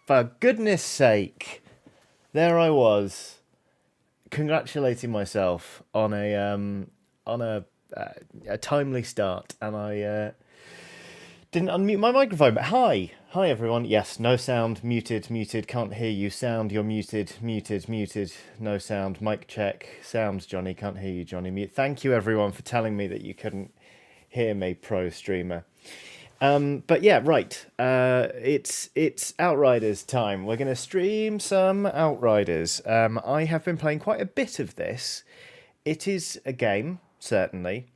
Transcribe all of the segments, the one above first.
For goodness sake, there I was, congratulating myself on a timely start, and I didn't unmute my microphone. But hi everyone. Yes, no sound, muted, can't hear you. Sound, you're muted, no sound. Mic check, sound, Johnny, can't hear you, Johnny. Mute. Thank you everyone for telling me that you couldn't hear me, pro streamer. But yeah, right. It's Outriders time. We're gonna stream some Outriders. I have been playing quite a bit of this. It is a game, certainly.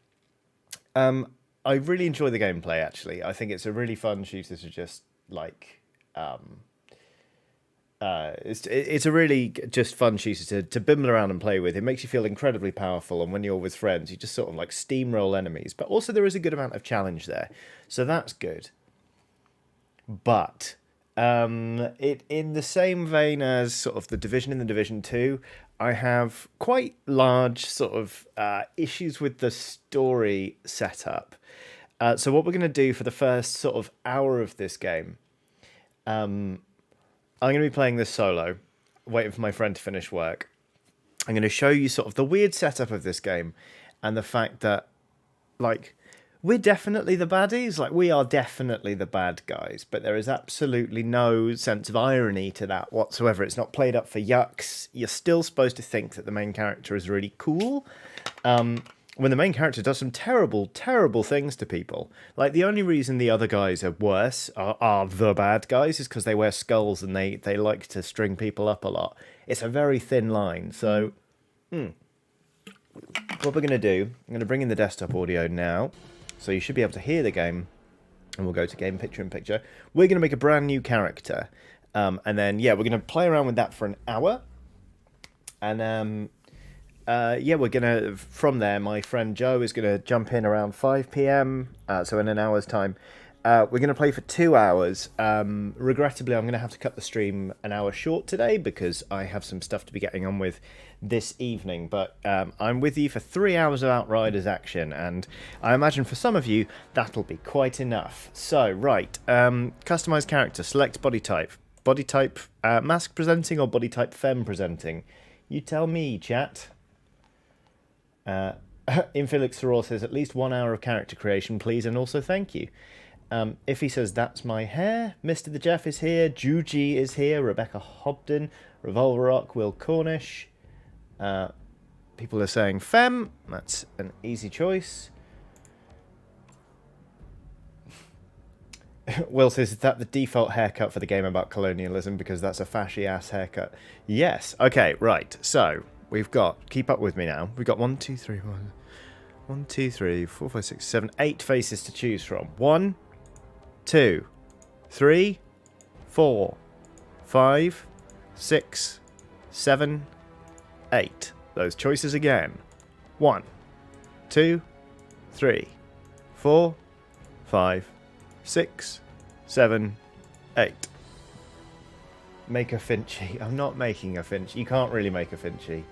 I really enjoy the gameplay. Actually, I think it's a really fun shooter to just like. It's a really just fun shooter to bimble around and play with. It makes you feel incredibly powerful, and when you're with friends, you just sort of like steamroll enemies. But also there is a good amount of challenge there, so that's good. But it in the same vein as sort of the Division in the Division 2, I have quite large sort of issues with the story setup. So what we're going to do for the first sort of hour of this game, I'm going to be playing this solo, waiting for my friend to finish work. I'm going to show you sort of the weird setup of this game and the fact that, like, we're definitely the baddies. Like, we are definitely the bad guys, but there is absolutely no sense of irony to that whatsoever. It's not played up for yucks. You're still supposed to think that the main character is really cool. When the main character does some terrible, terrible things to people. Like, the only reason the other guys are worse, are the bad guys, is because they wear skulls and they like to string people up a lot. It's a very thin line. So, what we're going to do, I'm going to bring in the desktop audio now. So you should be able to hear the game. And we'll go to game picture-in-picture. We're going to make a brand new character. And then, yeah, we're going to play around with that for an hour. And, yeah, we're going to, from there, my friend Joe is going to jump in around 5 p.m, so in an hour's time. We're going to play for 2 hours. Regrettably, I'm going to have to cut the stream an hour short today because I have some stuff to be getting on with this evening. But I'm with you for 3 hours of Outriders action, and I imagine for some of you, that'll be quite enough. So, right, customize character, select body type. Body type mask presenting or body type femme presenting? You tell me, chat. Infelix Thoreau says, at least 1 hour of character creation, please, and also thank you. If he says, that's my hair. Mr. the Jeff is here. Juji is here. Rebecca Hobden. Revolver Rock. Will Cornish. People are saying femme. That's an easy choice. Will says, is that the default haircut for the game about colonialism? Because that's a fashy-ass haircut. Yes. Okay, right. So, we've got, keep up with me now. We've got 1, 2, 3, 1, 2, 3, 4, 5, 6, 7, 8 faces to choose from. 1, 2, 3, 4, 5, 6, 7, 8. Those choices again. 1, 2, 3, 4, 5, 6, 7, 8. Make a Finchy. I'm not making a Finch. You can't really make a Finchy.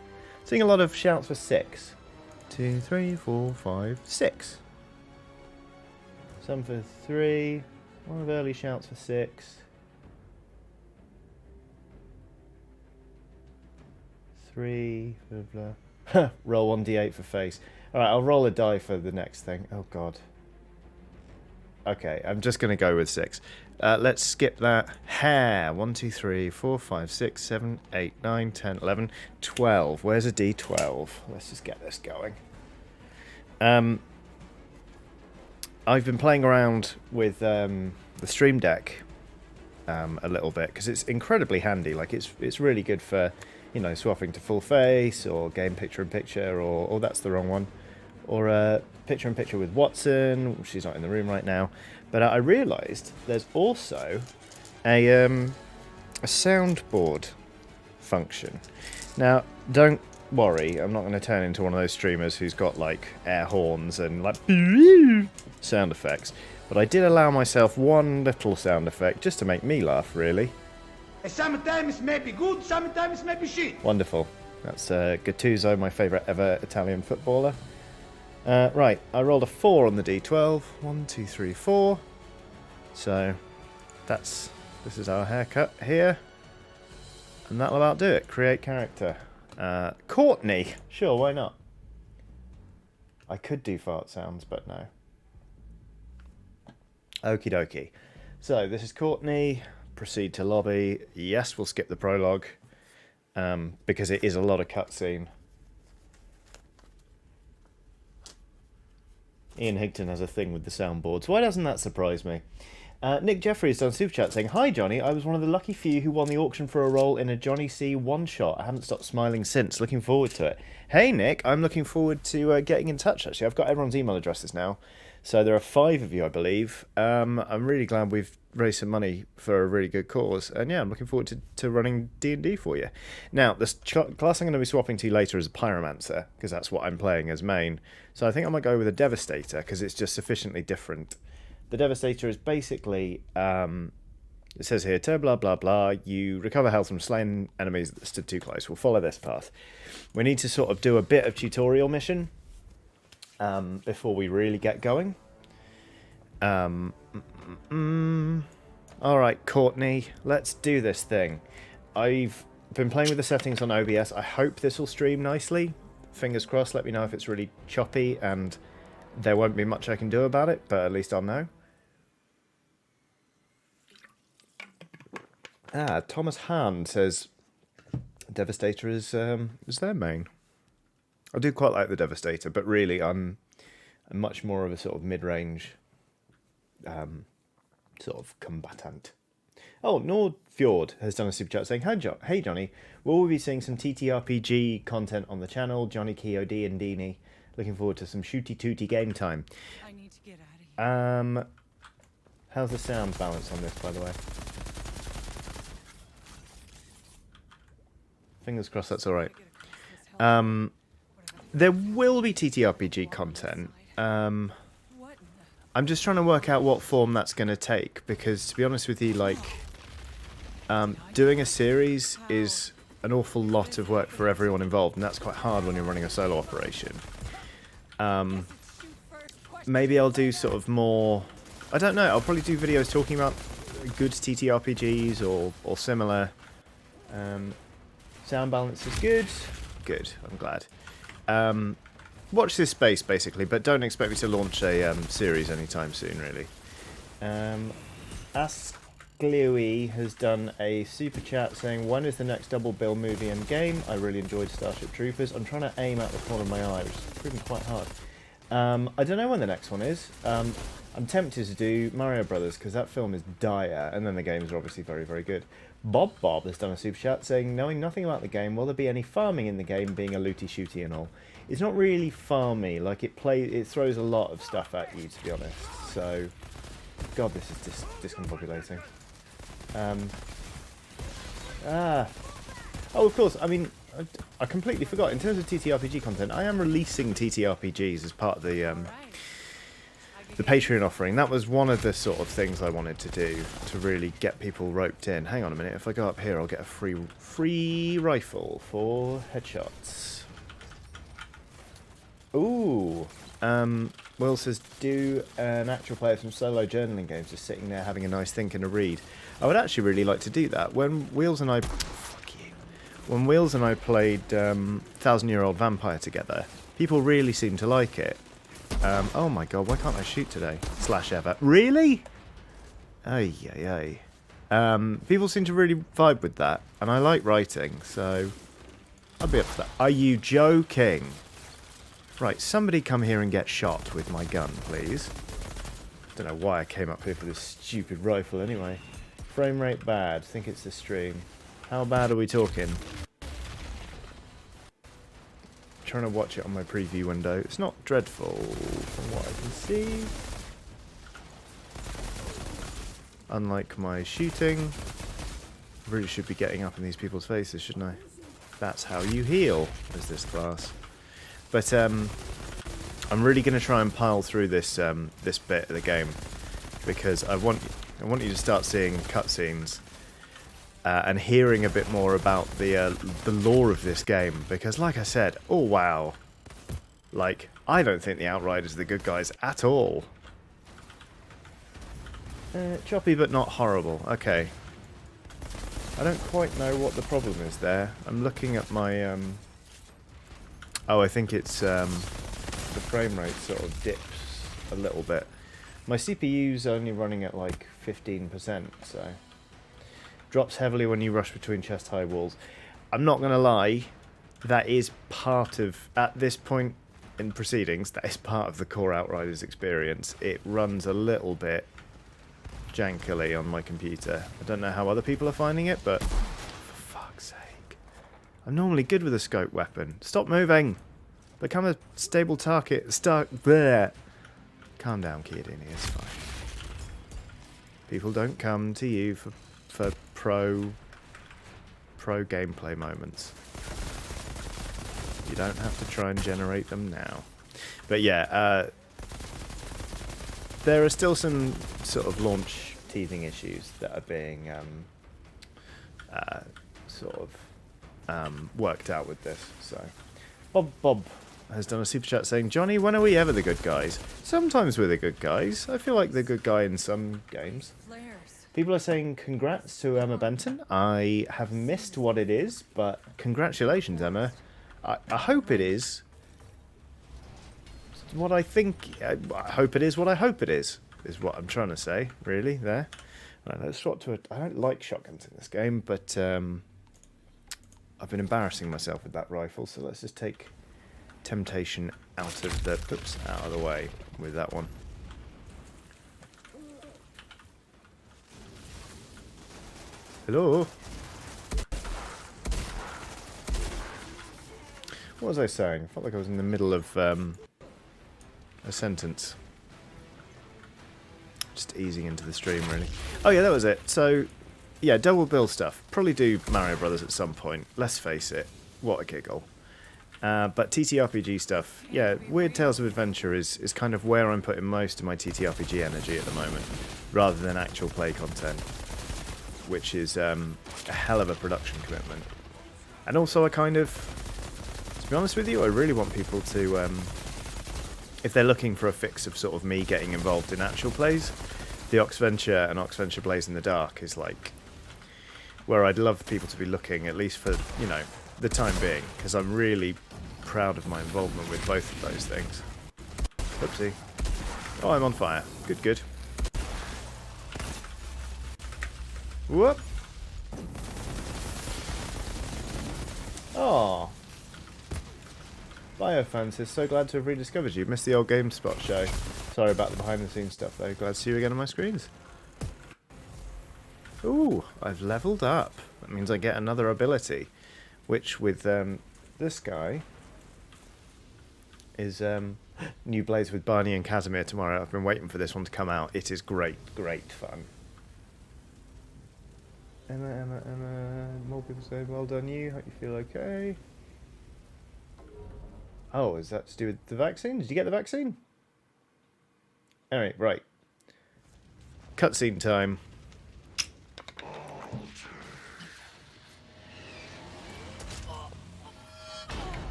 Seeing a lot of shouts for 6. 2, 3, 4, 5, 6. Some for 3. A lot of early shouts for 6. 3. Blah, blah. Roll 1d8 for face. Alright, I'll roll a die for the next thing. Oh god. Okay, I'm just going to go with 6. Let's skip that. Hair. 1, 2, 3, 4, 5, 6, 7, 8, 9, 10, 11, 12. Where's a D12? Let's just get this going. I've been playing around with the Stream Deck a little bit because it's incredibly handy. Like it's really good for, you know, swapping to full face or game picture-in-picture or that's the wrong one. Or picture-in-picture with Watson. She's not in the room right now. But I realised there's also a soundboard function. Now, don't worry, I'm not going to turn into one of those streamers who's got, like, air horns and, like, sound effects. But I did allow myself one little sound effect just to make me laugh, really. Sometimes maybe good, sometimes maybe shit. Wonderful. That's Gattuso, my favourite ever Italian footballer. Right, I rolled a 4 on the D12. 1, 2, 3, 4. So, that's This is our haircut here. And that'll about do it. Create character. Courtney. Sure, why not? I could do fart sounds, but no. Okie dokie. So, this is Courtney. Proceed to lobby. Yes, we'll skip the prologue. Because it is a lot of cutscene. Ian Higton has a thing with the soundboards. Why doesn't that surprise me? Nick Jeffries done super chat saying, "Hi Johnny, I was one of the lucky few who won the auction for a role in a Johnny C one-shot. I haven't stopped smiling since. Looking forward to it." Hey Nick, I'm looking forward to getting in touch actually. I've got everyone's email addresses now. So there are 5 of you, I believe. I'm really glad we've raised some money for a really good cause. And yeah, I'm looking forward to running D&D for you. Now, the class I'm going to be swapping to later is a Pyromancer, because that's what I'm playing as main. So I think I might go with a Devastator, because it's just sufficiently different. The Devastator is basically, it says here, blah, blah, blah, you recover health from slain enemies that stood too close. We'll follow this path. We need to sort of do a bit of tutorial mission before we really get going. Alright, Courtney, let's do this thing. I've been playing with the settings on OBS. I hope this will stream nicely. Fingers crossed, let me know if it's really choppy and there won't be much I can do about it, but at least I'll know. Thomas Hahn says Devastator is their main. I do quite like the Devastator, but really I'm much more of a sort of mid-range sort of combatant. Oh, Nordfjord has done a super chat saying, Hey Johnny, will we be seeing some TTRPG content on the channel? Johnny, KOD and Deanie. Looking forward to some shooty-tooty game time. I need to get out of here. How's the sound balance on this, by the way? Fingers crossed that's alright. There will be TTRPG content. I'm just trying to work out what form that's going to take, because to be honest with you, like, doing a series is an awful lot of work for everyone involved, and that's quite hard when you're running a solo operation. Maybe I'll do sort of more, I don't know, I'll probably do videos talking about good TTRPGs or similar. Sound balance is good. Good, I'm glad. Watch this space, basically, but don't expect me to launch a series anytime soon, really. Asklewy has done a super chat saying, when is the next double bill movie and game? I really enjoyed Starship Troopers. I'm trying to aim out the corner of my eye, which is proving quite hard. I don't know when the next one is. I'm tempted to do Mario Brothers, because that film is dire, and then the games are obviously very, very good. Bob has done a super chat saying, knowing nothing about the game, will there be any farming in the game, being a looty-shooty and all? It's not really farmy, like it throws a lot of stuff at you, to be honest. So, God, this is discombobulating. Oh, of course, I mean, I completely forgot. In terms of TTRPG content, I am releasing TTRPGs as part of the Patreon offering. That was one of the sort of things I wanted to do to really get people roped in. Hang on a minute, if I go up here, I'll get a free rifle for headshots. Ooh. Will says, do an actual player from solo journaling games just sitting there having a nice think and a read. I would actually really like to do that. When Wheels and I played 1000-Year-Old Vampire together, people really seemed to like it. Oh my god, why can't I shoot today? /ever. Really? Ay. People seem to really vibe with that, and I like writing, so I'll be up for that. Are you joking? Right, somebody come here and get shot with my gun, please. Don't know why I came up here for this stupid rifle anyway. Frame rate bad. Think it's the stream. How bad are we talking? Trying to watch it on my preview window. It's not dreadful from what I can see. Unlike my shooting. I really should be getting up in these people's faces, shouldn't I? That's how you heal, as this class. But I'm really going to try and pile through this this bit of the game, because I want you to start seeing cutscenes and hearing a bit more about the lore of this game. Because, like I said, oh wow, like I don't think the Outriders are the good guys at all. Choppy but not horrible. Okay, I don't quite know what the problem is there. I'm looking at my... Oh, I think it's the frame rate sort of dips a little bit. My CPU's only running at like 15%, so... Drops heavily when you rush between chest-high walls. I'm not going to lie, that is part of... At this point in proceedings, that is part of the core Outriders experience. It runs a little bit jankily on my computer. I don't know how other people are finding it, but... For fuck's sake. I'm normally good with a scope weapon. Stop moving! Become a stable target. Start there. Calm down, Chiodini, it's fine. People don't come to you for pro gameplay moments. You don't have to try and generate them now. But yeah, there are still some sort of launch teething issues that are being worked out with this. So, Bob has done a super chat saying, "Johnny, when are we ever the good guys?" Sometimes we're the good guys. I feel like the good guy in some games. People are saying congrats to Emma Benton. I have missed what it is, but congratulations, Emma. I hope it is what I think. I hope it is what I hope it is what I'm trying to say, really, there. Right, let's swap to I don't like shotguns in this game, but I've been embarrassing myself with that rifle, so let's just take temptation out of the way with that one. Hello? What was I saying? I felt like I was in the middle of a sentence. Just easing into the stream, really. Oh yeah, that was it. So, yeah, double bill stuff. Probably do Mario Brothers at some point. Let's face it. What a giggle. But TTRPG stuff, yeah, Weird Tales of Adventure is kind of where I'm putting most of my TTRPG energy at the moment, rather than actual play content, which is a hell of a production commitment. And also I kind of, to be honest with you, I really want people to, if they're looking for a fix of sort of me getting involved in actual plays, the Oxventure and Oxventure Blaze in the Dark is like where I'd love people to be looking, at least for, you know, the time being, because I'm really proud of my involvement with both of those things. Oopsie. Oh, I'm on fire. Good, good. Whoop! Oh. Biofan says, so glad to have rediscovered you. Missed the old GameSpot show. Sorry about the behind the scenes stuff though. Glad to see you again on my screens. Ooh, I've leveled up. That means I get another ability. Which with this guy is new Blaze with Barney and Casimir tomorrow. I've been waiting for this one to come out. It is great, great fun. Emma, more people say, well done you, hope you feel okay. Oh, is that to do with the vaccine? Did you get the vaccine? Alright, right. Cutscene time.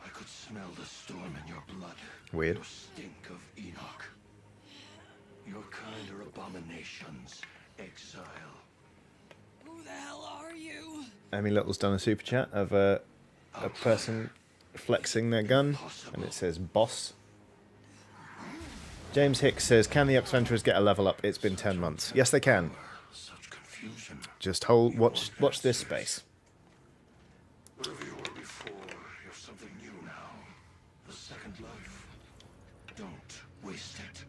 I could smell the storm in your blood. Weird. Your stink of Enoch. Your kind are abominations. Exile. Who the hell are you? Emmy Little's done a super chat of a person flexing their gun, and it says boss. James Hicks says, can the Oxventurers get a level up? It's been 10 months. Yes, they can. Such confusion. Just watch this space. Wherever you were before, you're something new now. A second life. Don't waste it.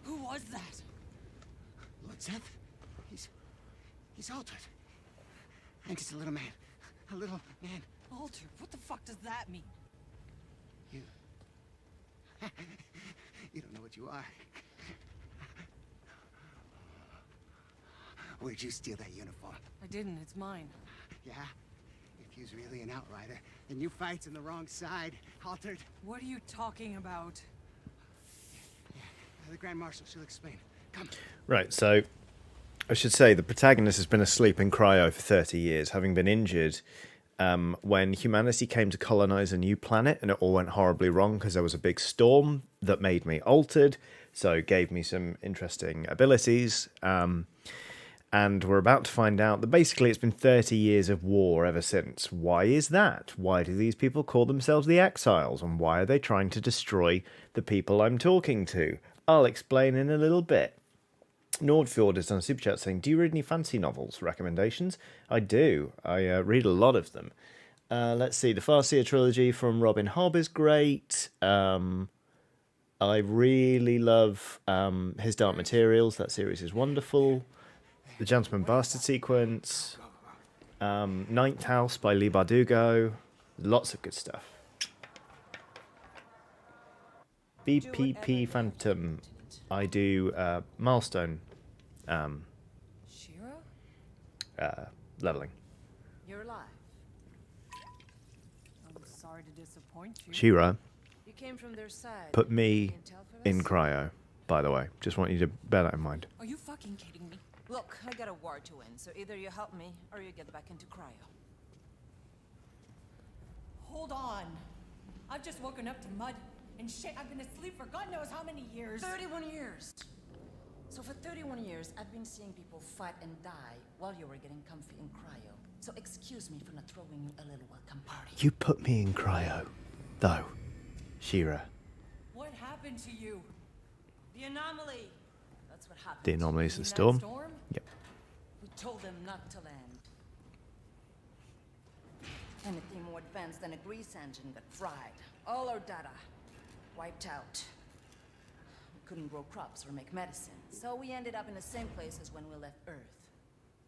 Who was that? Lord Seth? He's altered. I'm just a little man. A little man. Altered? What the fuck does that mean? You... you don't know what you are. Where'd you steal that uniform? I didn't. It's mine. Yeah? If you's really an outrider, then you fight's on the wrong side. Altered. What are you talking about? Yeah, the Grand Marshal, she'll explain. Come. Right, so I should say the protagonist has been asleep in cryo for 30 years, having been injured when humanity came to colonize a new planet and it all went horribly wrong because there was a big storm that made me altered, so gave me some interesting abilities. And we're about to find out that basically it's been 30 years of war ever since. Why is that? Why do these people call themselves the Exiles? And why are they trying to destroy the people I'm talking to? I'll explain in a little bit. Nordfjord has done a super chat saying, do you read any fantasy novels? Recommendations? I do. I read a lot of them. Let's see. The Farseer trilogy from Robin Hobb is great. I really love His Dark Materials. That series is wonderful. The Gentleman Bastard sequence. Ninth House by Lee Bardugo. Lots of good stuff. BPP Phantom. I do milestone Shiro? leveling. You're alive. I'm sorry to disappoint you. Shira You came from their side. put me Intel for in this? cryo, by the way. Just want you to bear that in mind. Are you fucking kidding me? Look, I got a war to win, so either you help me or you get back into cryo. Hold on. I've just woken up to mud and shit. I've been asleep for God knows how many years. 31 years! So for 31 years, I've been seeing people fight and die while you were getting comfy in cryo. So excuse me for not throwing you a little welcome party. You put me in cryo, though, Shira. What happened to you? The anomaly! That's what happened. The anomalies of In the that storm. storm? Yep. We told them not to land. Anything more advanced than a grease engine got fried. All our data wiped out. We couldn't grow crops or make medicine, so we ended up in the same place as when we left Earth.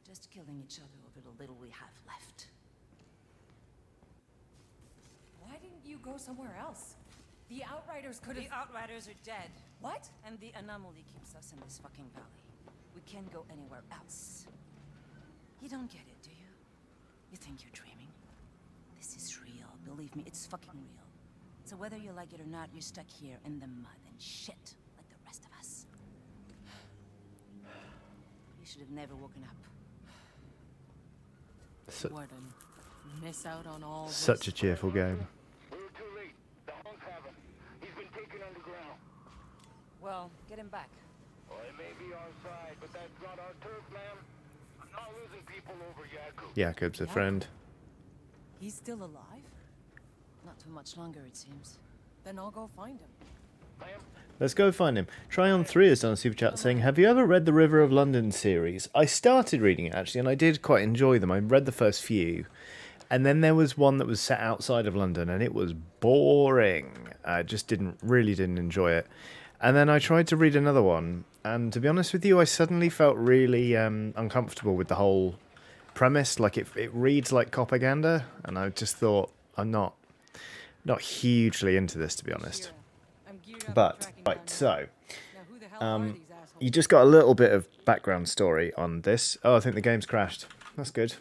Just killing each other over the little we have left. Why didn't you go somewhere else? The Outriders could have. The Outriders are dead. What? And the anomaly keeps us in this fucking valley. We can't go anywhere else. You don't get it, do you? You think you're dreaming? This is real. Believe me, it's fucking real. So whether you like it or not, you're stuck here in the mud and shit like the rest of us. You should have never woken up. What a miss out on all this. Such a cheerful game. We were too late. The Hunks have him. He's been taken underground. Well, get him back. Well, it may be our side, but that's not our turf, ma'am. I'm not losing people over Yakub. Jakob's a friend. He's still alive? Not too much longer, it seems. Then I'll go find him. Ma'am? Let's go find him. Tryon3 has done a super chat saying, have you ever read the River of London series? I started reading it, actually, and I did quite enjoy them. I read the first few. And then there was one that was set outside of London, and it was boring. I just didn't enjoy it. And then I tried to read another one, and to be honest with you, I suddenly felt really uncomfortable with the whole premise. Like, it reads like propaganda, and I just thought, I'm not hugely into this, to be honest. Shira, I'm geared up But, for tracking right, down so, Now who the hell are these assholes? you just got a little bit of background story on this. Oh, I think the game's crashed. That's good.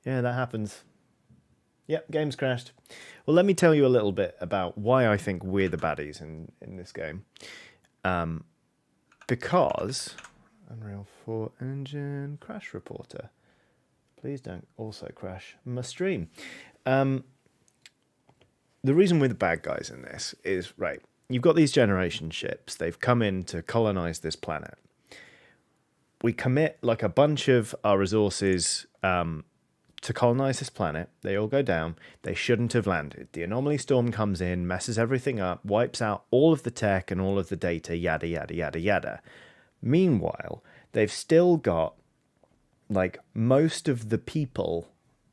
Yeah, that happens. Yep, game's crashed. Well, let me tell you a little bit about why I think we're the baddies in this game. Because Unreal 4 Engine Crash Reporter. Please don't also crash my stream. The reason we're the bad guys in this is, right, you've got these generation ships. They've come in to colonize this planet. We commit like a bunch of our resources to colonize this planet. They all go down. They shouldn't have landed. The anomaly storm comes in, messes everything up, wipes out all of the tech and all of the data, yada, yada, yada, yada. Meanwhile, they've still got like most of the people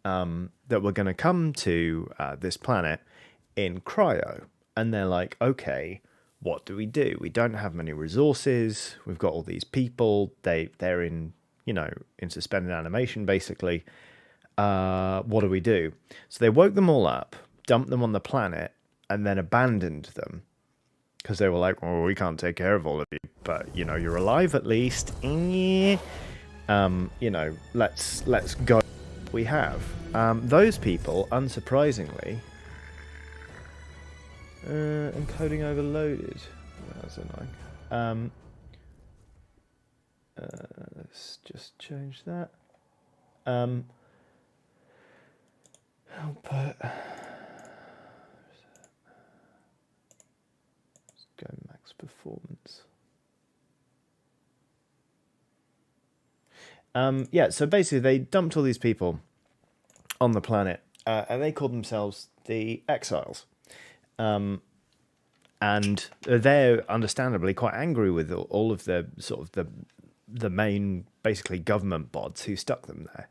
that were going to come to this planet in cryo. And they're like, okay, what do? We don't have many resources. We've got all these people. They're in, in suspended animation, basically. What do we do? So they woke them all up, dumped them on the planet, and then abandoned them. Because they were like, well, we can't take care of all of you, but, you're alive at least. Let's go. We have. Those people, unsurprisingly... encoding overloaded. That's annoying. Let's just change that. Output. Let's go max performance. Yeah, so basically they dumped all these people on the planet, and they called themselves the Exiles. And they're understandably quite angry with all of the sort of the main, basically, government bods who stuck them there.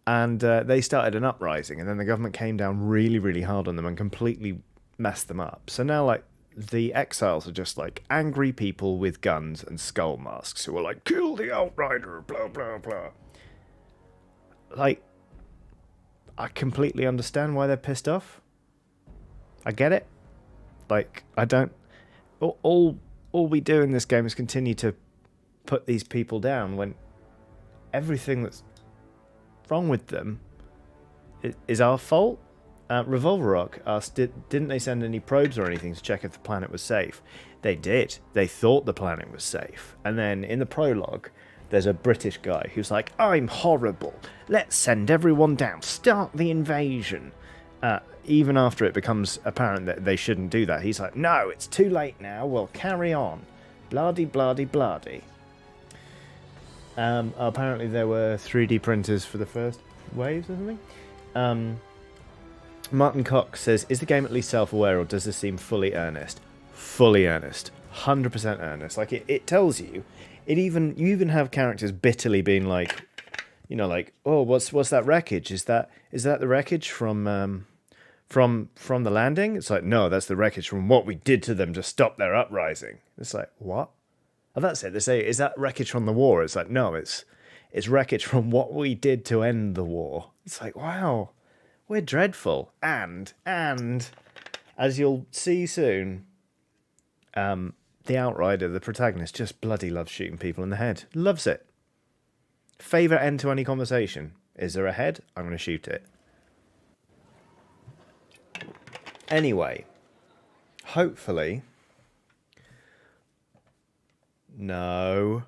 And they started an uprising, and then the government came down really, really hard on them and completely messed them up. So now, like, the Exiles are just, like, angry people with guns and skull masks who are like, kill the Outrider, blah, blah, blah. Like, I completely understand why they're pissed off. I get it. Like, I don't... All we do in this game is continue to put these people down when everything that's wrong with them is our fault. Revolver Rock asked, didn't they send any probes or anything to check if the planet was safe? They did. They thought the planet was safe. And then in the prologue, there's a British guy who's like, I'm horrible. Let's send everyone down. Start the invasion. Even after it becomes apparent that they shouldn't do that, he's like, no, it's too late now. We'll carry on. Blah-de, blah-de, blah-de. Apparently there were 3D printers for the first waves or something. Martin Cox says, is the game at least self-aware, or does this seem fully earnest? Fully earnest. 100% earnest. Like, it tells you. You even have characters bitterly being like, you know, like, oh, what's that wreckage? Is that the wreckage from the landing? It's like, no, that's the wreckage from what we did to them to stop their uprising. It's like, what? Oh, that's it. They say, is that wreckage from the war? It's like, no, it's wreckage from what we did to end the war. It's like, wow, we're dreadful. And as you'll see soon, the Outrider, the protagonist, just bloody loves shooting people in the head. Loves it. Favourite end to any conversation. Is there a head? I'm going to shoot it. Anyway, hopefully... No,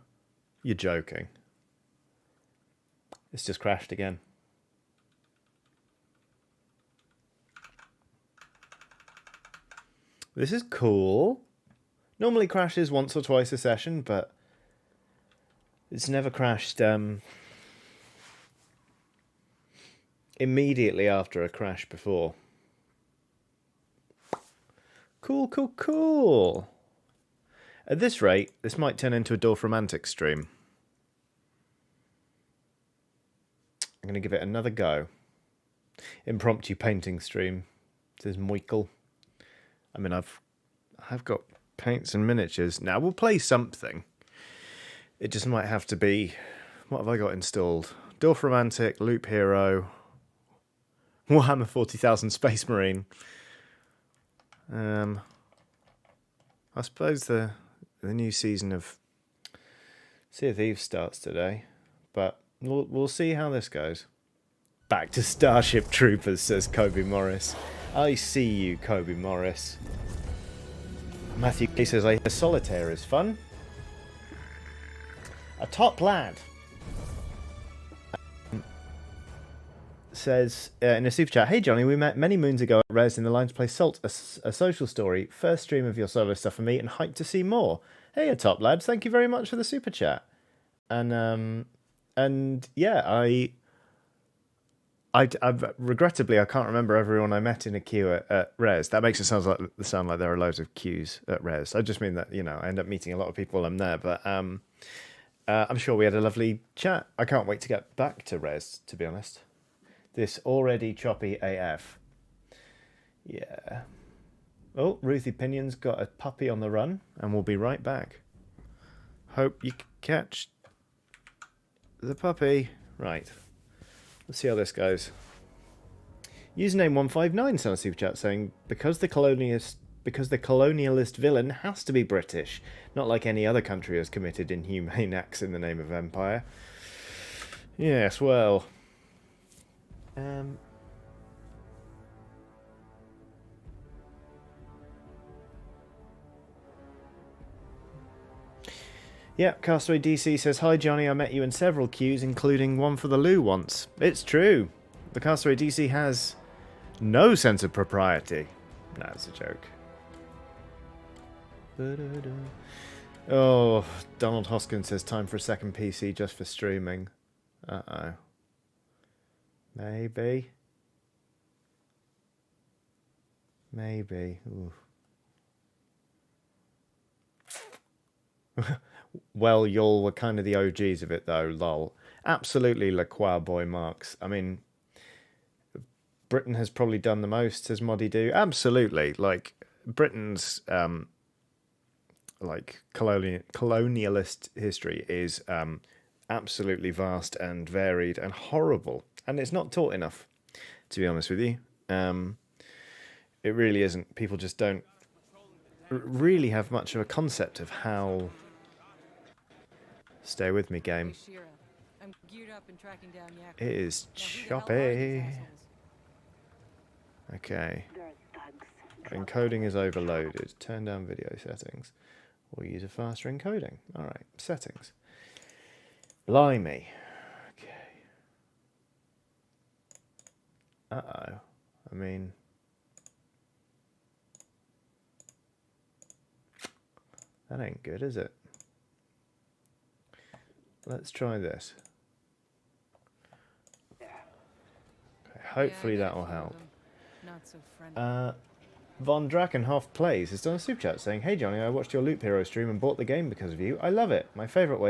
you're joking. It's just crashed again. This is cool. Normally crashes once or twice a session, but it's never crashed immediately after a crash before. Cool, cool, cool. At this rate, this might turn into a Dorfromantik stream. I'm going to give it another go. Impromptu painting stream. Says Michael. I mean, I've got paints and miniatures. Now, we'll play something. It just might have to be... What have I got installed? Dorfromantik, Loop Hero, Warhammer 40,000 Space Marine. I suppose the new season of Sea of Thieves starts today, but we'll see how this goes. Back to Starship Troopers, says Kobe Morris. I see you, Kobe Morris. Matthew K says, I hear solitaire is fun. A top lad says in a super chat, hey Johnny, we met many moons ago at Res in the Line to Play Salt, a social story. First stream of your solo stuff for me and hyped to see more. Hey, a top lad, thank you very much for the super chat. And yeah, I regrettably I can't remember everyone I met in a queue at Res. That makes it sound like there are loads of queues at Res. I just mean that, you know, I end up meeting a lot of people while I'm there, but I'm sure we had a lovely chat. I can't wait to get back to Res, to be honest. This already choppy AF. Yeah. Oh, Ruthie Pinion's got a puppy on the run, and we'll be right back. Hope you catch the puppy. Right. Let's see how this goes. Username 159 sent a super chat saying, because the colonialist villain has to be British, not like any other country has committed inhumane acts in the name of empire. Yes, well... Yeah, Castaway DC says, hi Johnny, I met you in several queues, including one for the loo once. It's true. The Castaway DC has No sense of propriety. No, it's a joke. Oh, Donald Hoskins says time for a second PC just for streaming. Uh-oh. Maybe. Maybe. Ooh. Well, y'all were kind of the OGs of it, though, lol. Absolutely, La Croix Boy Marks. I mean, Britain has probably done the most, says Moddy Do. Absolutely. Like, Britain's, like, colonialist history is absolutely vast and varied and horrible. And it's not taught enough, to be honest with you. It really isn't. People just don't really have much of a concept of how... Stay with me, game. I'm geared up and tracking down Yak. It is Now, who the hell are these choppy. assholes? Okay. Encoding is overloaded. Turn down video settings. Or use a faster encoding. Alright, settings. Blimey. Okay. Uh-oh. I mean... That ain't good, is it? Let's try this. Okay, hopefully that will help. Not so friendly. Von Drakenhoff Plays has done a super chat saying, "Hey Johnny, I watched your Loop Hero stream and bought the game because of you. I love it. My favourite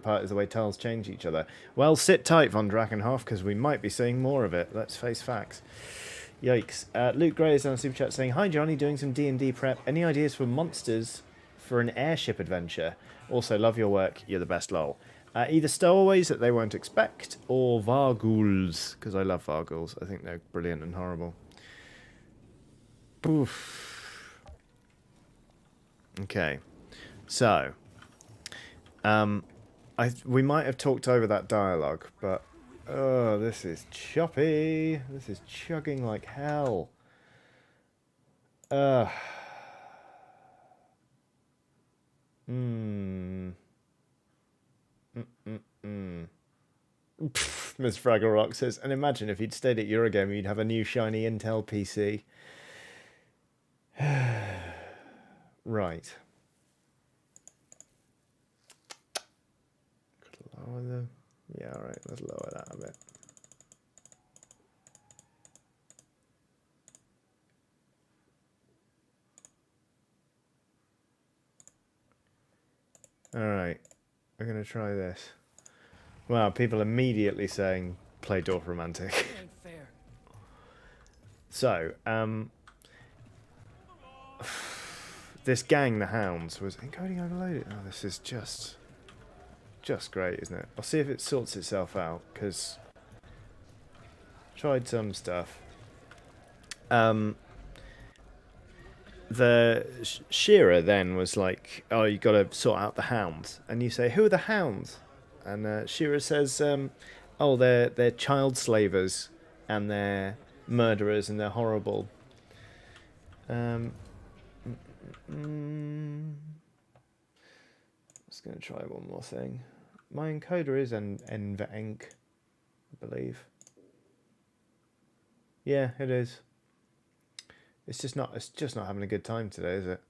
part is the way tiles change each other." Well, sit tight, Von Drakenhoff, because we might be seeing more of it. Let's face facts. Yikes. Luke Gray has done a super chat saying, "Hi Johnny, doing some D&D prep. Any ideas for monsters for an airship adventure? Also, love your work. You're the best, lol." Either stowaways that they won't expect, or Varghouls, because I love Varghouls. I think they're brilliant and horrible. Oof. Okay. So, we might have talked over that dialogue, but oh, this is choppy. This is chugging like hell. Ms. Fraggle Rock says, "And imagine if you'd stayed at Eurogamer, you'd have a new shiny Intel PC." Right. Could lower the... Yeah, alright, let's lower that a bit. Alright, we're going to try this. Wow, people immediately saying, play Dorfromantik. So, this gang, the Hounds, was encoding overloaded. Oh, this is just great, isn't it? I'll see if it sorts itself out, because tried some stuff. The Shearer then was like, "Oh, you got to sort out the Hounds," and you say, "Who are the Hounds?" And Shearer says, "Oh, they're child slavers, and they're murderers, and they're horrible." Just going to try one more thing. My encoder is NVENC, I believe. Yeah, it is. It's just not having a good time today, is it?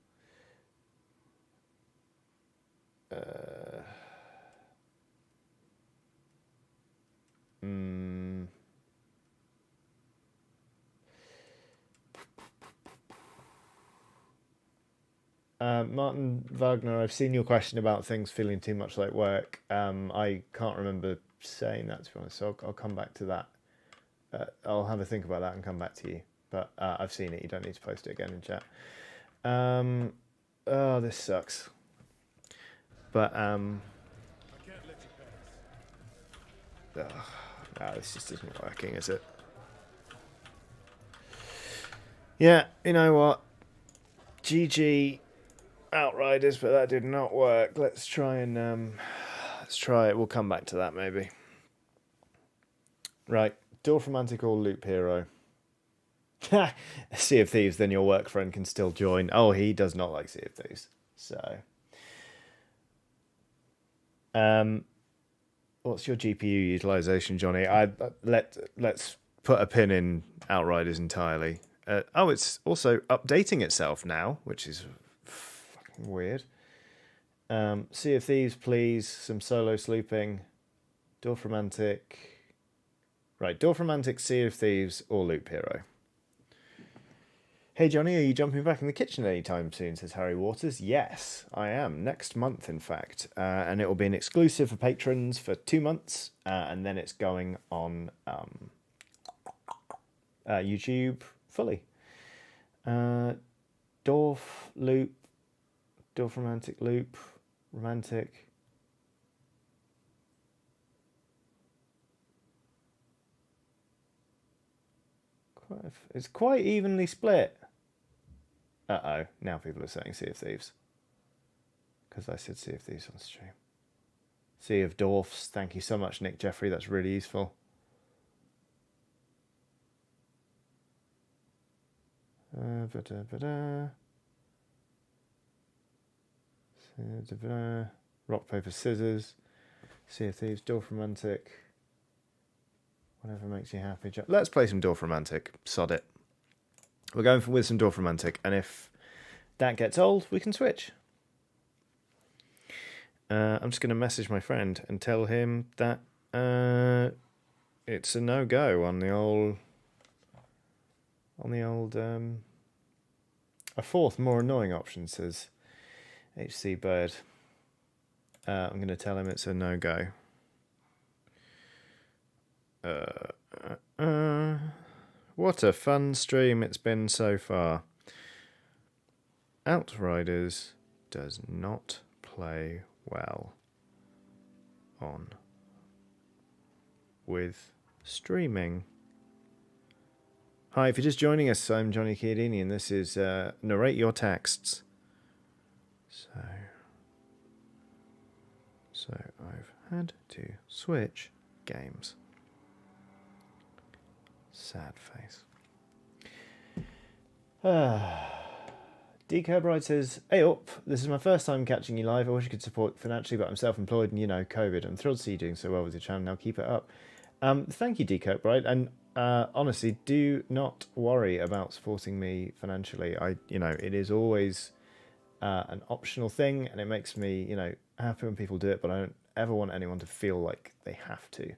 Martin Wagner, I've seen your question about things feeling too much like work. I can't remember saying that, to be honest, so I'll come back to that. I'll have a think about that and come back to you. But I've seen it. You don't need to post it again in chat. Oh, this sucks. But no, this just isn't working, is it? Yeah, you know what? GG Outriders, but that did not work. Let's try and let's try it. We'll come back to that maybe. Right, Dorfromantik or Loop Hero? Sea of Thieves, then your work friend can still join. Oh, he does not like Sea of Thieves. So, what's your GPU utilization, Johnny? Let's put a pin in Outriders entirely. Oh, it's also updating itself now, which is fucking weird. Sea of Thieves, please. Some solo slooping. Dorfromantik. Right, Dorfromantik, Sea of Thieves, or Loop Hero. Hey Johnny, are you jumping back in the kitchen anytime soon, says Harry Waters. Yes, I am. Next month, in fact. And it will be an exclusive for patrons for 2 months. And then it's going on YouTube fully. Dorfromantik Loop, Romantic. It's quite evenly split. Uh-oh, now people are saying Sea of Thieves. Because I said Sea of Thieves on stream. Sea of Dwarfs, thank you so much, Nick Jeffrey, that's really useful. Rock, paper, scissors. Sea of Thieves, Dorfromantik. Whatever makes you happy. Let's play some Dorfromantik. Sod it. We're going with some Dorfromantik, and if that gets old, we can switch. I'm just going to message my friend and tell him that it's a no-go on the old... a fourth, more annoying option, says HC Bird. I'm going to tell him it's a no-go. What a fun stream it's been so far. Outriders does not play well on with streaming. Hi, if you're just joining us, I'm Johnny Chiodini, and this is Narrate Your Texts. So I've had to switch games. Sad face. D. Kerbride says, hey up, this is my first time catching you live. I wish I could support financially, but I'm self-employed and, you know, COVID. I'm thrilled to see you doing so well with your channel. Now keep it up. Thank you, D. Kerbride. And honestly, do not worry about supporting me financially. It is always an optional thing, and it makes me, happy when people do it, but I don't ever want anyone to feel like they have to.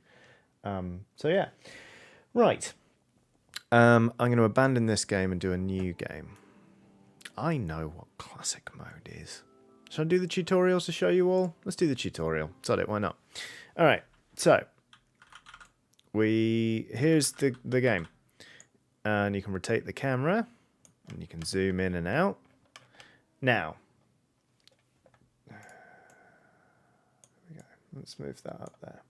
So yeah. Right. I'm going to abandon this game and do a new game. I know what classic mode is. Should I do the tutorials to show you all? Let's do the tutorial. Sod it, why not? All right, so here's the game. And you can rotate the camera, and you can zoom in and out. Now, there we go. Let's move that up there.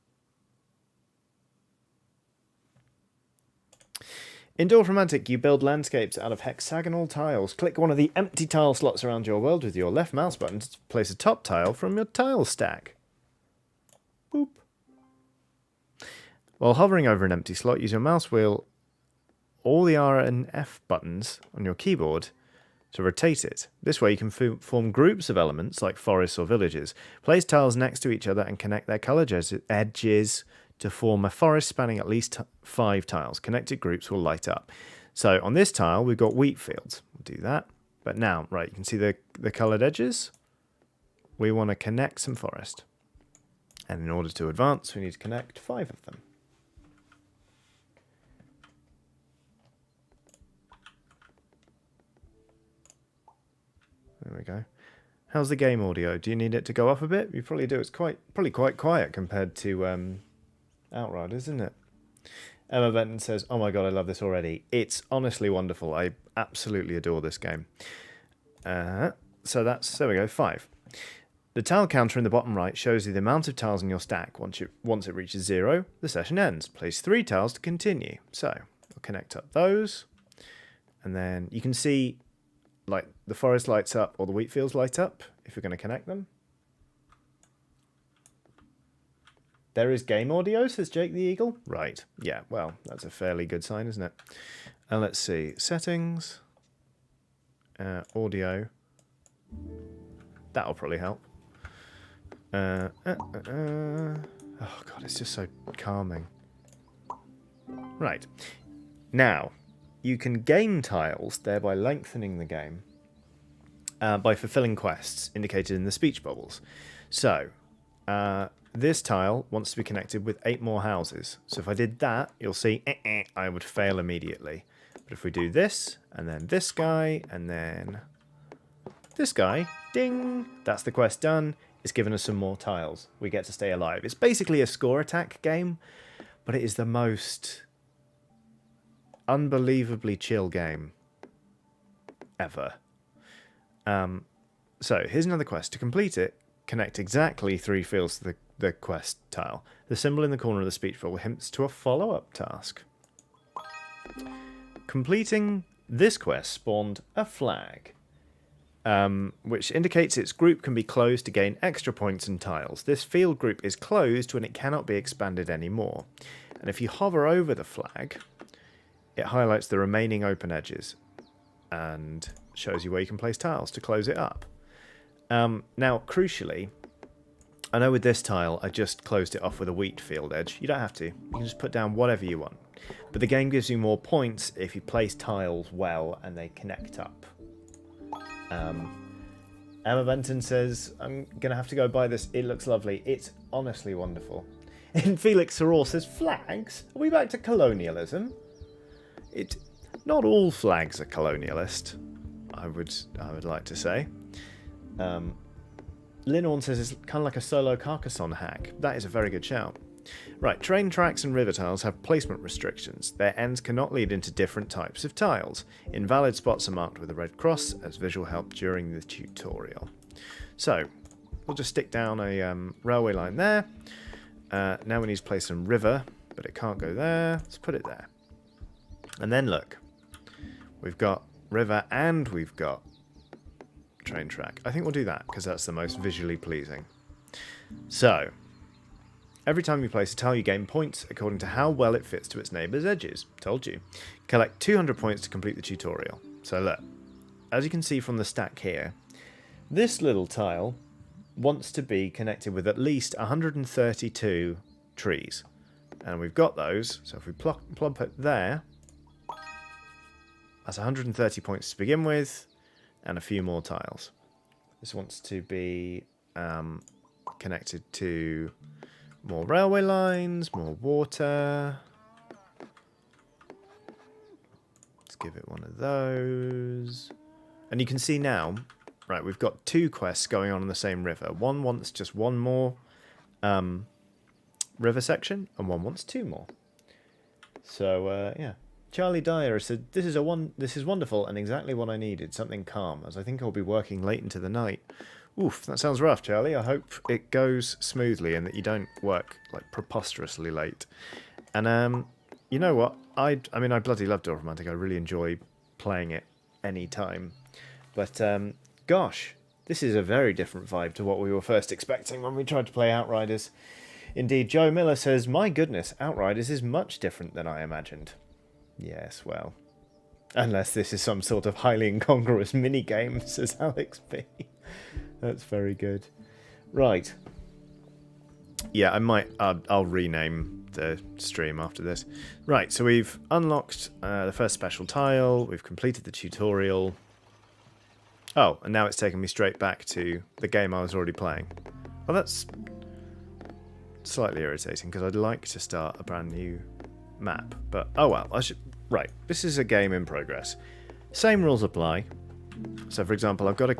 In Dorfromantik, you build landscapes out of hexagonal tiles. Click one of the empty tile slots around your world with your left mouse button to place a top tile from your tile stack. Boop. While hovering over an empty slot, use your mouse wheel or the R and F buttons on your keyboard to rotate it. This way you can form groups of elements like forests or villages. Place tiles next to each other and connect their colored edges to form a forest spanning at least 5 tiles. Connected groups will light up. So on this tile, we've got wheat fields. We'll do that. But now, right, you can see the coloured edges. We want to connect some forest. And in order to advance, we need to connect 5 of them. There we go. How's the game audio? Do you need it to go up a bit? You probably do. It's probably quite quiet compared to Outriders, isn't it? Emma Benton says, oh my god, I love this already. It's honestly wonderful. I absolutely adore this game. So there we go, 5. The tile counter in the bottom right shows you the amount of tiles in your stack. Once it reaches 0, the session ends. Place 3 tiles to continue. So we'll connect up those. And then you can see like the forest lights up or the wheat fields light up if you're going to connect them. There is game audio, says Jake the Eagle. Right, yeah, well, that's a fairly good sign, isn't it? And let's see, settings, audio. That'll probably help. Oh god, it's just so calming. Right, Now, you can gain tiles, thereby lengthening the game, by fulfilling quests indicated in the speech bubbles. So, this tile wants to be connected with 8 more houses. So if I did that, you'll see I would fail immediately. But if we do this, and then this guy, and then this guy, ding, that's the quest done. It's given us some more tiles. We get to stay alive. It's basically a score attack game, but it is the most unbelievably chill game ever. So here's another quest. To complete it, connect exactly 3 fields to the quest tile. The symbol in the corner of the speech bubble hints to a follow-up task. Completing this quest spawned a flag, which indicates its group can be closed to gain extra points and tiles. This field group is closed when it cannot be expanded anymore. And if you hover over the flag, it highlights the remaining open edges and shows you where you can place tiles to close it up. Now, crucially, I know with this tile, I just closed it off with a wheat field edge. You don't have to. You can just put down whatever you want. But the game gives you more points if you place tiles well and they connect up. Emma Benton says, I'm going to have to go buy this. It looks lovely. It's honestly wonderful. And Felix Soror says, flags? Are we back to colonialism? Not all flags are colonialist, I would like to say. Linnorn says it's kind of like a solo Carcassonne hack. That is a very good shout. Right, train tracks and river tiles have placement restrictions. Their ends cannot lead into different types of tiles. Invalid spots are marked with a red cross as visual help during the tutorial. So, we'll just stick down a railway line there. Now we need to place some river, but it can't go there. Let's put it there. And then look, we've got river and we've got train track. I think we'll do that because that's the most visually pleasing. So, every time you place a tile, you gain points according to how well it fits to its neighbour's edges. Told you. Collect 200 points to complete the tutorial. So look, as you can see from the stack here, this little tile wants to be connected with at least 132 trees. And we've got those, so if we plump it there, that's 130 points to begin with, and a few more tiles. This wants to be connected to more railway lines, more water. Let's give it one of those. And you can see now, right, we've got 2 quests going on the same river. One wants just 1 more river section, and one wants 2 more. So, yeah. Charlie Dyer said, this is wonderful and exactly what I needed, something calm, as I think I'll be working late into the night. Oof, that sounds rough, Charlie. I hope it goes smoothly and that you don't work, like, preposterously late. And, you know what? I mean, I bloody love Dorfromantik. I really enjoy playing it any time. But, gosh, this is a very different vibe to what we were first expecting when we tried to play Outriders. Indeed, Joe Miller says, my goodness, Outriders is much different than I imagined. Yes, well, unless this is some sort of highly incongruous mini-game, says Alex B. That's very good. Right. Yeah, I'll rename the stream after this. Right, so we've unlocked the first special tile, we've completed the tutorial. Oh, and now it's taken me straight back to the game I was already playing. Well, that's slightly irritating, because I'd like to start a brand new map, but oh well. Right, this is a game in progress. Same rules apply. So, for example, I've got to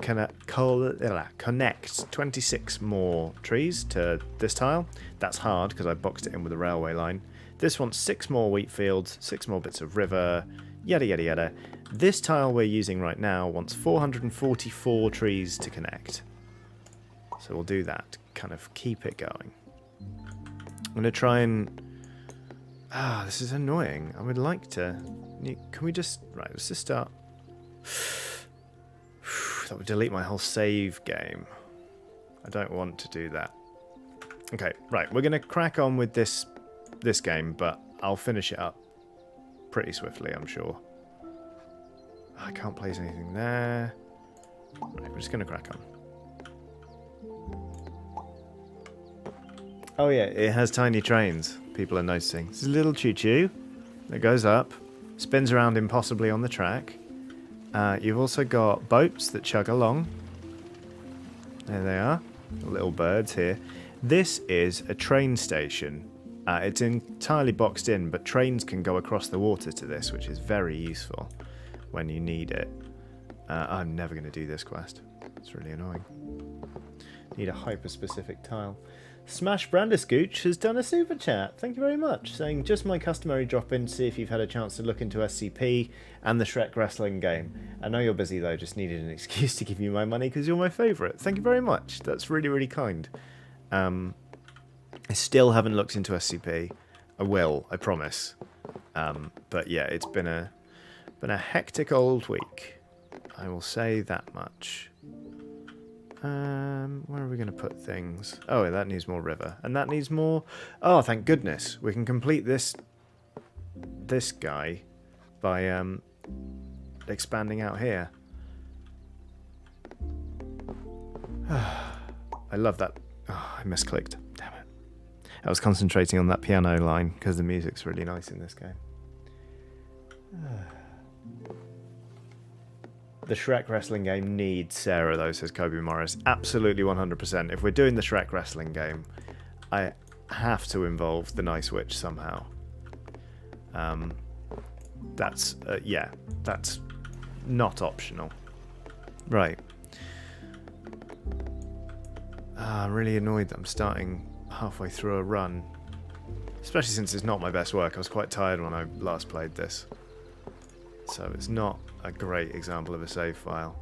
connect 26 more trees to this tile. That's hard because I boxed it in with a railway line. This wants 6 more wheat fields, 6 more bits of river, yada yada yada. This tile we're using right now wants 444 trees to connect. So we'll do that. Kind of keep it going. I'm going to try and... this is annoying. I would like to... Can we just... Right, let's just start... That would delete my whole save game. I don't want to do that. Okay, right. We're going to crack on with this game, but I'll finish it up pretty swiftly, I'm sure. I can't place anything there. Right, we're just going to crack on. Oh yeah, it has tiny trains. People are noticing. It's a little choo-choo that goes up, spins around impossibly on the track. You've also got boats that chug along. There they are, little birds here. This is a train station. It's entirely boxed in, but trains can go across the water to this, which is very useful when you need it. I'm never going to do this quest. It's really annoying. Need a hyper-specific tile. Smash Brandiscooch has done a super chat. Thank you very much. Saying, just my customary drop in to see if you've had a chance to look into SCP and the Shrek wrestling game. I know you're busy though, just needed an excuse to give you my money because you're my favourite. Thank you very much. That's really, really kind. I still haven't looked into SCP. I will, I promise. But yeah, it's been a hectic old week. I will say that much. Where are we going to put things? Oh, that needs more river. And that needs more... Oh, thank goodness. We can complete this guy by expanding out here. I love that. Oh, I misclicked. Damn it. I was concentrating on that piano line because the music's really nice in this game. The Shrek wrestling game needs Sarah, though, says Kobe Morris. Absolutely 100%. If we're doing the Shrek wrestling game, I have to involve the Nice Witch somehow. That's not optional. Right. I'm really annoyed that I'm starting halfway through a run. Especially since it's not my best work. I was quite tired when I last played this. So it's not a great example of a save file.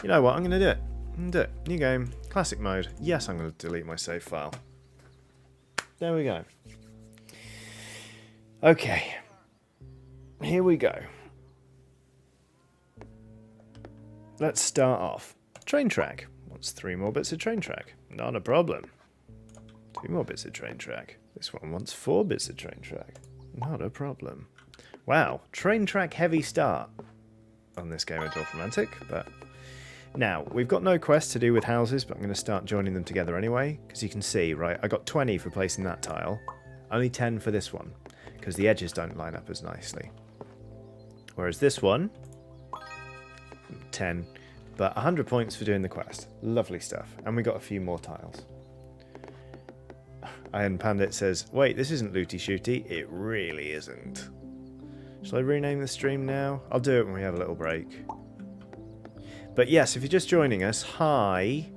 You know what? I'm going to do it. I'm going to do it. New game. Classic mode. Yes, I'm going to delete my save file. There we go. Okay. Here we go. Let's start off. Train track. Wants 3 more bits of train track. Not a problem. 2 more bits of train track. This one wants 4 bits of train track. Not a problem. Wow, train track heavy start on this game of Dorfromantik, but now we've got no quest to do with houses, but I'm going to start joining them together anyway, because you can see, right, I got 20 for placing that tile, only 10 for this one, because the edges don't line up as nicely. Whereas this one, 10, but 100 points for doing the quest. Lovely stuff. And we got a few more tiles. Iron Pandit says, wait, this isn't looty shooty. It really isn't. Shall I rename the stream now? I'll do it when we have a little break. But yes, if you're just joining us, hi.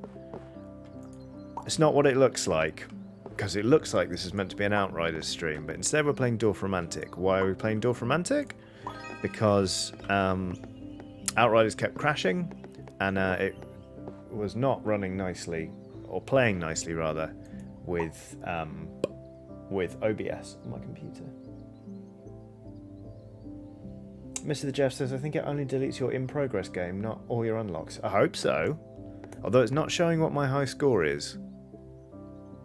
It's not what it looks like, because it looks like this is meant to be an Outriders stream, but instead we're playing Dorfromantik. Why are we playing Dorfromantik? Because Outriders kept crashing, and it was not running nicely, or playing nicely rather, with OBS on my computer. Mr. the Jeff says, I think it only deletes your in-progress game, not all your unlocks. I hope so. Although it's not showing what my high score is.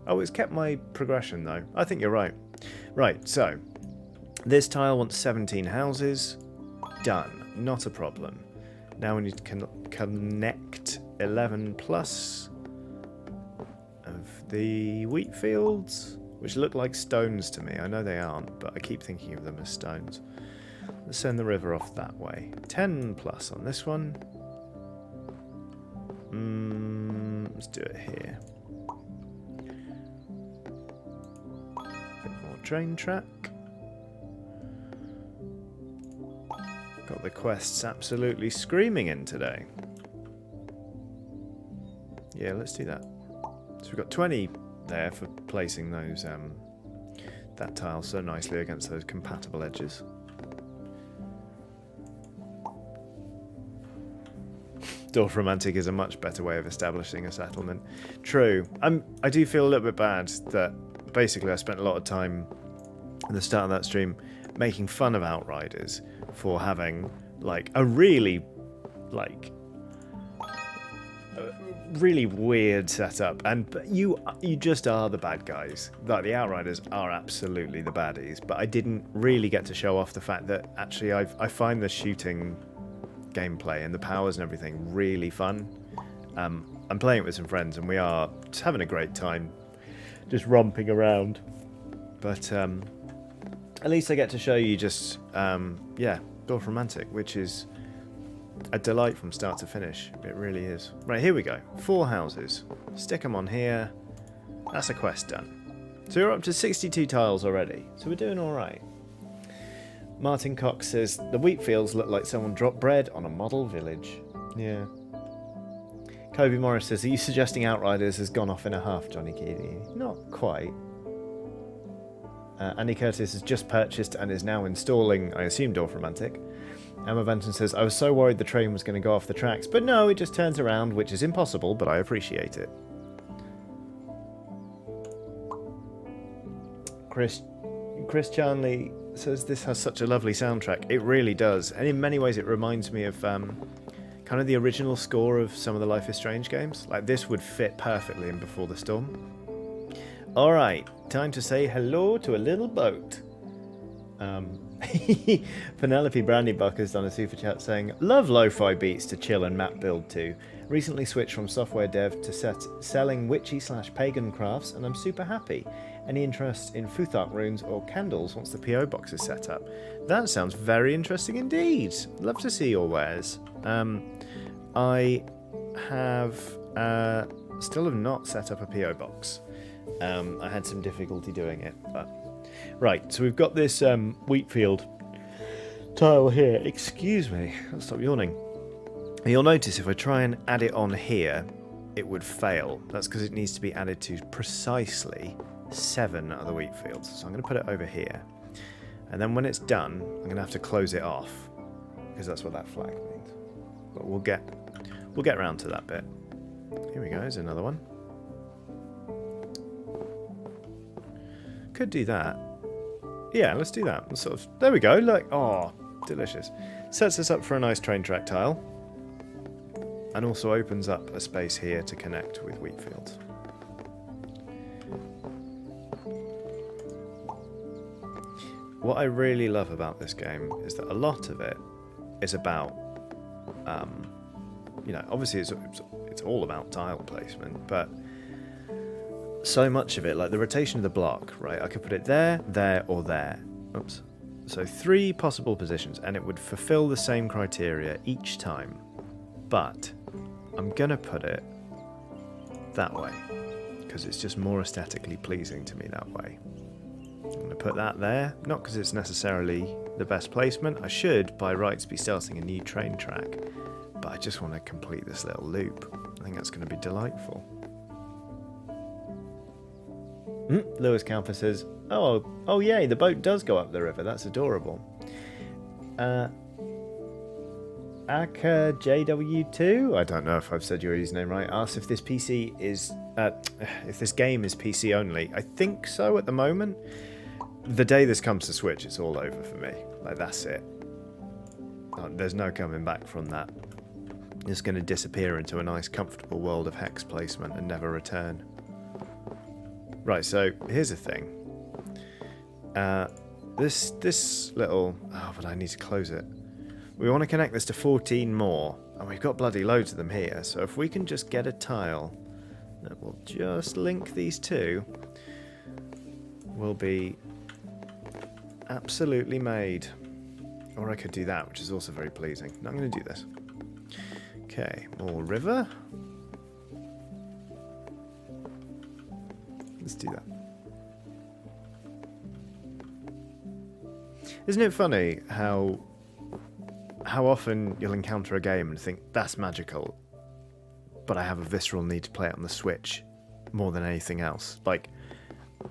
Oh, it's kept my progression, though. I think you're right. Right, so. This tile wants 17 houses. Done. Not a problem. Now we need to connect 11 plus of the wheat fields, which look like stones to me. I know they aren't, but I keep thinking of them as stones. Let's send the river off that way. 10 plus on this one. Let's do it here. Bit more train track. Got the quests absolutely screaming in today. Yeah, let's do that. So we've got 20 there for placing those that tile so nicely against those compatible edges. Dorfromantik is a much better way of establishing a settlement. True. I do feel a little bit bad that basically I spent a lot of time at the start of that stream making fun of Outriders for having like a really weird setup, and you just are the bad guys. Like the Outriders are absolutely the baddies, but I didn't really get to show off the fact that actually I find the shooting gameplay and the powers and everything really fun. I'm playing it with some friends and we are just having a great time just romping around, but at least I get to show you just, yeah, Dorfromantik, which is a delight from start to finish. It really is. Right, here we go. 4 houses. Stick them on here. That's a quest done. So we're up to 62 tiles already. So we're doing all right. Martin Cox says, the wheat fields look like someone dropped bread on a model village. Yeah. Kobe Morris says, are you suggesting Outriders has gone off in a half, Johnny Keedy? Not quite. Andy Curtis has just purchased and is now installing, I assume, Dorfromantik. Emma Benton says, I was so worried the train was going to go off the tracks, but no, it just turns around, which is impossible, but I appreciate it. Chris Charnley says, this has such a lovely soundtrack. It really does. And in many ways it reminds me of kind of the original score of some of the Life is Strange games. Like, this would fit perfectly in Before the Storm. Alright, time to say hello to a little boat. Penelope Brandybuck has done a super chat saying, love lo-fi beats to chill and map build to. Recently switched from software dev to selling witchy/pagan crafts, and I'm super happy. Any interest in Futhark runes or candles once the PO box is set up? That sounds very interesting indeed. Love to see your wares. I have still have not set up a PO box. I had some difficulty doing it, but right. So we've got this wheat field tile here. Excuse me. I'll stop yawning. You'll notice if I try and add it on here, it would fail. That's because it needs to be added to precisely 7 other wheat fields. So I'm going to put it over here, and then when it's done, I'm going to have to close it off because that's what that flag means. But we'll get around to that bit. Here we go. There's another one. Could do that. Yeah, let's do that. Sort of. There we go. Like, oh, delicious. Sets us up for a nice train track tile, and also opens up a space here to connect with wheat fields. What I really love about this game is that a lot of it is about, you know, obviously it's all about tile placement, but so much of it, like the rotation of the block, right? I could put it there, there, or there. Oops. So 3 possible positions, and it would fulfill the same criteria each time. But I'm gonna put it that way because it's just more aesthetically pleasing to me that way. I'm going to put that there, not because it's necessarily the best placement. I should, by rights, be starting a new train track, but I just want to complete this little loop. I think that's going to be delightful. Lewis Calfer says, oh yay, the boat does go up the river. That's adorable. Aka JW2, I don't know if I've said your username right, asks if this PC is, if this game is PC only. I think so at the moment. The day this comes to Switch, it's all over for me. Like, that's it. There's no coming back from that. It's going to disappear into a nice, comfortable world of hex placement and never return. Right, so here's the thing. This little... Oh, but I need to close it. We want to connect this to 14 more, and we've got bloody loads of them here. So if we can just get a tile that will just link these two, we'll be absolutely made. Or I could do that, which is also very pleasing. No, I'm going to do this. Okay, more river. Let's do that. Isn't it funny how often you'll encounter a game and think, that's magical, but I have a visceral need to play it on the Switch more than anything else. Like,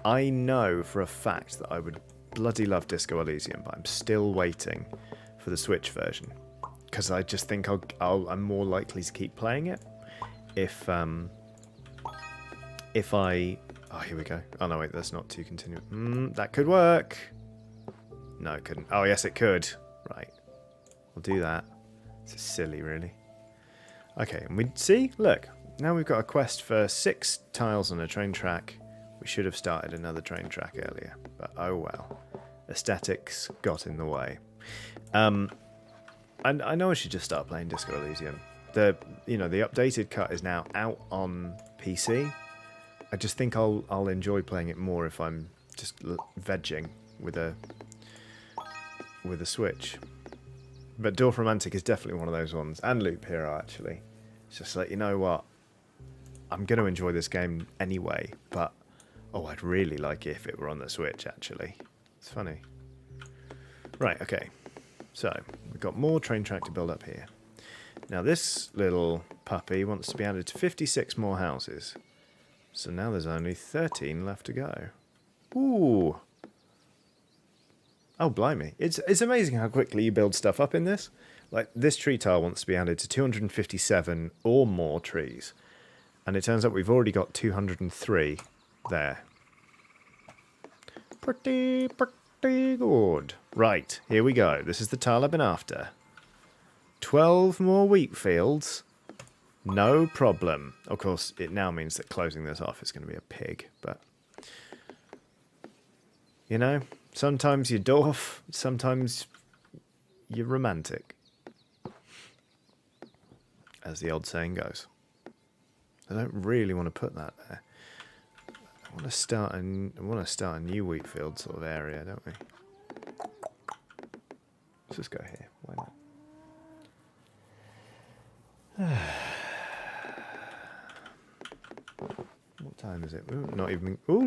I know for a fact that I would bloody love Disco Elysium, but I'm still waiting for the Switch version because I just think I'm more likely to keep playing it if I... Oh, here we go. Oh, no, wait, that's not too continuous. That could work. No, it couldn't. Oh, yes, it could. Right. We'll do that. This is silly, really. Okay, and we see, look, now we've got a quest for 6 tiles on a train track. We should have started another train track earlier, but oh well. Aesthetics got in the way. And I know I should just start playing Disco Elysium. The updated cut is now out on PC. I just think I'll enjoy playing it more if I'm just vegging with a with a Switch. But Dorfromantik is definitely one of those ones. And Loop Hero, actually. It's just like, you know what? I'm going to enjoy this game anyway, but... Oh, I'd really like it if it were on the Switch, actually. It's funny. Right, okay. So, we've got more train track to build up here. Now, this little puppy wants to be added to 56 more houses. So now there's only 13 left to go. Ooh! Oh, blimey. It's amazing how quickly you build stuff up in this. Like, this tree tile wants to be added to 257 or more trees. And it turns out we've already got 203 there. Pretty good. Right, here we go. This is the tile I've been after. 12 more wheat fields. No problem. Of course, it now means that closing this off is going to be a pig, but... You know, sometimes you're dwarf, sometimes you're romantic. As the old saying goes. I don't really want to put that there. I want to start a new wheat field sort of area, don't we? Let's just go here. Why not? What time is it? Ooh, not even. Oh,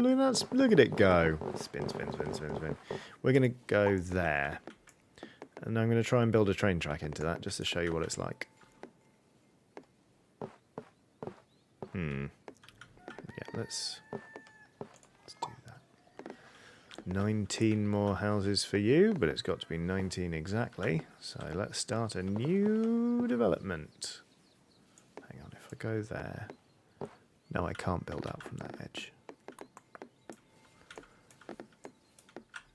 look at it go! Spin, spin, spin, spin, spin. We're gonna go there, and I'm gonna try and build a train track into that just to show you what it's like. Yeah, let's do that. 19 more houses for you, but it's got to be 19 exactly. So let's start a new development. Hang on, if I go there... No, I can't build out from that edge.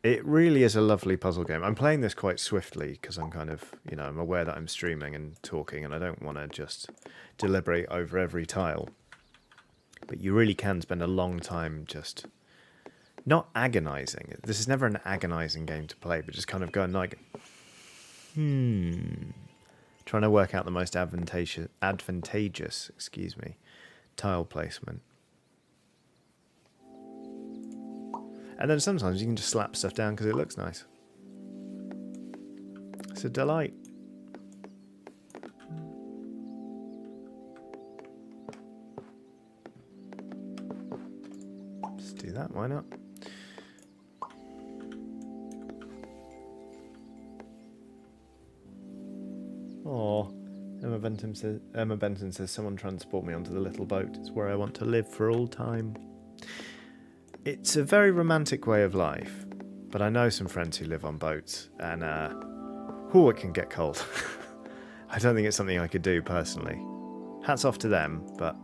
It really is a lovely puzzle game. I'm playing this quite swiftly because I'm kind of, you know, I'm aware that I'm streaming and talking and I don't want to just deliberate over every tile. But you really can spend a long time just not agonizing. This is never an agonizing game to play, but just kind of going like, trying to work out the most advantageous, excuse me, tile placement. And then sometimes you can just slap stuff down because it looks nice. It's a delight. Let's do that, why not? Oh, Emma Benton says, someone transport me onto the little boat. It's where I want to live for all time. It's a very romantic way of life, but I know some friends who live on boats, and it can get cold. I don't think it's something I could do personally. Hats off to them, but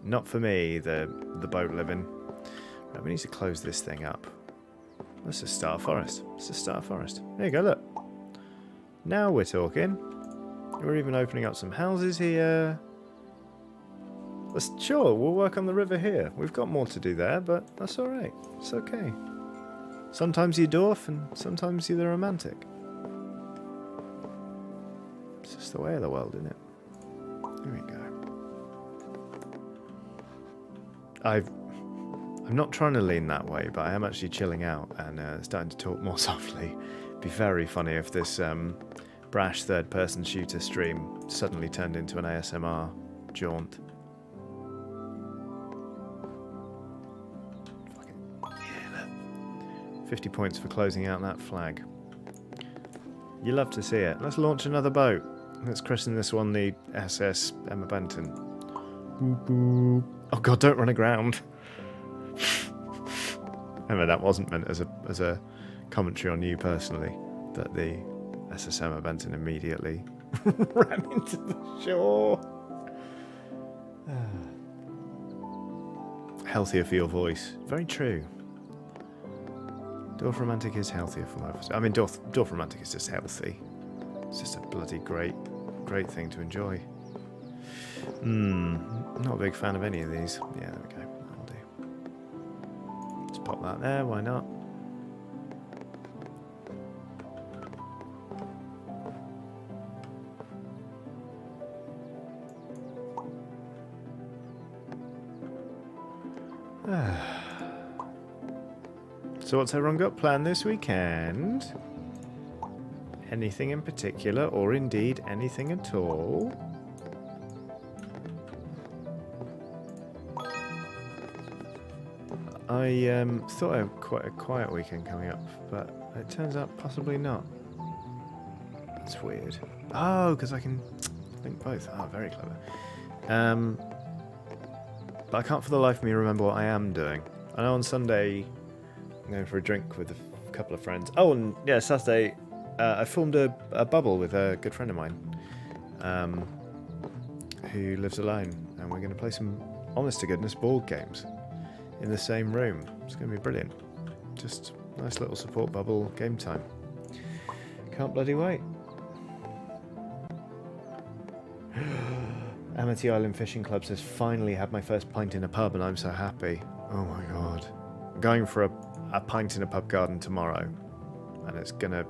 not for me, the boat living. Right, we need to close this thing up. Let's just start a forest. There you go, look. Now we're talking. We're even opening up some houses here. Sure, we'll work on the river here. We've got more to do there, but that's alright. It's okay. Sometimes you're dwarf and sometimes you're the romantic. It's just the way of the world, isn't it? There we go. I'm not trying to lean that way, but I am actually chilling out and starting to talk more softly. It'd be very funny if this brash third-person shooter stream suddenly turned into an ASMR jaunt. 50 points for closing out that flag. You love to see it. Let's launch another boat. Let's christen this one the SS Emma Benton. Boop, boop. Oh god, don't run aground. Emma, that wasn't meant as a commentary on you personally. That the SS Emma Benton immediately ran into the shore. Healthier for your voice. Very true. Dorfromantik is healthier for my voice. I mean, Dorfromantik is just healthy. It's just a bloody great thing to enjoy. Not a big fan of any of these. Yeah, there we go. That'll do. Let's pop that there, why not? So what's everyone got planned this weekend? Anything in particular, or indeed anything at all? I thought I had quite a quiet weekend coming up, but it turns out possibly not. That's weird. Oh, because I can link both. Oh, very clever. But I can't for the life of me remember what I am doing. I know on Sunday I'm going for a drink with a couple of friends. Oh, and yeah, Saturday I formed a bubble with a good friend of mine who lives alone, and we're going to play some honest-to-goodness board games in the same room. It's going to be brilliant. Just nice little support bubble game time. Can't bloody wait. Amity Island Fishing Club says, finally had my first pint in a pub and I'm so happy. Oh my god. I'm going for a pint in a pub garden tomorrow, and it's gonna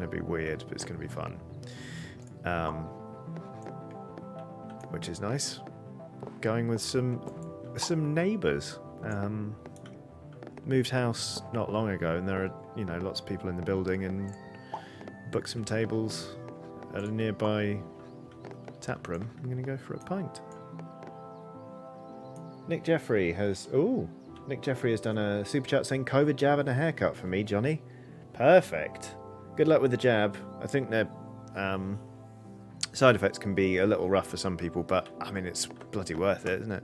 be weird, but it's gonna be fun. Which is nice. Going with some neighbours. Moved house not long ago, and there are, you know, lots of people in the building, and booked some tables at a nearby tap room. I'm going to go for a pint. Nick Jeffrey has done a super chat saying COVID jab and a haircut for me, Johnny. Perfect. Good luck with the jab. I think the side effects can be a little rough for some people, but I mean, it's bloody worth it, isn't it?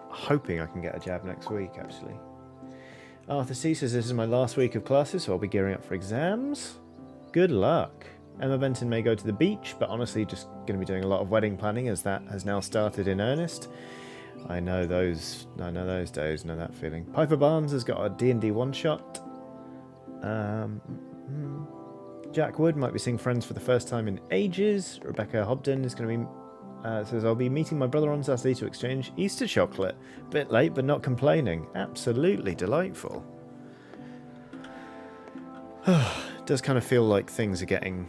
Hoping I can get a jab next week, actually. Arthur C says, this is my last week of classes, so I'll be gearing up for exams. Good luck. Emma Benton may go to the beach, but honestly just going to be doing a lot of wedding planning, as that has now started in earnest. I know those days, know that feeling. Piper Barnes has got a D&D one-shot. Jack Wood might be seeing friends for the first time in ages. Rebecca Hobden is going to be says, I'll be meeting my brother on Saturday to exchange Easter chocolate. Bit late, but not complaining. Absolutely delightful. It does kind of feel like things are getting...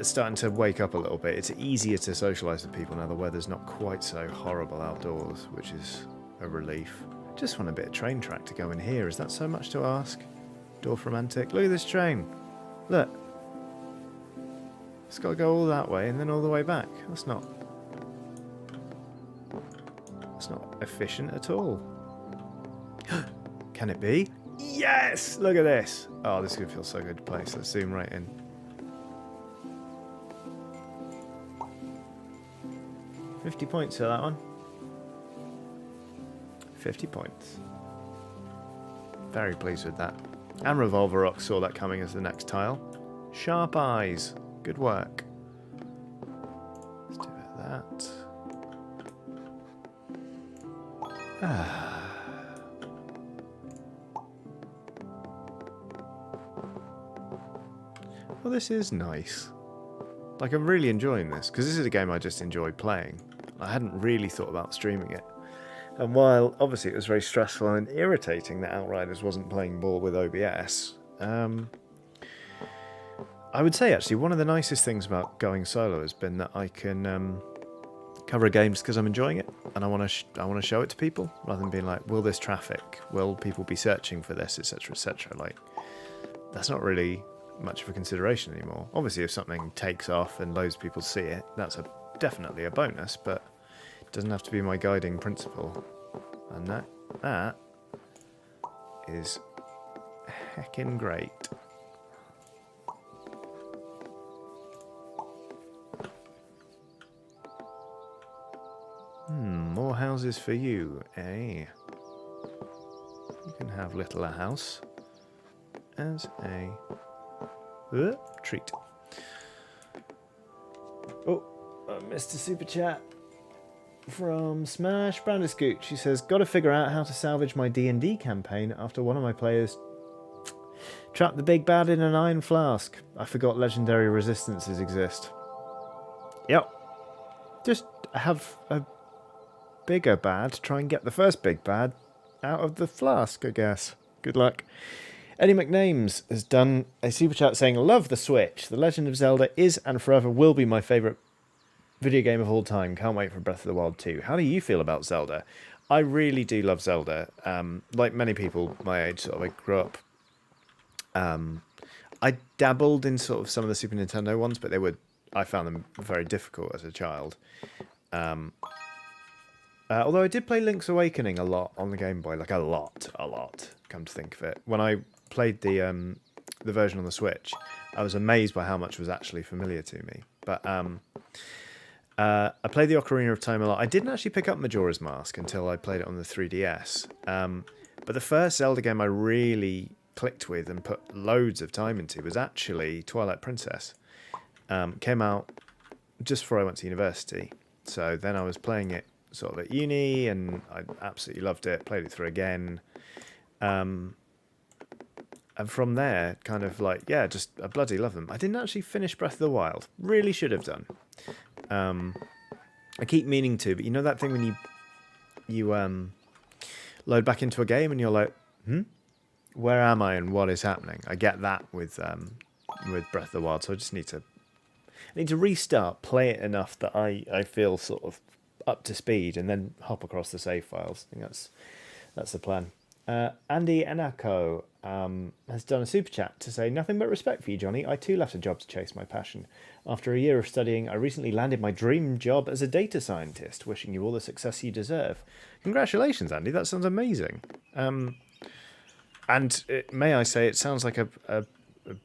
starting to wake up a little bit. It's easier to socialise with people now the weather's not quite so horrible outdoors, which is a relief. Just want a bit of train track to go in here. Is that so much to ask? Dorfromantik. Look at this train. Look. It's got to go all that way and then all the way back. That's not efficient at all. Can it be? Yes! Look at this. Oh, this is going to feel so good to play. So let's zoom right in. $50 points for that one. 50 points. Very pleased with that. And Revolver Rock saw that coming as the next tile. Sharp eyes. Good work. Let's do that. Well, this is nice. Like, I'm really enjoying this, because this is a game I just enjoy playing. I hadn't really thought about streaming it. And while, obviously, it was very stressful and irritating that Outriders wasn't playing ball with OBS, I would say, actually, one of the nicest things about going solo has been that I can cover a game just because I'm enjoying it, and I want to show it to people, rather than being like, will this traffic? Will people be searching for this, etc., etc.? Like, that's not really much of a consideration anymore. Obviously, if something takes off and loads of people see it, that's definitely a bonus, but it doesn't have to be my guiding principle. And that is heckin' great. More houses for you, eh? You can have little a house as a treat. Oh, I missed a super chat from Smash Brandiscoot. She says, got to figure out how to salvage my D&D campaign after one of my players trapped the big bad in an iron flask. I forgot legendary resistances exist. Yep. Just have a bigger bad, try and get the first big bad out of the flask, I guess. Good luck. Eddie McNames has done a super chat saying, love the Switch. The Legend of Zelda is and forever will be my favourite video game of all time. Can't wait for Breath of the Wild 2. How do you feel about Zelda? I really do love Zelda. Like many people my age, sort of, I grew up. I dabbled in sort of some of the Super Nintendo ones, but I found them very difficult as a child. Although I did play Link's Awakening a lot on the Game Boy, like a lot, come to think of it. When I played the version on the Switch, I was amazed by how much was actually familiar to me. But I played the Ocarina of Time a lot. I didn't actually pick up Majora's Mask until I played it on the 3DS. But the first Zelda game I really clicked with and put loads of time into was actually Twilight Princess. Came out just before I went to university. So then I was playing it sort of at uni, and I absolutely loved it. Played it through again. And from there, kind of like, yeah, just I bloody love them. I didn't actually finish Breath of the Wild. Really should have done. I keep meaning to, but you know that thing when you load back into a game and you're like, where am I and what is happening? I get that with Breath of the Wild, so I just need to restart, play it enough that I feel sort of up to speed, and then hop across the save files. I think that's the plan. Andy Anako has done a super chat to say, nothing but respect for you, Johnny. I too left a job to chase my passion. After a year of studying, I recently landed my dream job as a data scientist. Wishing you all the success you deserve. Congratulations, Andy. That sounds amazing. May I say, it sounds like a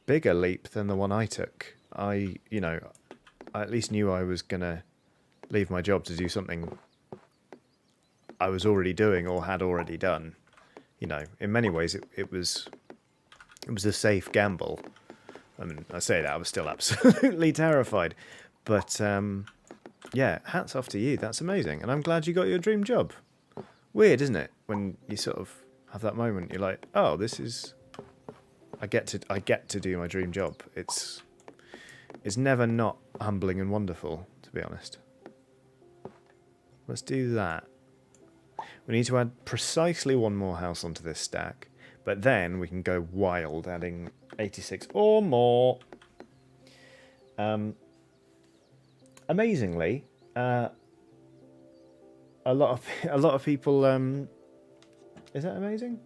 bigger leap than the one I took. I at least knew I was going to leave my job to do something I was already doing or had already done. In many ways, it was a safe gamble. I mean, I say that, I was still absolutely terrified. But, yeah, hats off to you. That's amazing. And I'm glad you got your dream job. Weird, isn't it? When you sort of have that moment, you're like, oh, this is... I get to do my dream job. It's never not humbling and wonderful, to be honest. Let's do that. We need to add precisely one more house onto this stack, but then we can go wild, adding 86 or more. Amazingly, a lot of people. Is that amazing?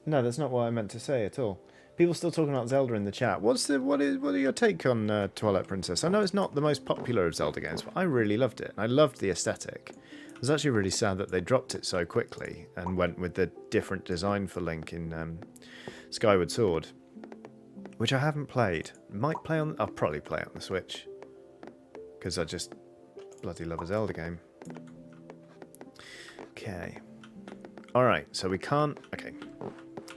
No, that's not what I meant to say at all. People still talking about Zelda in the chat. What are your take on Twilight Princess? I know it's not the most popular of Zelda games, but I really loved it. I loved the aesthetic. I was actually really sad that they dropped it so quickly and went with the different design for Link in Skyward Sword, which I haven't played. I'll probably play it on the Switch because I just bloody love a Zelda game. Okay. All right. So we can't. Okay.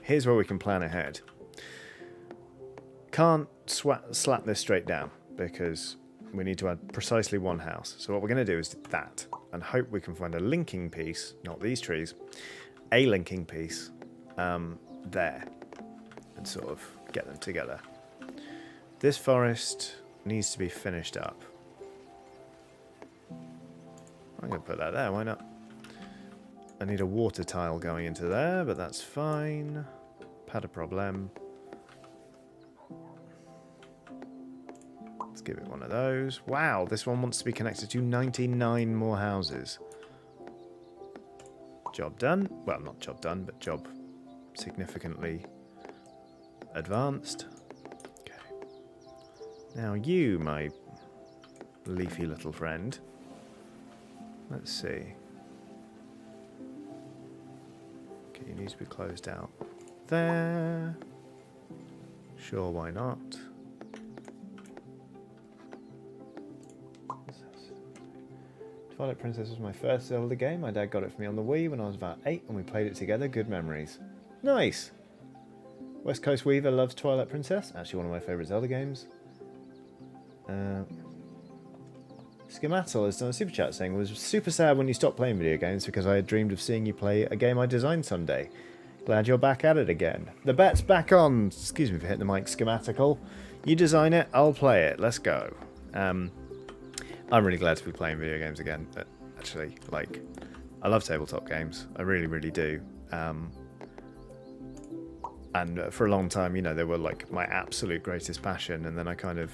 Here's where we can plan ahead. Can't slap this straight down because we need to add precisely one house. So what we're going to do is that and hope we can find a linking piece, not these trees, a linking piece there and sort of get them together. This forest needs to be finished up. I'm going to put that there, why not? I need a water tile going into there, but that's fine. Pas de problème. Let's give it one of those. Wow, this one wants to be connected to 99 more houses. Job done. Well, not job done, but job significantly advanced. Okay. Now you, my leafy little friend. Let's see. Okay, you need to be closed out there. Sure, why not? Twilight Princess was my first Zelda game. My dad got it for me on the Wii when I was about 8 and we played it together. Good memories. Nice! West Coast Weaver loves Twilight Princess. Actually one of my favourite Zelda games. Schematal has done a super chat saying, I was super sad when you stopped playing video games because I had dreamed of seeing you play a game I designed someday. Glad you're back at it again. The bet's back on. Excuse me for hitting the mic, Schematical. You design it, I'll play it. Let's go. I'm really glad to be playing video games again. Actually, like, I love tabletop games. I really, really do. And for a long time, you know, they were like my absolute greatest passion. And then I kind of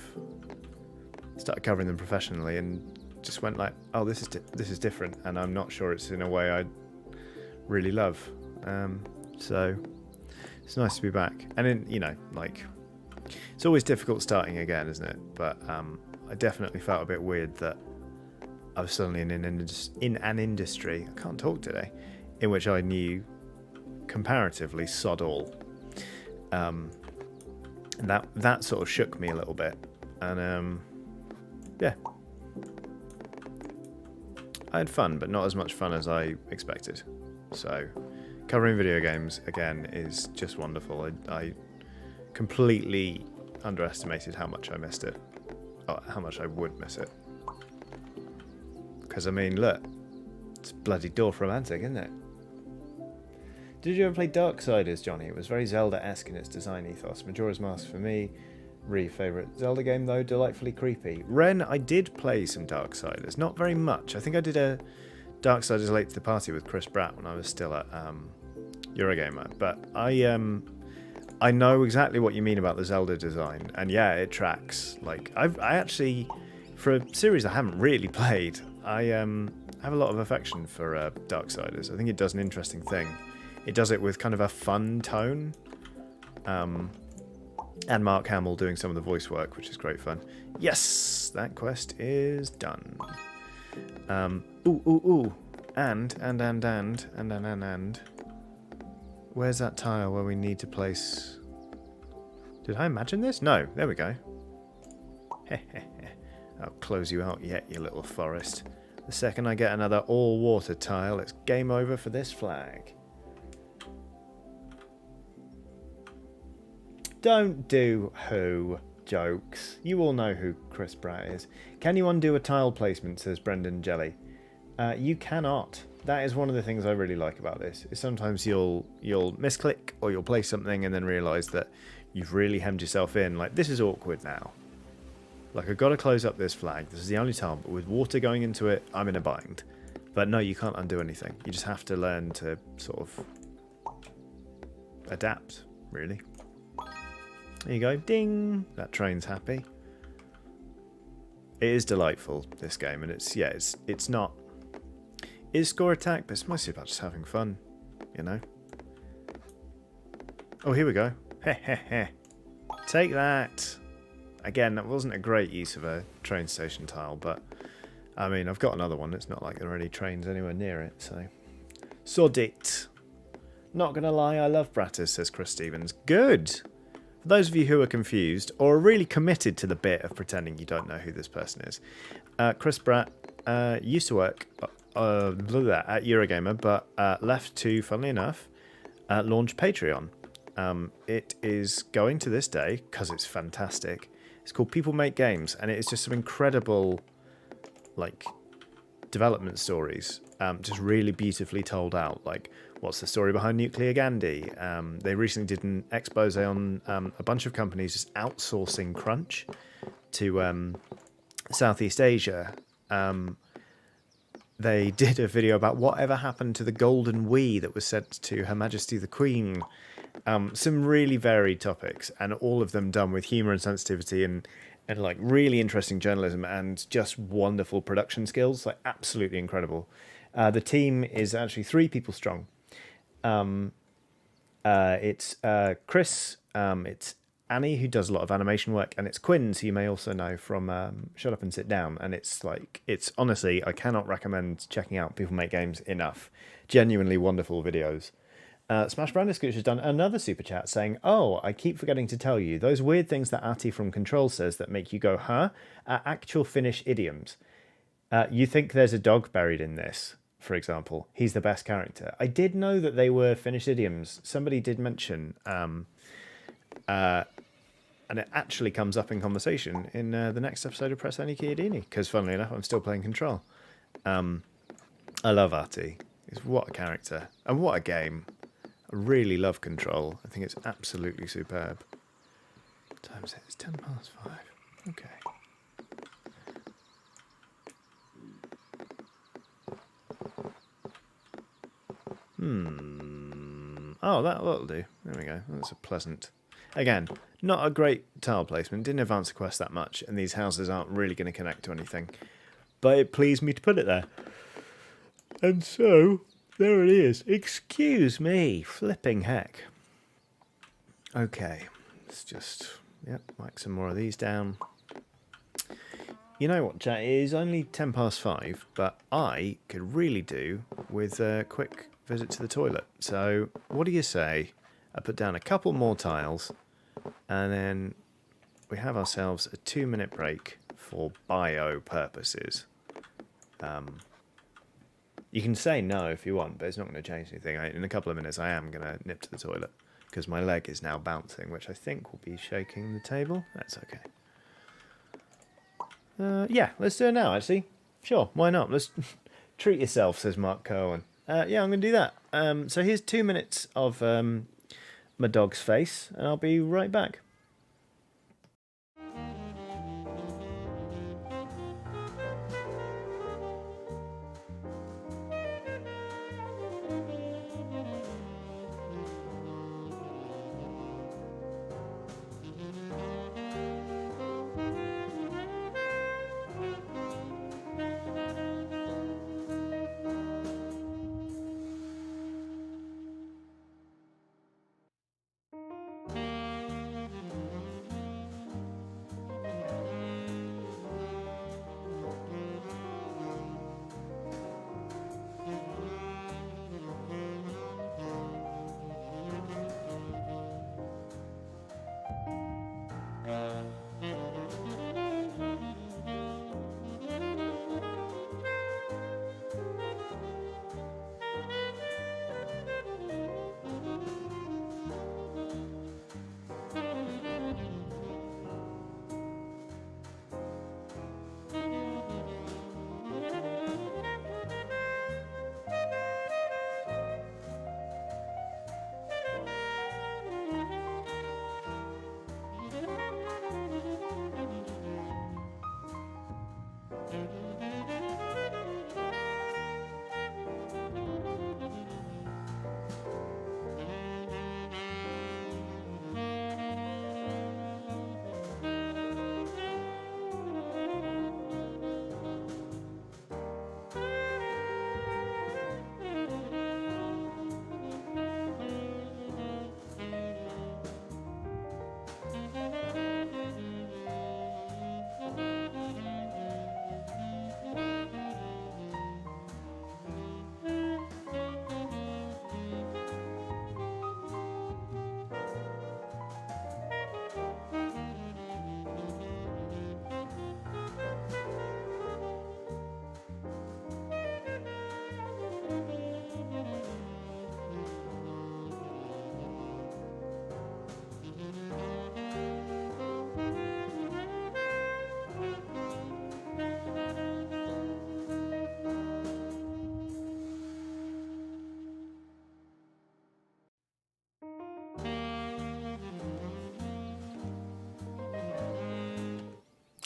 started covering them professionally and just went like, oh, this is different. And I'm not sure it's in a way I really love. So It's nice to be back. And in, you know, like, it's always difficult starting again, isn't it? But I definitely felt a bit weird that I was suddenly in an industry, I can't talk today, in which I knew comparatively sod all. And that sort of shook me a little bit. And yeah, I had fun, but not as much fun as I expected. So covering video games again is just wonderful. I completely underestimated how much I missed it, or how much I would miss it. Because I mean, look, it's bloody Dorfromantik, isn't it? Did you ever play Darksiders, Johnny? It was very Zelda-esque in its design ethos. Majora's Mask for me. Favourite Zelda game though, delightfully creepy. Ren, I did play some Darksiders, not very much. I think I did a Darksiders Late to the Party with Chris Pratt when I was still at Eurogamer. But I know exactly what you mean about the Zelda design, and yeah, it tracks. Like I actually, for a series I haven't really played, I have a lot of affection for Darksiders. I think it does an interesting thing. It does it with kind of a fun tone. And Mark Hamill doing some of the voice work, which is great fun. Yes, that quest is done. Ooh. And. Where's that tile where we need to place... Did I imagine this? No, there we go. I'll close you out yet, you little forest. The second I get another all-water tile, it's game over for this flag. Don't do who jokes. You all know who Chris Pratt is. Can you undo a tile placement, says Brendan Jelly. You cannot. That is one of the things I really like about this. Is sometimes you'll misclick or you'll place something and then realise that you've really hemmed yourself in. Like, this is awkward now. Like, I've got to close up this flag. This is the only tile, but with water going into it, I'm in a bind. But no, you can't undo anything. You just have to learn to sort of adapt, really. There you go. Ding! That train's happy. It is delightful, this game, and it's not... It's score attack, but it's mostly about just having fun, you know? Oh, here we go. Heh. Take that! Again, that wasn't a great use of a train station tile, but... I mean, I've got another one. It's not like there are any trains anywhere near it, so... Sod it! Not gonna lie, I love Bratters, says Chris Stevens. Good! For those of you who are confused, or are really committed to the bit of pretending you don't know who this person is, Chris Pratt used to work at Eurogamer, but left to, funnily enough, launch Patreon. It is going to this day, because it's fantastic. It's called People Make Games, and it is just some incredible, like, development stories, just really beautifully told out. Like, what's the story behind Nuclear Gandhi? They recently did an expose on a bunch of companies just outsourcing crunch to Southeast Asia. They did a video about whatever happened to the golden Wii that was sent to Her Majesty the Queen. Some really varied topics, and all of them done with humour and sensitivity and like really interesting journalism and just wonderful production skills, like absolutely incredible. The team is actually 3 people strong. It's Chris, it's Annie, who does a lot of animation work, and it's Quinns, who you may also know from Shut Up and Sit Down. And it's like, it's honestly, I cannot recommend checking out People Make Games enough. Genuinely wonderful videos. Smash Brandiscooch has done another super chat saying, oh, I keep forgetting to tell you, those weird things that Ati from Control says that make you go, huh, are actual Finnish idioms. You think there's a dog buried in this, for example. He's the best character. I did know that they were Finnish idioms. Somebody did mention, and it actually comes up in conversation in the next episode of Press Any Chiodini, because funnily enough, I'm still playing Control. I love Ati. What a character. And what a game. I really love Control. I think it's absolutely superb. What time is it? It's 5:10. Okay. Oh, that'll do. There we go. That's a pleasant... Again, not a great tile placement. Didn't advance the quest that much, and these houses aren't really going to connect to anything. But it pleased me to put it there. And so, there it is. Excuse me, flipping heck. Okay, let's just whack some more of these down. You know what, chat? It is only 5:10, but I could really do with a quick visit to the toilet. So, what do you say? I put down a couple more tiles, and then we have ourselves a 2-minute break for bio purposes. You can say no if you want, but it's not going to change anything. In a couple of minutes, I am going to nip to the toilet because my leg is now bouncing, which I think will be shaking the table. That's okay. Yeah, let's do it now, actually. Sure, why not? Let's treat yourself, says Mark Cohen. Yeah, I'm going to do that. So here's 2 minutes of my dog's face, and I'll be right back.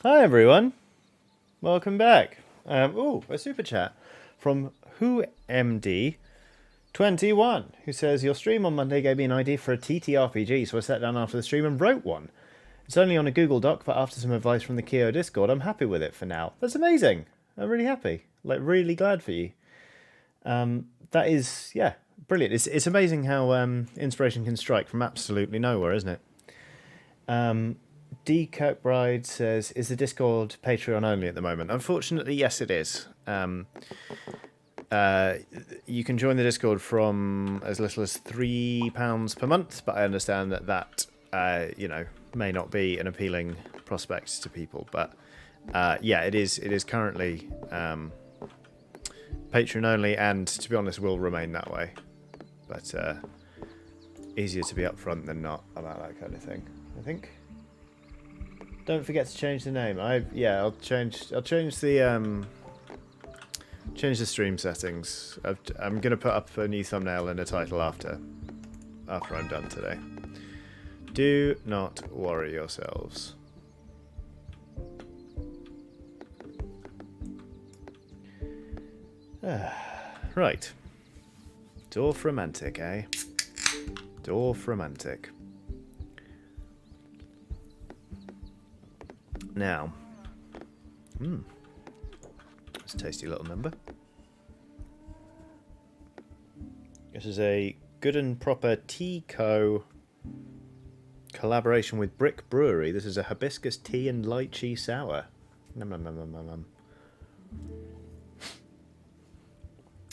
Hi everyone, welcome back. A super chat from WhoMD21, who says, your stream on Monday gave me an idea for a TTRPG, so I sat down after the stream and wrote one. It's only on a Google Doc, but after some advice from the Kyo Discord, I'm happy with it for now. That's amazing. I'm really happy. Like, really glad for you. That is, yeah, brilliant. It's amazing how inspiration can strike from absolutely nowhere, isn't it? D. Kirkbride says, is the Discord Patreon only at the moment? Unfortunately, yes, it is. You can join the Discord from as little as £3 per month, but I understand that may not be an appealing prospect to people. But yeah, it is currently Patreon only, and to be honest, will remain that way. But easier to be upfront than not about that kind of thing, I think. Don't forget to change the name. I'll change the stream settings. I'm gonna put up a new thumbnail and a title after I'm done today. Do not worry yourselves. Right. Dorfromantik, eh? Dorfromantik. Now, it's a tasty little number. This is a good and proper Tico Collaboration with Brick Brewery. This is a hibiscus tea and lychee sour. Nom, nom, nom, nom, nom, nom.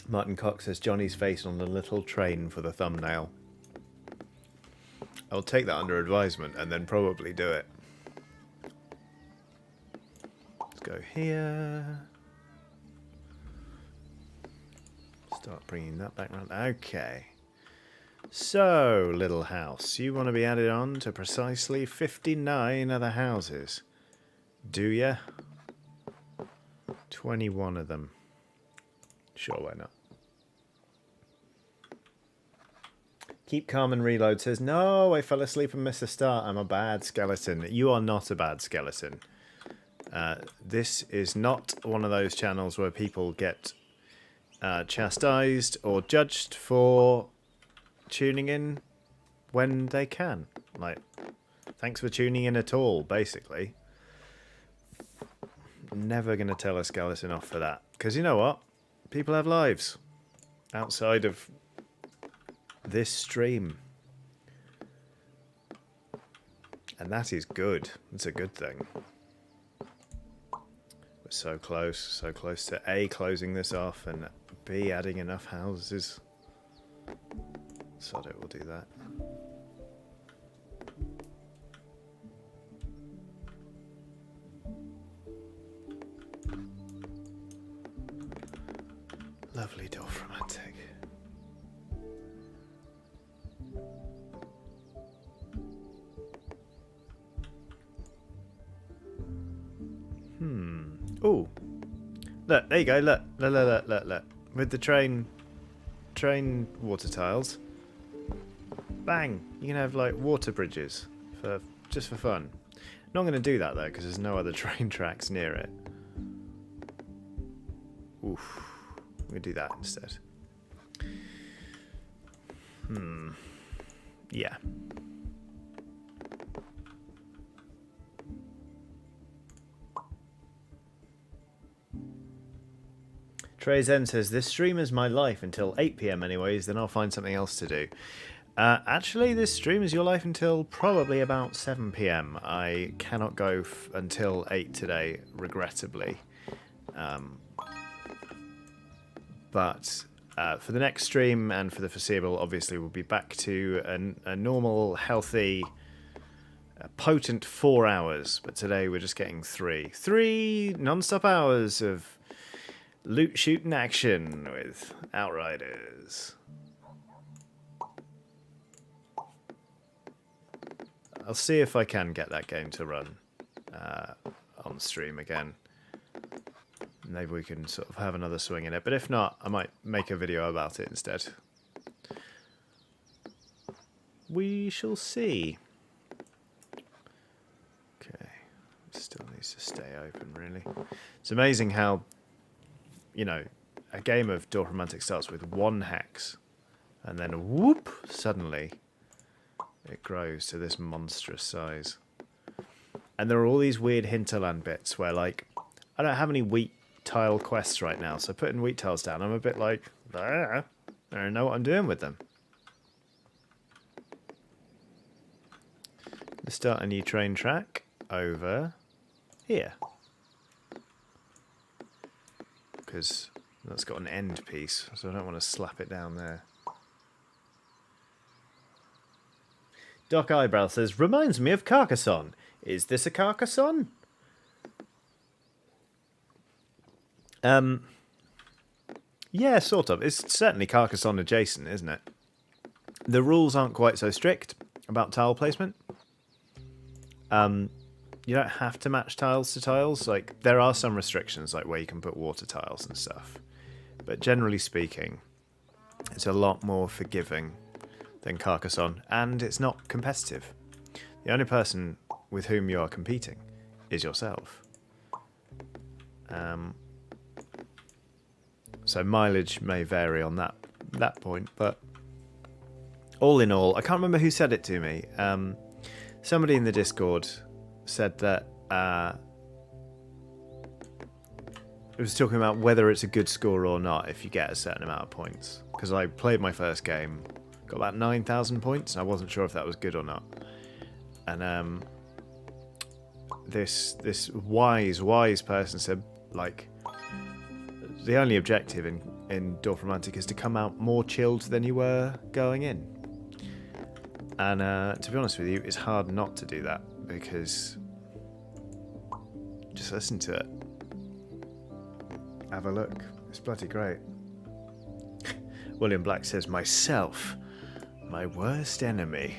Martin Cox says Johnny's face on the little train for the thumbnail. I'll take that under advisement and then probably do it. Let's go here. Start bringing that back around. Okay. So, little house, you want to be added on to precisely 59 other houses. Do ya? 21 of them. Sure, why not? Keep calm and reload says, no, I fell asleep and missed the start. I'm a bad skeleton. You are not a bad skeleton. This is not one of those channels where people get chastised or judged for tuning in when they can. Like, thanks for tuning in at all, basically. Never going to tell a skeleton off for that. Because you know what? People have lives outside of this stream. And that is good. It's a good thing. We're so close to A, closing this off, and B, adding enough houses. Sod it, we'll do that. Lovely Dorfromantik. Oh, look, there you go. Look. With the train water tiles. Bang! You can have like water bridges just for fun. Not going to do that though because there's no other train tracks near it. Oof. We'll do that instead. Yeah. Trey Zen says, this stream is my life until 8 PM anyways, then I'll find something else to do. Actually, this stream is your life until probably about 7 PM. I cannot go until 8 today, regrettably. But for the next stream and for the foreseeable, obviously, we'll be back to a normal, healthy, potent 4 hours. But today we're just getting 3. 3 non-stop hours of loot, shoot, and action with Outriders. I'll see if I can get that game to run on stream again. Maybe we can sort of have another swing in it. But if not, I might make a video about it instead. We shall see. Okay. Still needs to stay open, really. It's amazing how, you know, a game of Dorfromantik starts with 1 hex. And then, whoop, suddenly it grows to this monstrous size. And there are all these weird hinterland bits where, like, I don't have any wheat tile quests right now, so putting wheat tiles down, I'm a bit like, I don't know what I'm doing with them. Let's start a new train track over here. Because that's got an end piece, so I don't want to slap it down there. Doc Eyebrow says, reminds me of Carcassonne. Is this a Carcassonne? Yeah, sort of. It's certainly Carcassonne adjacent, isn't it? The rules aren't quite so strict about tile placement. You don't have to match tiles to tiles. Like, there are some restrictions, like where you can put water tiles and stuff. But generally speaking, it's a lot more forgiving than Carcassonne, and it's not competitive. The only person with whom you are competing is yourself. So mileage may vary on that point, but all in all, I can't remember who said it to me. Somebody in the Discord said that it was talking about whether it's a good score or not if you get a certain amount of points. Because I played my first game, got about 9,000 points, and I wasn't sure if that was good or not. And this wise person said, like, the only objective in Dorfromantik is to come out more chilled than you were going in. And to be honest with you, it's hard not to do that, because just listen to it. Have a look. It's bloody great. William Black says, myself, my worst enemy.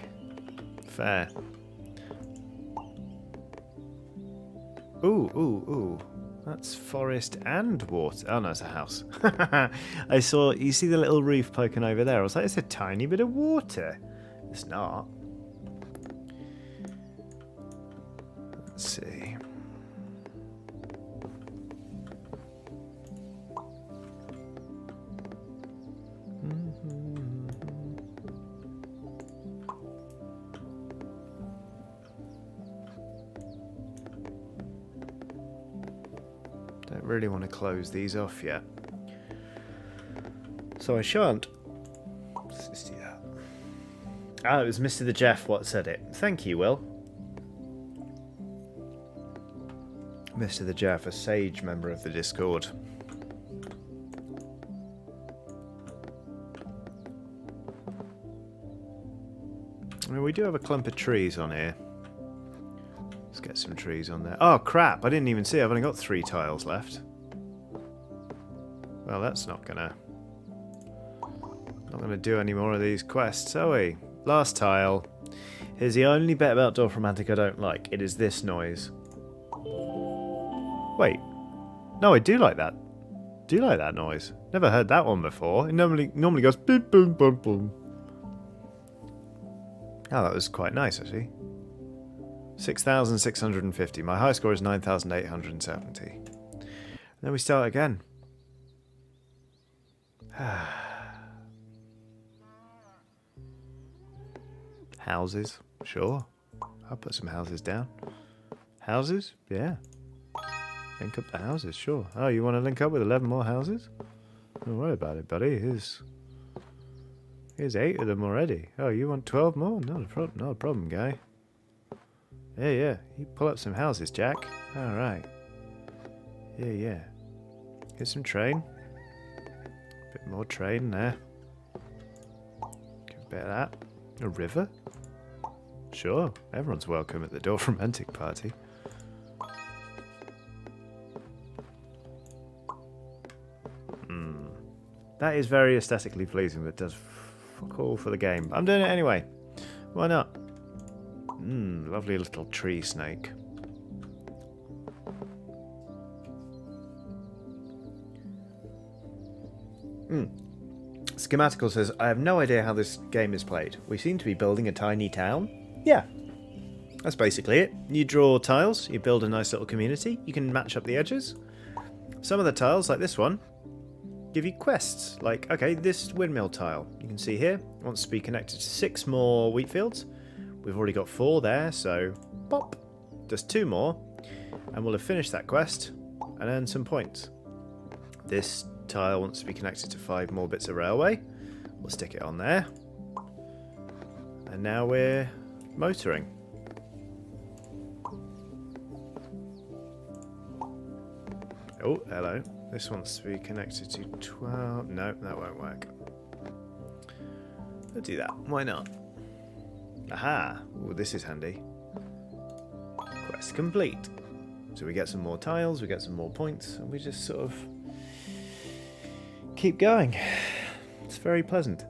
Fair. Ooh. That's forest and water. Oh no, it's a house. I saw, you see the little roof poking over there? I was like, it's a tiny bit of water. It's not. Let's see. Don't really want to close these off yet, so I shan't. Let's just do that. Ah, it was Mr. the Jeff what said it. Thank you, Will. Mr. the Jeff, a sage member of the Discord. I mean, we do have a clump of trees on here. Let's get some trees on there. Oh, crap. I didn't even see. I've only got 3 tiles left. Well, that's not gonna do any more of these quests, are we? Last tile. Here's the only bit about Dorfromantik I don't like. It is this noise. Wait. No, I do like that. Do like that noise. Never heard that one before. It normally goes boom, boom, boom, boom. Oh, that was quite nice, actually. 6,650. My high score is 9,870. And then we start again. Houses, sure. I'll put some houses down. Houses? Yeah. Link up the houses, sure. Oh, you want to link up with 11 more houses? Don't worry about it, buddy. Here's 8 of them already. Oh, you want 12 more? Not a problem, guy. Yeah. You pull up some houses, Jack. Alright. Yeah. Here's some train. Bit more train there. Give a bit of that. A river? Sure. Everyone's welcome at the Dorfromantik party. That is very aesthetically pleasing, but does fuck all for the game. I'm doing it anyway. Why not? Lovely little tree snake. Schematical says, I have no idea how this game is played. We seem to be building a tiny town. Yeah. That's basically it. You draw tiles, you build a nice little community, you can match up the edges. Some of the tiles, like this one, give you quests. Like, okay, this windmill tile, you can see here, wants to be connected to 6 more wheat fields. We've already got 4 there, so pop, just 2 more, and we'll have finished that quest and earn some points. This tile wants to be connected to 5 more bits of railway. We'll stick it on there. And now we're motoring. Oh, hello. This wants to be connected to 12. No, that won't work. We'll do that. Why not? Aha! Oh, this is handy. Quest complete. So we get some more tiles, we get some more points, and we just sort of keep going. It's very pleasant.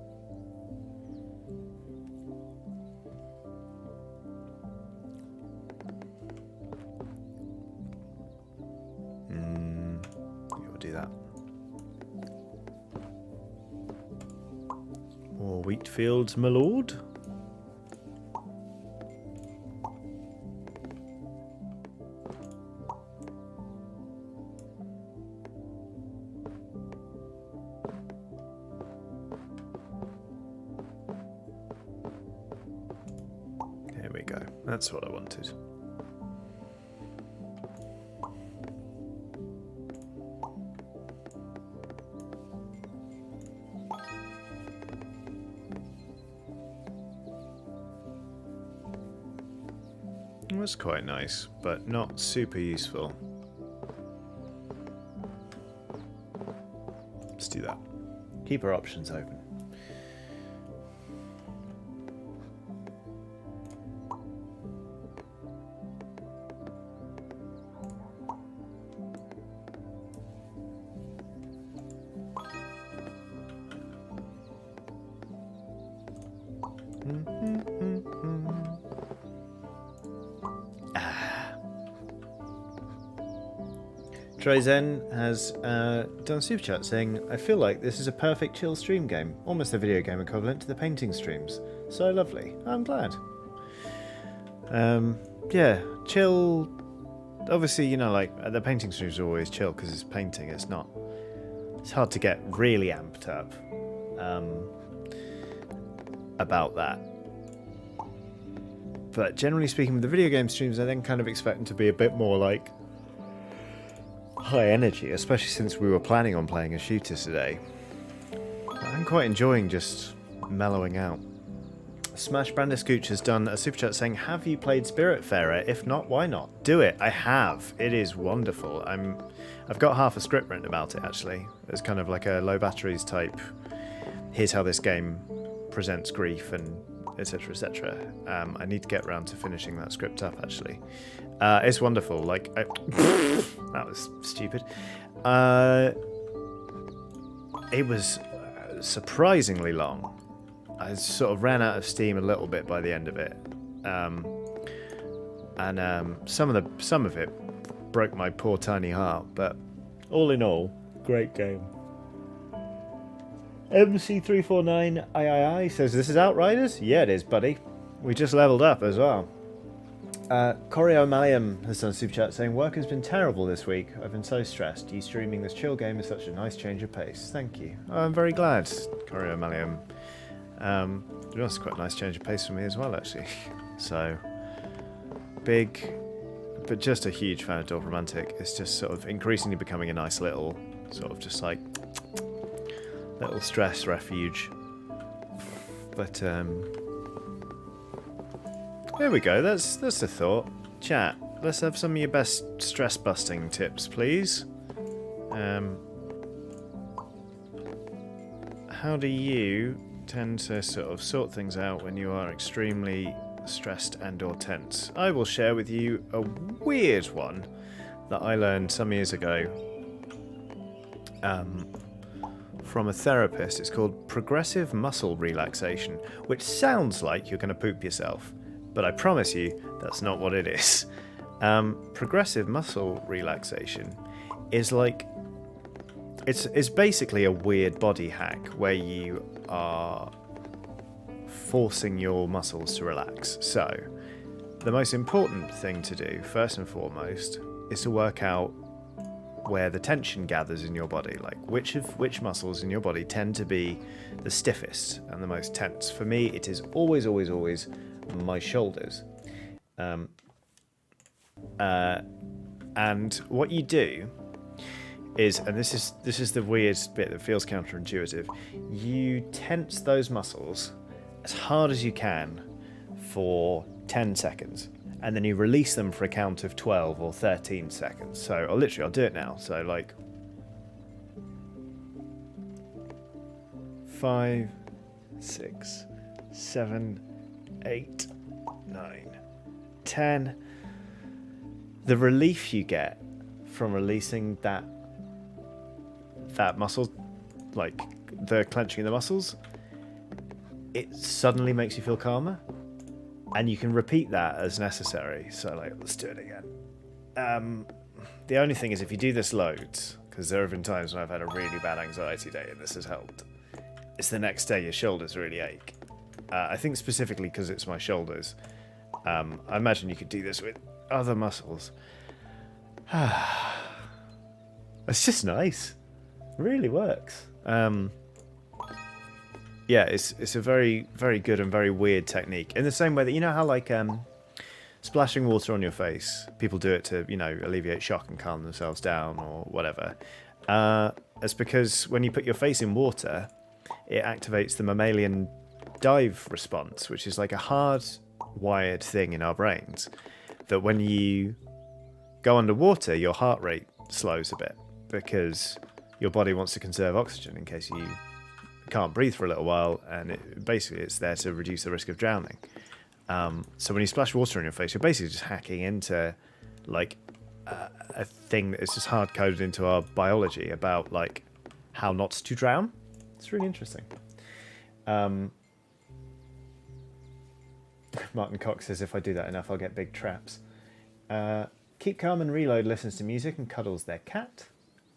We'll do that. More wheat fields, my lord. There we go. That's what I wanted. That's quite nice, but not super useful. Let's do that. Keep our options open. Trezen has done a super chat saying, I feel like this is a perfect chill stream game, almost a video game equivalent to the painting streams. So lovely. I'm glad. Yeah, chill. Obviously, you know, like the painting streams are always chill because it's painting. It's not. It's hard to get really amped up about that. But generally speaking, with the video game streams, I then kind of expect them to be a bit more like high energy, especially since we were planning on playing a shooter today. I'm quite enjoying just mellowing out. Smash Brandiscooch has done a super chat saying, have you played Spiritfarer? If not, why not? Do it. I have. It is wonderful. I've got half a script written about it, actually. It's kind of like a low batteries type, here's how this game presents grief and etc, etc. I need to get around to finishing that script up, actually. It's wonderful. Like, that was stupid. It was surprisingly long. I sort of ran out of steam a little bit by the end of it, and some of it broke my poor tiny heart. But all in all, great game. MC349 III says, this is Outriders? Yeah, it is, buddy. We just leveled up as well. Corio Maliam has done a super chat saying, work has been terrible this week. I've been so stressed. You streaming this chill game is such a nice change of pace. Thank you. I'm very glad, Corio Maliam. To be honest, it's quite a nice change of pace for me as well, actually. So, big, but just a huge fan of Dorfromantik. It's just sort of increasingly becoming a nice little, sort of just like, little stress refuge. But, there we go, that's the thought. Chat, let's have some of your best stress-busting tips, please. How do you tend to sort of sort things out when you are extremely stressed and or tense? I will share with you a weird one that I learned some years ago from a therapist. It's called progressive muscle relaxation, which sounds like you're going to poop yourself, but I promise you that's not what it is. Progressive muscle relaxation is like, it's basically a weird body hack where you are forcing your muscles to relax. So the most important thing to do, first and foremost, is to work out where the tension gathers in your body, like which muscles in your body tend to be the stiffest and the most tense. For me, it is always my shoulders. And what you do is, and this is the weird bit that feels counterintuitive, you tense those muscles as hard as you can for 10 seconds, and then you release them for a count of 12 or 13 seconds. So I'll do it now. So like 5, 6, 7, 8, 9, 10. The relief you get from releasing that muscle, like the clenching of the muscles, it suddenly makes you feel calmer, and you can repeat that as necessary. So like, let's do it again. The only thing is, if you do this loads, because there have been times when I've had a really bad anxiety day and this has helped, it's the next day your shoulders really ache. I think specifically because it's my shoulders. I imagine you could do this with other muscles. It's just nice. It really works. Yeah, it's a very, very good and very weird technique. In the same way that, you know how like splashing water on your face, people do it to, you know, alleviate shock and calm themselves down or whatever. It's because when you put your face in water, it activates the mammalian dive response, which is like a hard-wired thing in our brains. that when you go underwater, your heart rate slows a bit because your body wants to conserve oxygen in case you can't breathe for a little while, and it's there to reduce the risk of drowning. So when you splash water in your face, you're basically just hacking into like a thing that is just hard coded into our biology about like how not to drown. It's really interesting. Martin Cox says if I do that enough, I'll get big traps. Keep Calm and Reload listens to music and cuddles their cat.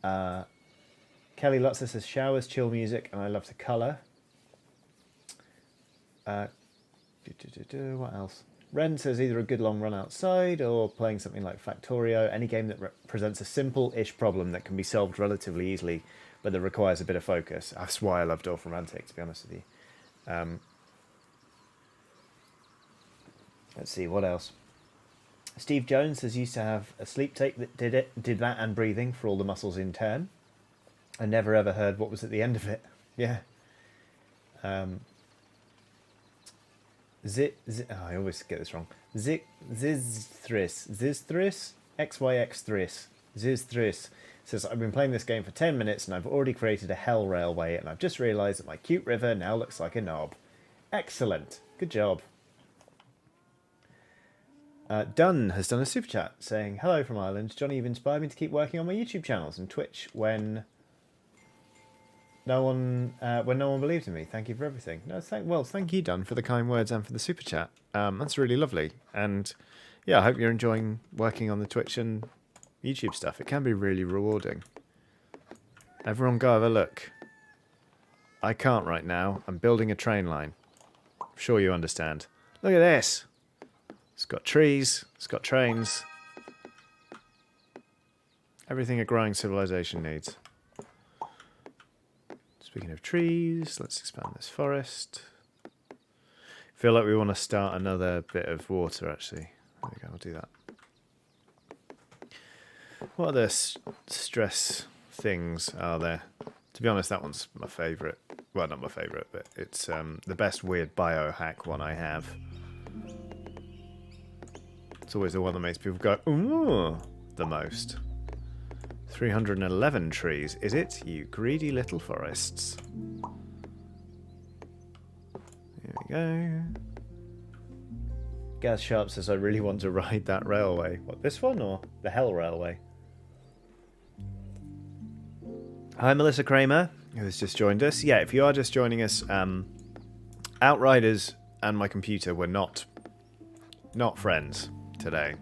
Kelly Lutzer says showers, chill music, and I love to colour. What else? Ren says either a good long run outside or playing something like Factorio, any game that presents a simple-ish problem that can be solved relatively easily, but that requires a bit of focus. That's why I love Dorfromantik, to be honest with you. Let's see, what else? Steve Jones says used to have a sleep tape that did that and breathing for all the muscles in turn. I never ever heard what was at the end of it. Yeah. I always get this wrong. Zizthris, XYX3, Zizthris says, I've been playing this game for 10 minutes and I've already created a hell railway and I've just realised that my cute river now looks like a knob. Excellent. Good job. Dunn has done a super chat saying, hello from Ireland. Johnny, you've inspired me to keep working on my YouTube channels and Twitch when no one believed in me. Thank you for everything. No, thank you, Dunn, for the kind words and for the super chat. That's really lovely. And yeah, I hope you're enjoying working on the Twitch and YouTube stuff. It can be really rewarding. Everyone go have a look. I can't right now. I'm building a train line. I'm sure you understand. Look at this. It's got trees. It's got trains. Everything a growing civilization needs. Speaking of trees, let's expand this forest. Feel like we want to start another bit of water, actually. There we go, I'll do that. What other stress things are there? To be honest, that one's my favourite. Well, not my favourite, but it's the best weird biohack one I have. It's always the one that makes people go, ooh, the most. 311 trees, is it, you greedy little forests? Here we go. Gaz Sharp says, I really want to ride that railway. What, this one or the Hell Railway? Hi, Melissa Kramer, who has just joined us. Yeah, if you are just joining us, Outriders and my computer were not friends today.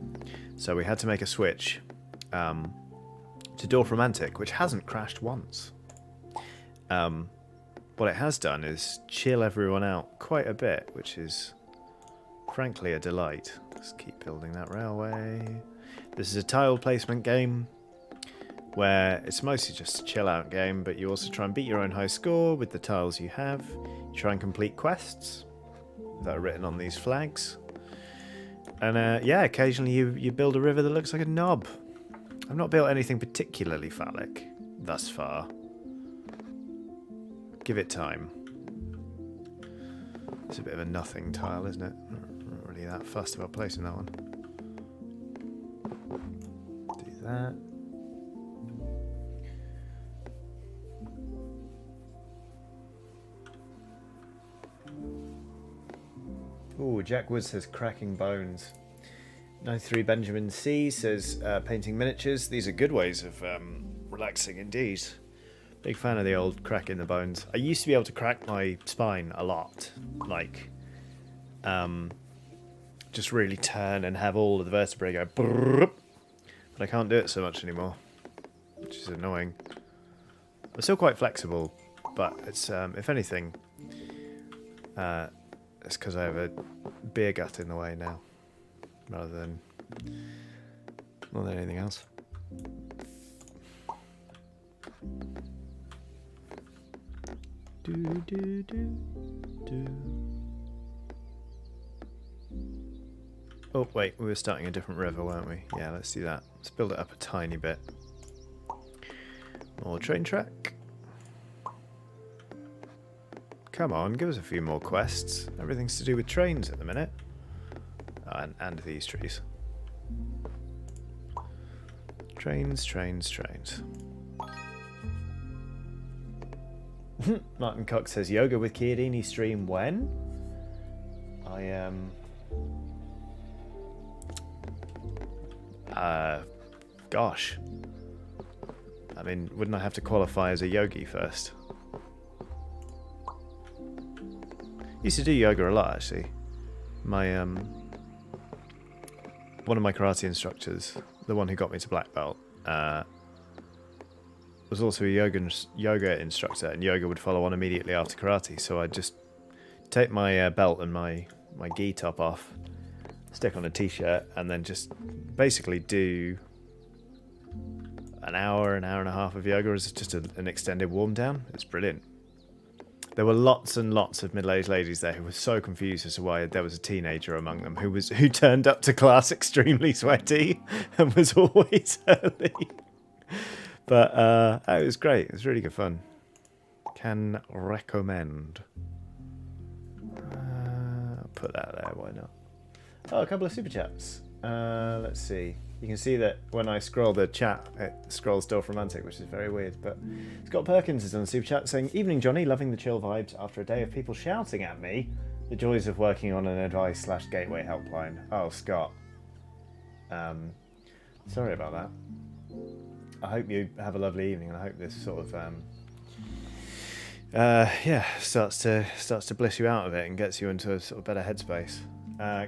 So we had to make a switch to Dorfromantik, which hasn't crashed once. What it has done is chill everyone out quite a bit, which is frankly a delight. Let's keep building that railway. This is a tile placement game where it's mostly just a chill out game, but you also try and beat your own high score with the tiles you have. You try and complete quests that are written on these flags. And yeah, occasionally you build a river that looks like a knob. I've not built anything particularly phallic thus far. Give it time. It's a bit of a nothing tile, isn't it? Not really that fussed about placing that one. Do that. Ooh, Jack Wood says cracking bones. 93 Benjamin C says painting miniatures. These are good ways of relaxing indeed. Big fan of the old cracking the bones. I used to be able to crack my spine a lot. Like, just really turn and have all of the vertebrae go brrrr, but I can't do it so much anymore, which is annoying. I'm still quite flexible, but it's if anything, it's because I have a beer gut in the way now, rather than more than anything else. Oh wait, we were starting a different river, weren't we? Yeah, let's do that. Let's build it up a tiny bit. More train track. Come on, give us a few more quests. Everything's to do with trains at the minute. And these trees. Trains, trains, trains. Martin Cox says, yoga with Chiodini stream when? Gosh. I mean, wouldn't I have to qualify as a yogi first? Used to do yoga a lot, actually. My one of my karate instructors, the one who got me to black belt, was also a yoga instructor, and yoga would follow on immediately after karate. So I'd just take my belt and my gi top off, stick on a t-shirt, and then just basically do an hour and a half of yoga as just an extended warm down. It's brilliant. There were lots and lots of middle-aged ladies there who were so confused as to why there was a teenager among them who turned up to class extremely sweaty and was always early. But it was great. It was really good fun. Can recommend. I'll put that there. Why not? Oh, a couple of super chats. Let's see. You can see that when I scroll the chat, it scrolls Dorfromantik, which is very weird. But Scott Perkins is on the super chat saying, "Evening, Johnny. Loving the chill vibes after a day of people shouting at me. The joys of working on an advice/gateway helpline." Oh, Scott. Sorry about that. I hope you have a lovely evening, and I hope this sort of starts to bliss you out of it and gets you into a sort of better headspace.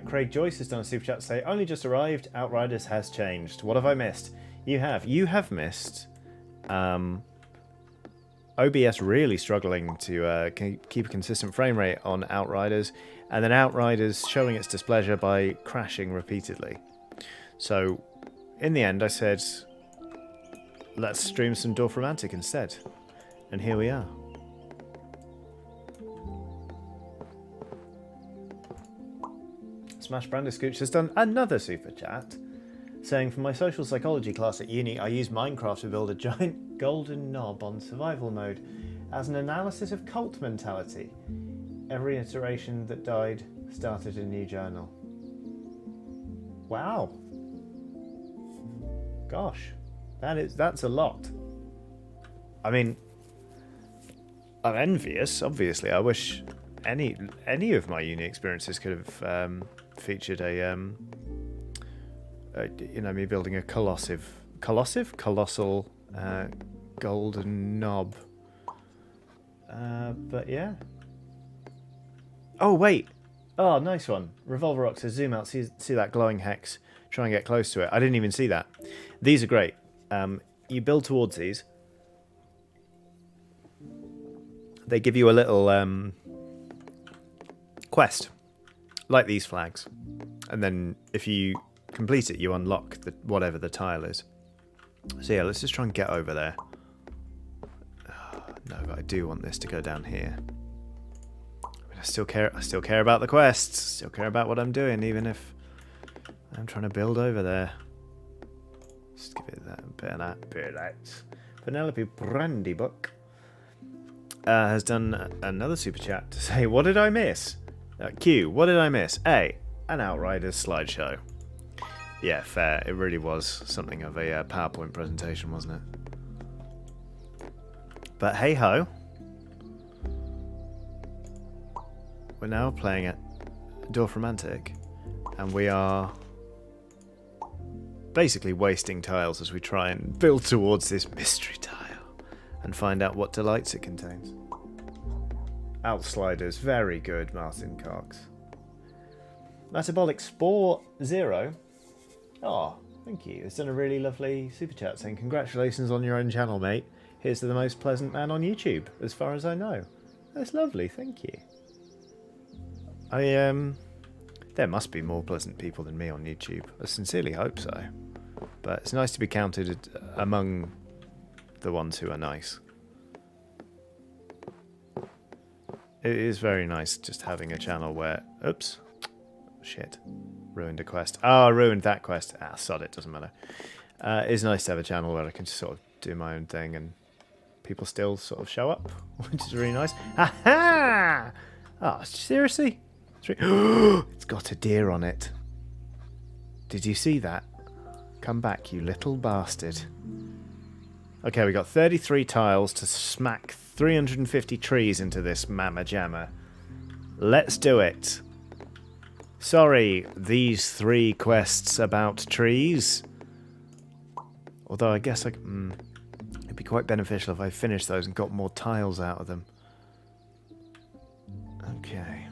Craig Joyce has done a super chat to say, "Only just arrived. Outriders has changed. What have I missed?" You have missed OBS really struggling to keep a consistent frame rate on Outriders, and then Outriders showing its displeasure by crashing repeatedly. So in the end I said, let's stream some Dorfromantik instead, and here we are. Smash Brandiscooch has done another super chat, saying, "For my social psychology class at uni, I used Minecraft to build a giant golden knob on survival mode as an analysis of cult mentality. Every iteration that died started a new journal." Wow. Gosh, that's a lot. I mean, I'm envious, obviously. I wish any of my uni experiences could have featured me building a colossal golden knob. But yeah. Oh wait. Oh, nice one. Revolver Rock says, "Zoom out, see that glowing hex. Try and get close to it." I didn't even see that. These are great. You build towards these. They give you a little quest, like these flags, and then if you complete it, you unlock whatever the tile is. So yeah, let's just try and get over there. No, but I do want this to go down here. I mean, I still care about the quests. Still care about what I'm doing, even if I'm trying to build over there. Just give it that bit of that. Penelope Brandybuck has done another super chat to say, "What did I miss?" Q, what did I miss? A, an Outriders slideshow. Yeah, fair. It really was something of a PowerPoint presentation, wasn't it? But hey ho. We're now playing at Dorfromantik, and we are basically wasting tiles as we try and build towards this mystery tile and find out what delights it contains. Outsliders, very good, Martin Cox. Metabolic Spore 0. Oh, thank you. It's done a really lovely super chat saying, "Congratulations on your own channel, mate. Here's to the most pleasant man on YouTube, as far as I know." That's lovely, thank you. There must be more pleasant people than me on YouTube. I sincerely hope so. But it's nice to be counted among the ones who are nice. It is very nice just having a channel where... Oops. Shit. Ruined a quest. Oh, I ruined that quest. Ah, sod it. Doesn't matter. It's nice to have a channel where I can just sort of do my own thing and people still sort of show up, which is really nice. Ha-ha! Oh, seriously? It's got a deer on it. Did you see that? Come back, you little bastard. Okay, we got 33 tiles to smack 350 trees into this mamma jamma. Let's do it. Sorry, these 3 quests about trees. Although I guess it'd be quite beneficial if I finished those and got more tiles out of them. Okay.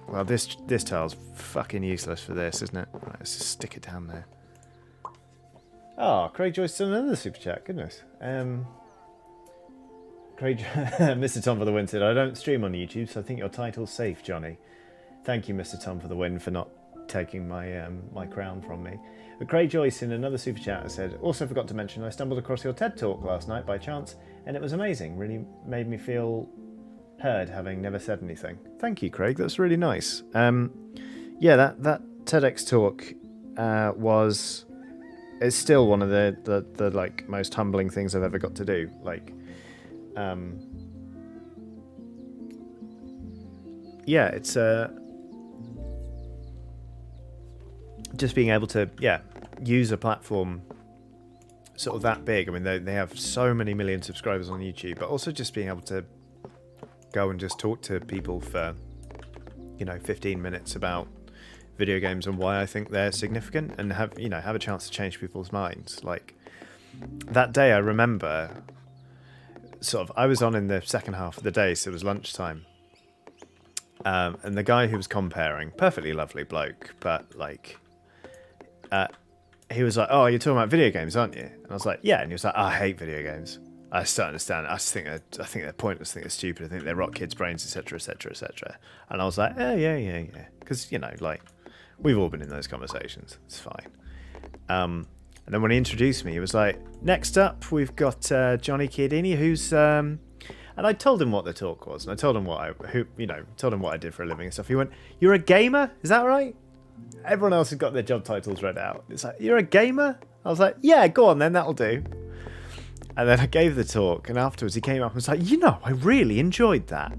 Well, this tile's fucking useless for this, isn't it? Right, let's just stick it down there. Oh, Craig Joyce done another super chat. Goodness. Craig, Mr. Tom for the win said, I don't stream on YouTube, so I think your title's safe, Johnny. Thank you, Mr. Tom, for the win, for not taking my my crown from me. But Craig Joyce in another super chat said, also forgot to mention I stumbled across your TED talk last night by chance, and it was amazing. Really made me feel heard, having never said anything. Thank you, Craig. That's really nice. Yeah, that TEDx talk is still one of the like most humbling things I've ever got to do. Like, yeah, it's just being able to use a platform sort of that big. I mean, they have so many million subscribers on YouTube, but also just being able to go and just talk to people for 15 minutes about video games and why I think they're significant, and have a chance to change people's minds. Like that day, I remember I was on in the second half of the day, so it was lunchtime, and the guy who was comparing, perfectly lovely bloke, but like he was like, oh, you're talking about video games, aren't you? And I was like, yeah. And he was like, oh, I hate video games. I just don't understand. I think they're pointless. I think they're stupid. I think they rot kids' brains, etc., etc., etc. And I was like, oh, yeah. Because, like, we've all been in those conversations. It's fine. And then when he introduced me, he was like, next up, we've got Johnny Chiodini, who's... and I told him what the talk was. And I told him what I did for a living and stuff. He went, you're a gamer? Is that right? Everyone else has got their job titles read out. It's like, you're a gamer? I was like, yeah, go on then, that'll do. And then I gave the talk, and afterwards he came up and was like, I really enjoyed that.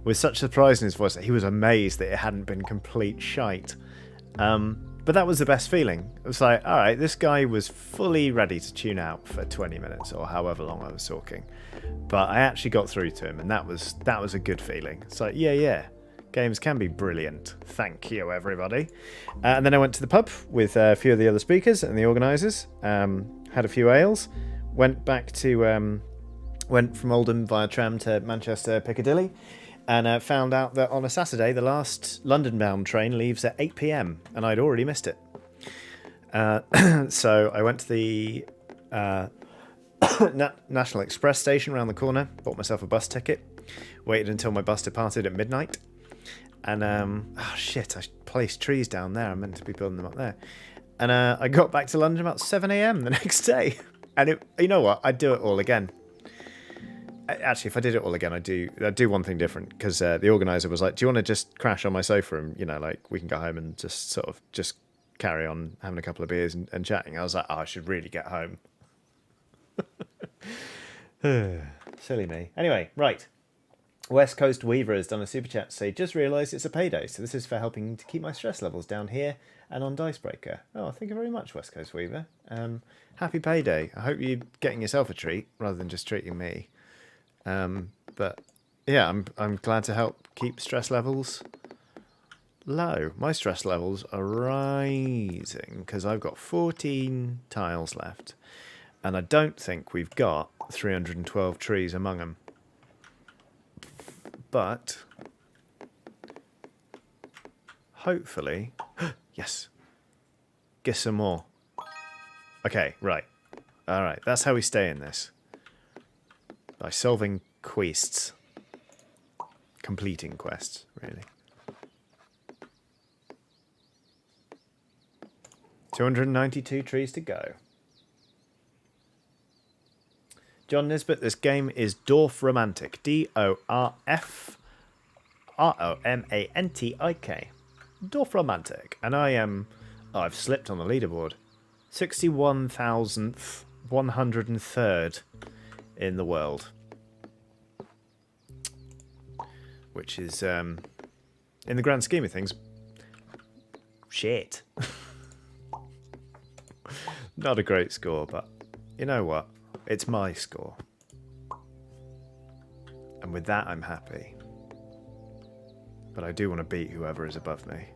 With such surprise in his voice that he was amazed that it hadn't been complete shite. But that was the best feeling. It was like, all right, this guy was fully ready to tune out for 20 minutes or however long I was talking. But I actually got through to him, and that was a good feeling. It's like, yeah, games can be brilliant. Thank you, everybody. And then I went to the pub with a few of the other speakers and the organisers. Had a few ales. Went from Oldham via tram to Manchester Piccadilly, and found out that on a Saturday the last London-bound train leaves at 8 p.m. and I'd already missed it. So I went to the National Express station around the corner, bought myself a bus ticket, waited until my bus departed at midnight, and I placed trees down there. I meant to be building them up there, and I got back to London about 7 a.m. the next day. And you know what? I'd do it all again. Actually, if I did it all again, I'd do one thing different, because the organizer was like, do you want to just crash on my sofa and, like, we can go home and just sort of just carry on having a couple of beers and chatting. I was like, oh, I should really get home. Silly me. Anyway, right. West Coast Weaver has done a super chat to say, just realised it's a payday, so this is for helping to keep my stress levels down here and on Dicebreaker. Oh, thank you very much, West Coast Weaver. Happy payday. I hope you're getting yourself a treat rather than just treating me. But yeah, I'm glad to help keep stress levels low. My stress levels are rising because I've got 14 tiles left, and I don't think we've got 312 trees among them. But hopefully, yes, get some more. Okay, right. All right, that's how we stay in this. By solving quests. Completing quests, really. 292 trees to go. John Nisbet, this game is Dorfromantik. Dorfromantik. Dorfromantik. And I am... Oh, I've slipped on the leaderboard. 61,103rd in the world. Which is, in the grand scheme of things, shit. Not a great score, but you know what? It's my score. And with that, I'm happy. But I do want to beat whoever is above me.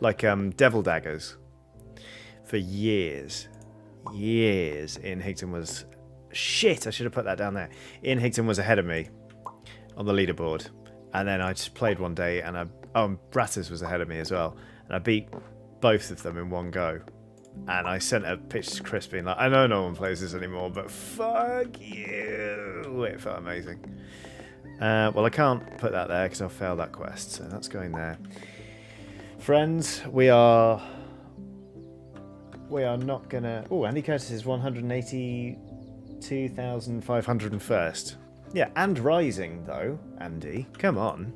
Like Devil Daggers. For years, Ian Higton was... Shit, I should have put that down there. Ian Higton was ahead of me on the leaderboard. And then I just played one day and Bratters was ahead of me as well. And I beat both of them in one go. And I sent a picture to Chris being like, I know no one plays this anymore, but fuck you. It felt amazing. Well, I can't put that there because I'll fail that quest. So that's going there. Friends, we are not going to... Oh, Andy Curtis is 182,501st. Yeah, and rising, though, Andy. Come on.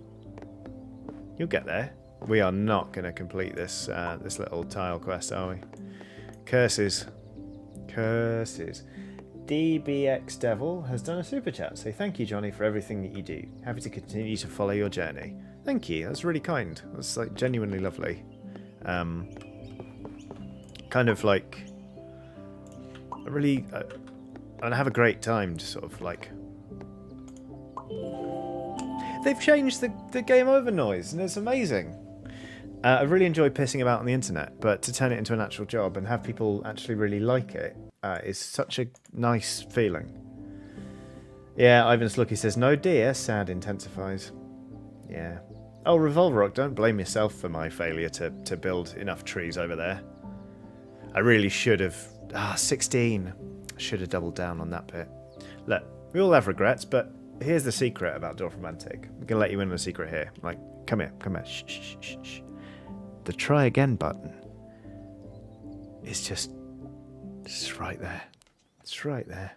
You'll get there. We are not going to complete this this little tile quest, are we? Curses. DBX Devil has done a super chat. So thank you, Johnny, for everything that you do. Happy to continue to follow your journey. Thank you. That's really kind. That's like genuinely lovely. Kind of like really, and I have a great time to sort of like. They've changed the game over noise, and it's amazing. I really enjoy pissing about on the internet, but to turn it into an actual job and have people actually really like it is such a nice feeling. Yeah, Ivan Slucky says, no dear, sad intensifies. Yeah. Oh, Revolver Rock, don't blame yourself for my failure to build enough trees over there. I really should have... 16. I should have doubled down on that bit. Look, we all have regrets, but here's the secret about Dorfromantik. I'm going to let you in on a secret here. Like, come here. Shh, shh, shh, shh. The try again button is just right there. It's right there.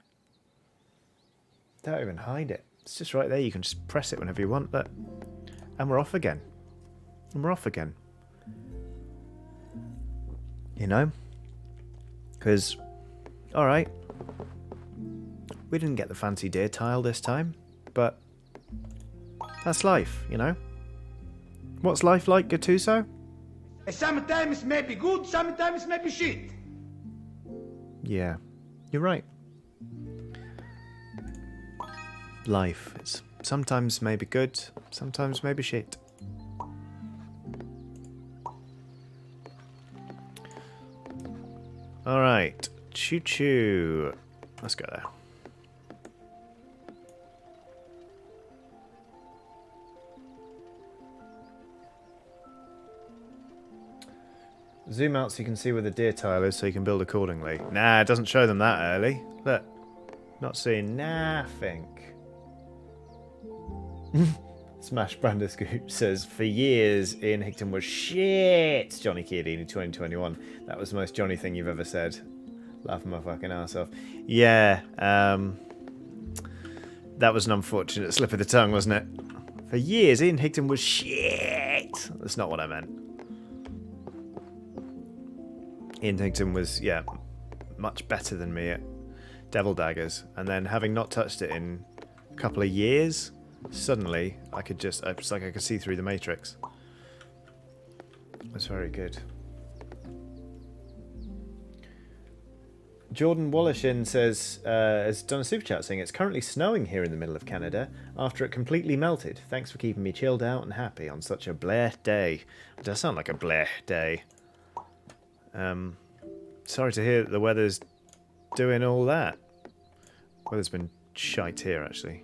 Don't even hide it. It's just right there. You can just press it whenever you want. Look. And we're off again. You know? Because, alright. We didn't get the fancy deer tile this time. But that's life, you know? What's life like, Gattuso? Sometimes may be good, sometimes may be shit. Yeah, you're right. Life, it's sometimes maybe good, sometimes maybe shit. Alright, choo choo. Let's go there. Zoom out so you can see where the deer tile is so you can build accordingly. Nah, it doesn't show them that early. Look. Not seeing nothing. Smash Brandiscoop says, for years, Ian Higton was shit. Johnny Chiodini 2021. That was the most Johnny thing you've ever said. Laughing my fucking ass off. Yeah, that was an unfortunate slip of the tongue, wasn't it? For years, Ian Higton was shit. That's not what I meant. Ian Higton was, yeah, much better than me at Devil Daggers. And then having not touched it in a couple of years, suddenly I could just, it's like I could see through the Matrix. It was very good. Jordan Wallishin says, has done a super chat saying, it's currently snowing here in the middle of Canada after it completely melted. Thanks for keeping me chilled out and happy on such a bleh day. It does sound like a bleh day. Sorry to hear that the weather's doing all that. Weather's been shite here, actually.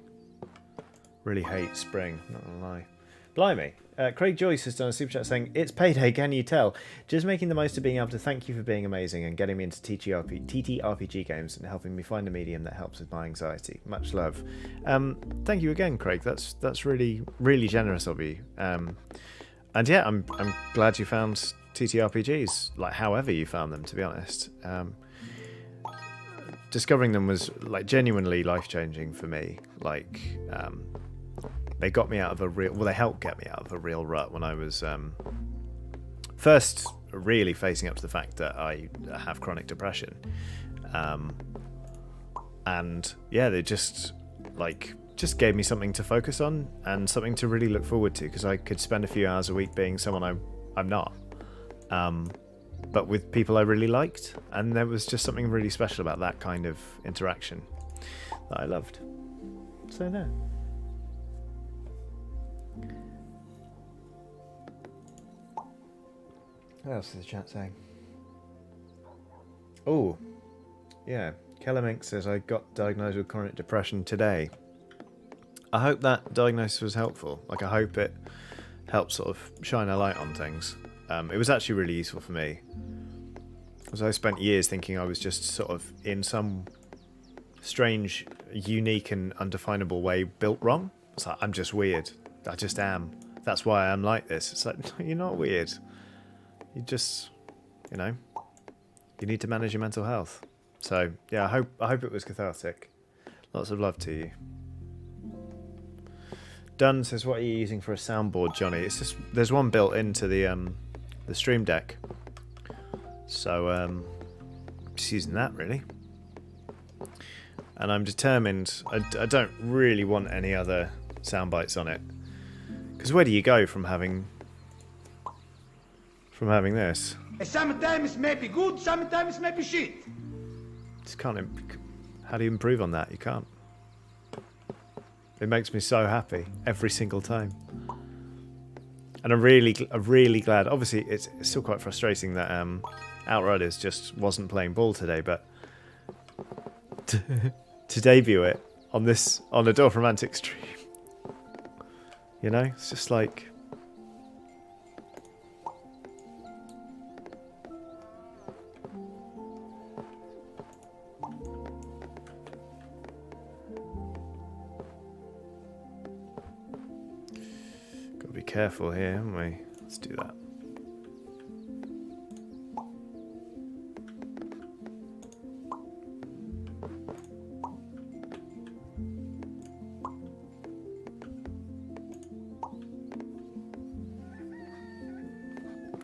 Really hate spring, not gonna lie. Blimey. Craig Joyce has done a super chat saying, it's payday, can you tell? Just making the most of being able to thank you for being amazing and getting me into TTRPG games and helping me find a medium that helps with my anxiety. Much love. Thank you again, Craig. That's really, really generous of you. And yeah, I'm glad you found TTRPGs, like however you found them, to be honest. Discovering them was like genuinely life-changing for me. Like, they got me out of they helped get me out of a real rut when I was first really facing up to the fact that I have chronic depression. And yeah, they just gave me something to focus on and something to really look forward to, because I could spend a few hours a week being someone I'm not. but with people I really liked, and there was just something really special about that kind of interaction that I loved. So there. What else is the chat saying? Oh, yeah. Kellermink says I got diagnosed with chronic depression today. I hope that diagnosis was helpful. Like, I hope it helped sort of shine a light on things. It was actually really useful for me, because I spent years thinking I was just sort of in some strange, unique and undefinable way built wrong. It's like, I'm just weird. I just am. That's why I'm like this. It's like, no, you're not weird. You just, you know, you need to manage your mental health. So yeah, I hope it was cathartic. Lots of love to you. Dunn says, "What are you using for a soundboard, Johnny?" It's just there's one built into the Stream Deck, so just using that really. And I'm determined. I don't really want any other sound bites on it, because where do you go from having this? Sometimes may be good, sometimes may be shit. Just can't. How do you improve on that? You can't. It makes me so happy every single time, and I'm really glad. Obviously, it's still quite frustrating that Outriders just wasn't playing ball today, but to debut it on a Dorfromantik stream, you know, it's just like. Careful here, haven't we? Let's do that.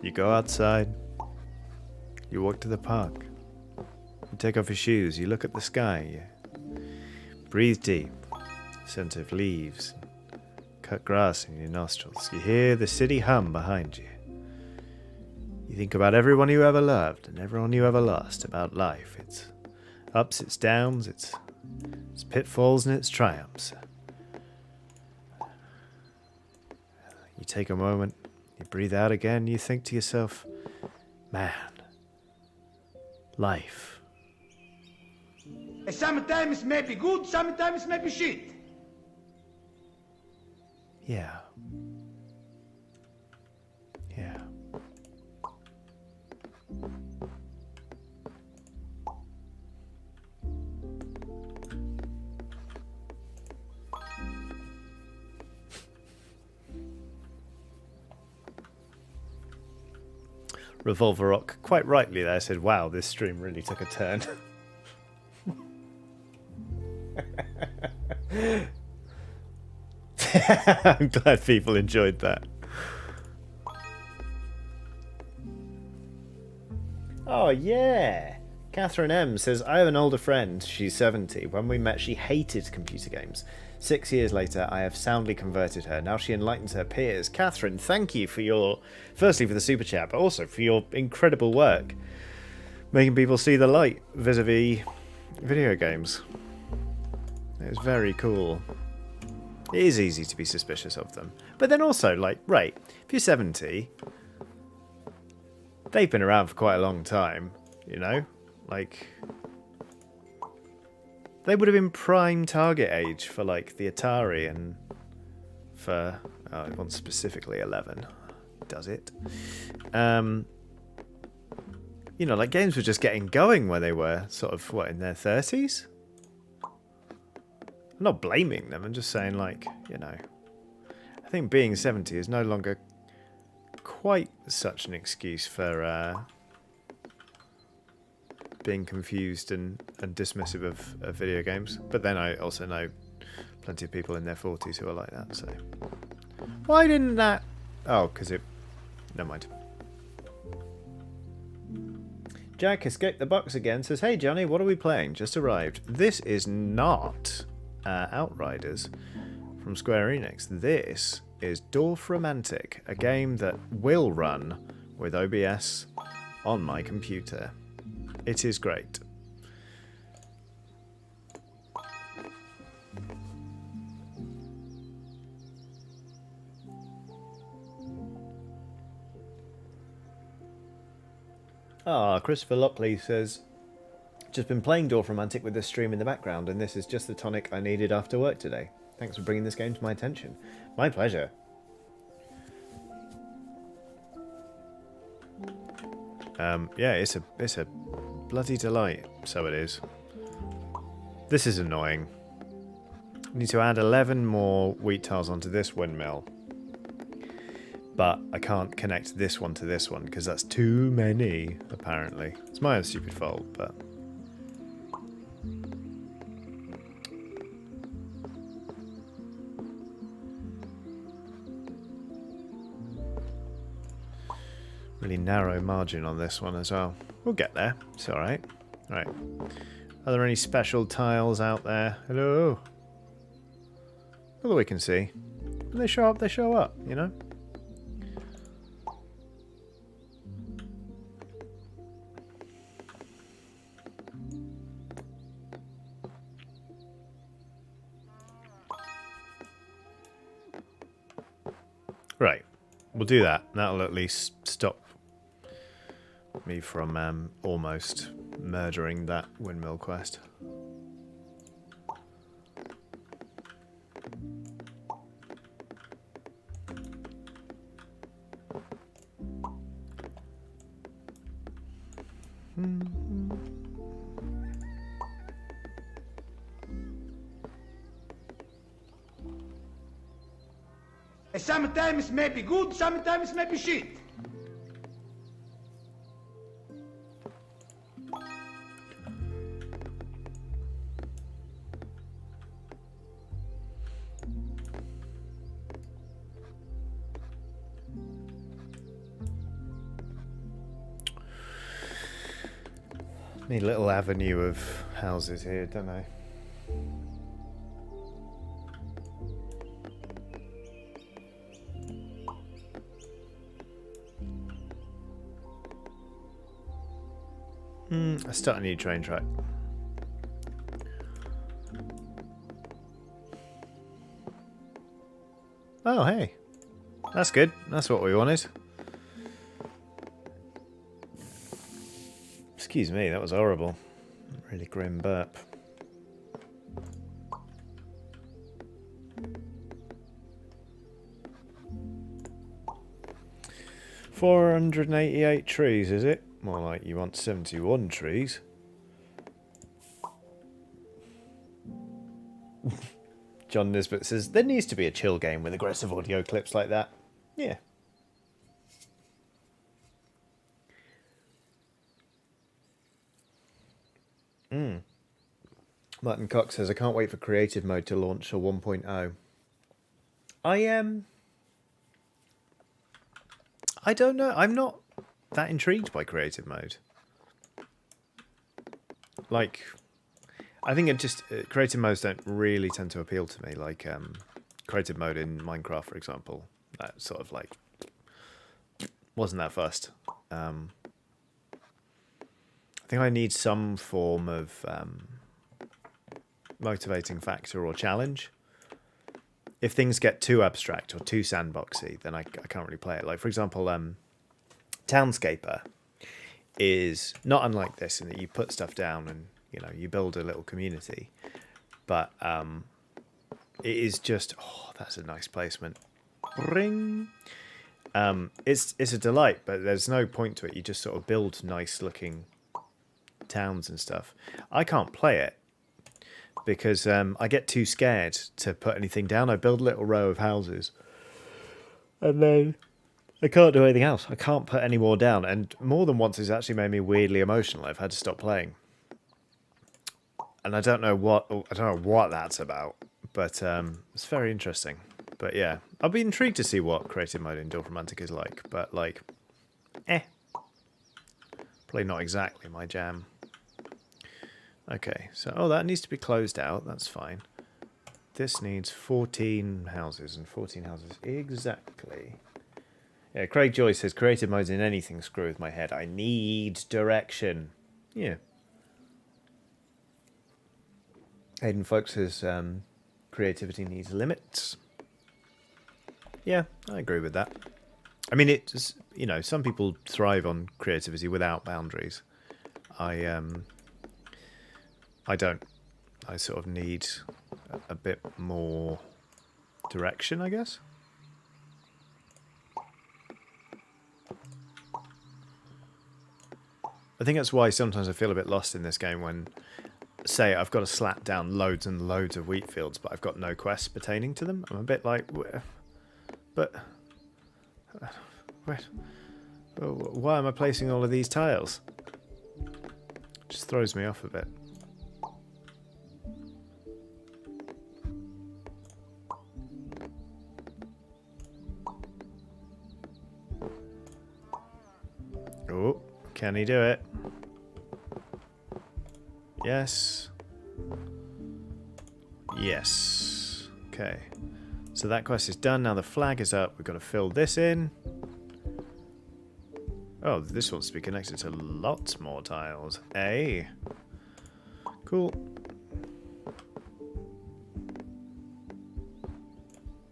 You go outside, you walk to the park, you take off your shoes, you look at the sky, you breathe deep, scent of leaves, cut grass in your nostrils. You hear the city hum behind you. You think about everyone you ever loved and everyone you ever lost, about life. Its ups, its downs, its pitfalls and its triumphs. You take a moment, you breathe out again, you think to yourself, man, life. Sometimes may be good, sometimes may be shit. Yeah. Yeah. Revolver Rock quite rightly there said, "Wow, this stream really took a turn." I'm glad people enjoyed that. Oh, yeah. Catherine M says, "I have an older friend. She's 70. When we met, she hated computer games. 6 years later, I have soundly converted her. Now she enlightens her peers." Catherine, thank you for firstly for the super chat, but also for your incredible work making people see the light vis-a-vis video games. It's very cool. It is easy to be suspicious of them. But then also, like, right, if you're 70, they've been around for quite a long time, you know? Like, they would have been prime target age for, like, the Atari and for, it wants specifically 11. Does it? You know, like, games were just getting going when they were sort of, in their 30s? I'm not blaming them, I'm just saying, like, you know, I think being 70 is no longer quite such an excuse for being confused and dismissive of video games. But then I also know plenty of people in their 40s who are like that, so. Why didn't that... Oh, because it... Never mind. Jack escaped the box again, says, "Hey Johnny, what are we playing? Just arrived." This is not... Outriders from Square Enix. This is Dorfromantik, a game that will run with OBS on my computer. It is great. Christopher Lockley says, just been playing Dorfromantik with the stream in the background, and this is just the tonic I needed after work today. Thanks for bringing this game to my attention. My pleasure. Yeah, it's a bloody delight. So it is. This is annoying. I need to add 11 more wheat tiles onto this windmill. But I can't connect this one to this one because that's too many, apparently. It's my own stupid fault, but... really narrow margin on this one as well. We'll get there. It's alright. Right. Are there any special tiles out there? Hello? All that we can see. When they show up, they show up, you know? Right. We'll do that. That'll at least stop me from almost murdering that windmill quest. Sometimes may be good, sometimes may be shit. Need a little avenue of houses here, don't I? I start a new train track. Oh, hey. That's good. That's what we wanted. Excuse me, that was horrible. Really grim burp. $488 trees, is it? More like you want 71 trees. John Nisbet says, there needs to be a chill game with aggressive audio clips like that. Yeah. Martin Cox says, I can't wait for creative mode to launch for 1.0. I don't know. I'm not that intrigued by creative mode. Like, I think it just creative modes don't really tend to appeal to me. Like creative mode in Minecraft, for example, that sort of like wasn't that fussed. I think I need some form of motivating factor or challenge. If things get too abstract or too sandboxy, then I can't really play it. Like, for example, Townscaper is not unlike this in that you put stuff down and, you know, you build a little community. But it is just, oh, that's a nice placement. Ring. It's a delight, but there's no point to it. You just sort of build nice looking towns and stuff. I can't play it because I get too scared to put anything down. I build a little row of houses and then I can't do anything else. I can't put any more down, and more than once it's actually made me weirdly emotional. I've had to stop playing, and I don't know what that's about, but it's very interesting. But yeah, I'll be intrigued to see what creative mode in Dorfromantik is like, but like, probably not exactly my jam. Okay, so that needs to be closed out. That's fine. This needs 14 houses, and 14 houses exactly Yeah, Craig Joy says creative modes in anything screw with my head. I need direction. Yeah. Hayden Folks says creativity needs limits. Yeah, I agree with that. I mean, it's, you know, some people thrive on creativity without boundaries. I don't. I sort of need a bit more direction, I guess. I think that's why sometimes I feel a bit lost in this game when, say, I've got to slap down loads and loads of wheat fields, but I've got no quests pertaining to them. I'm a bit like, but why am I placing all of these tiles? Just throws me off a bit. Oh, can he do it? Yes. Yes. Okay. So that quest is done. Now the flag is up. We've got to fill this in. Oh, this wants to be connected to lots more tiles. Hey. Cool.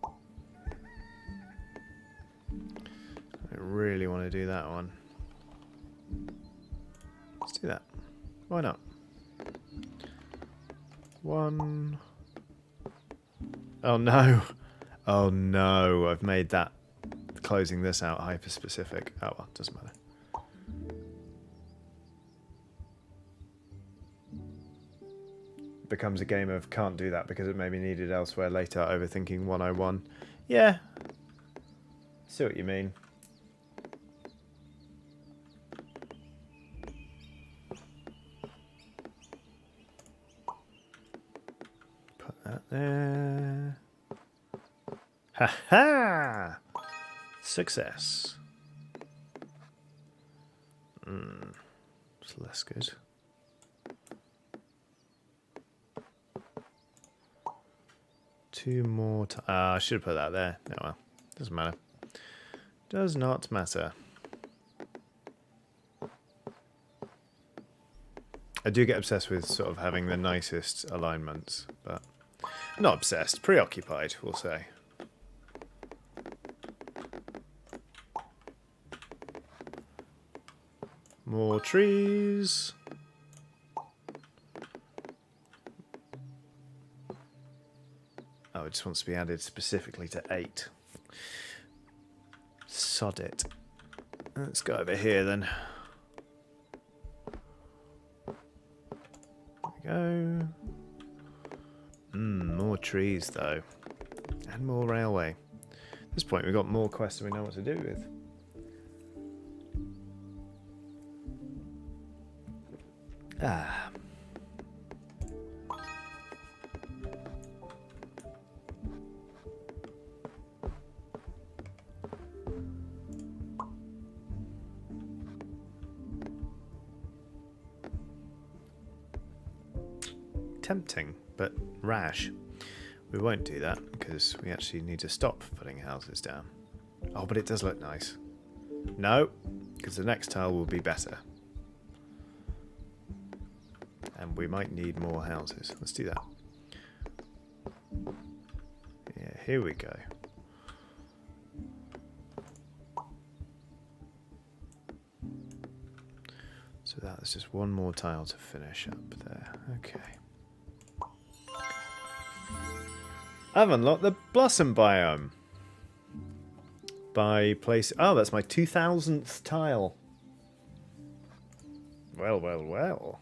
I really want to do that one. Let's do that. Why not? One. Oh no. Oh no. I've made that closing this out hyper specific. Oh well, doesn't matter. Becomes a game of can't do that because it may be needed elsewhere later. Overthinking 101. Yeah. See what you mean. There. Ha ha! Success. It's less good. Two more. I should have put that there. Oh well, doesn't matter. Does not matter. I do get obsessed with sort of having the nicest alignments, but. Not obsessed, preoccupied, we'll say. More trees. Oh, it just wants to be added specifically to 8. Sod it. Let's go over here then. There we go. More trees, though. And more railway. At this point, we've got more quests than we know what to do with. Ah. Tempting, but rash. We won't do that because we actually need to stop putting houses down. Oh, but it does look nice. No, because the next tile will be better. And we might need more houses. Let's do that. Yeah, here we go. So that's just one more tile to finish up there. Okay. I've unlocked the Blossom biome. By place... Oh, that's my 2000th tile. Well, well, well.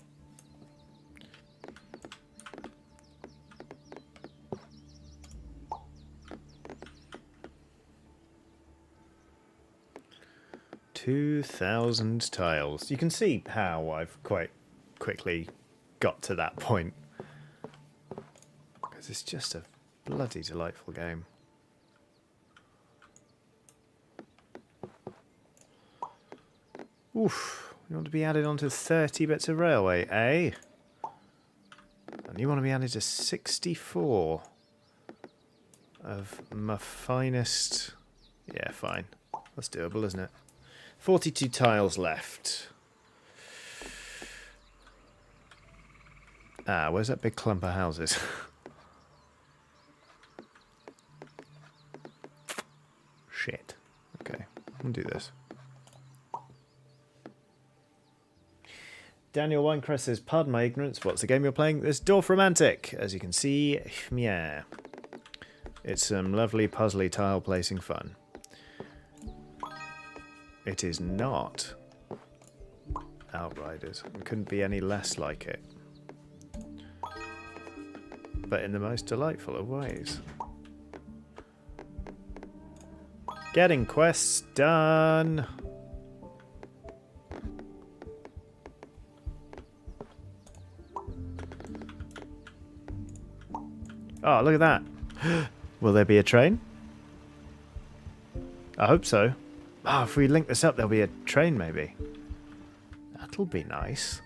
$2,000 tiles. You can see how I've quite quickly got to that point. Because it's just a bloody delightful game. Oof. You want to be added onto 30 bits of railway, eh? And you want to be added to 64 of my finest... Yeah, fine. That's doable, isn't it? 42 tiles left. Ah, where's that big clump of houses? Shit. Okay, I'll do this. Daniel Winecrest says, pardon my ignorance, what's the game you're playing? This Dorfromantik. As you can see, yeah. It's some lovely puzzly tile placing fun. It is not Outriders. It couldn't be any less like it. But in the most delightful of ways. Getting quests done. Oh, look at that. Will there be a train? I hope so. Oh, if we link this up, there'll be a train, maybe. That'll be nice.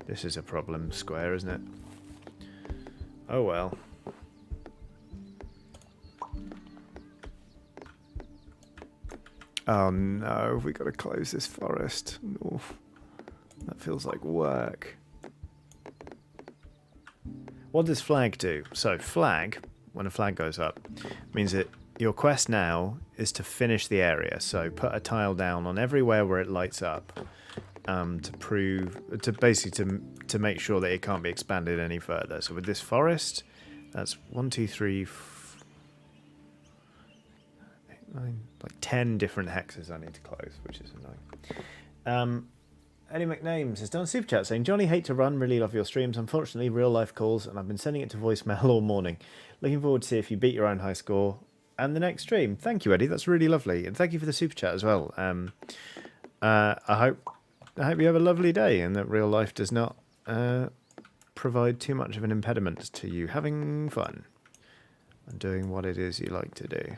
This is a problem, Square, isn't it? Oh, well. Oh, no. We got to close this forest. No. That feels like work. What does flag do? So flag, when a flag goes up, means that your quest now is to finish the area. So put a tile down on everywhere where it lights up, to make sure that it can't be expanded any further. So with this forest, that's 1, 2, 3, 4, 8, 9, like 10 different hexes I need to close, which is annoying. Eddie McNames has done a super chat saying, Johnny, hate to run, really love your streams. Unfortunately, real life calls, and I've been sending it to voicemail all morning. Looking forward to see if you beat your own high score and the next stream. Thank you, Eddie. That's really lovely. And thank you for the super chat as well. I hope you have a lovely day and that real life does not provide too much of an impediment to you having fun and doing what it is you like to do.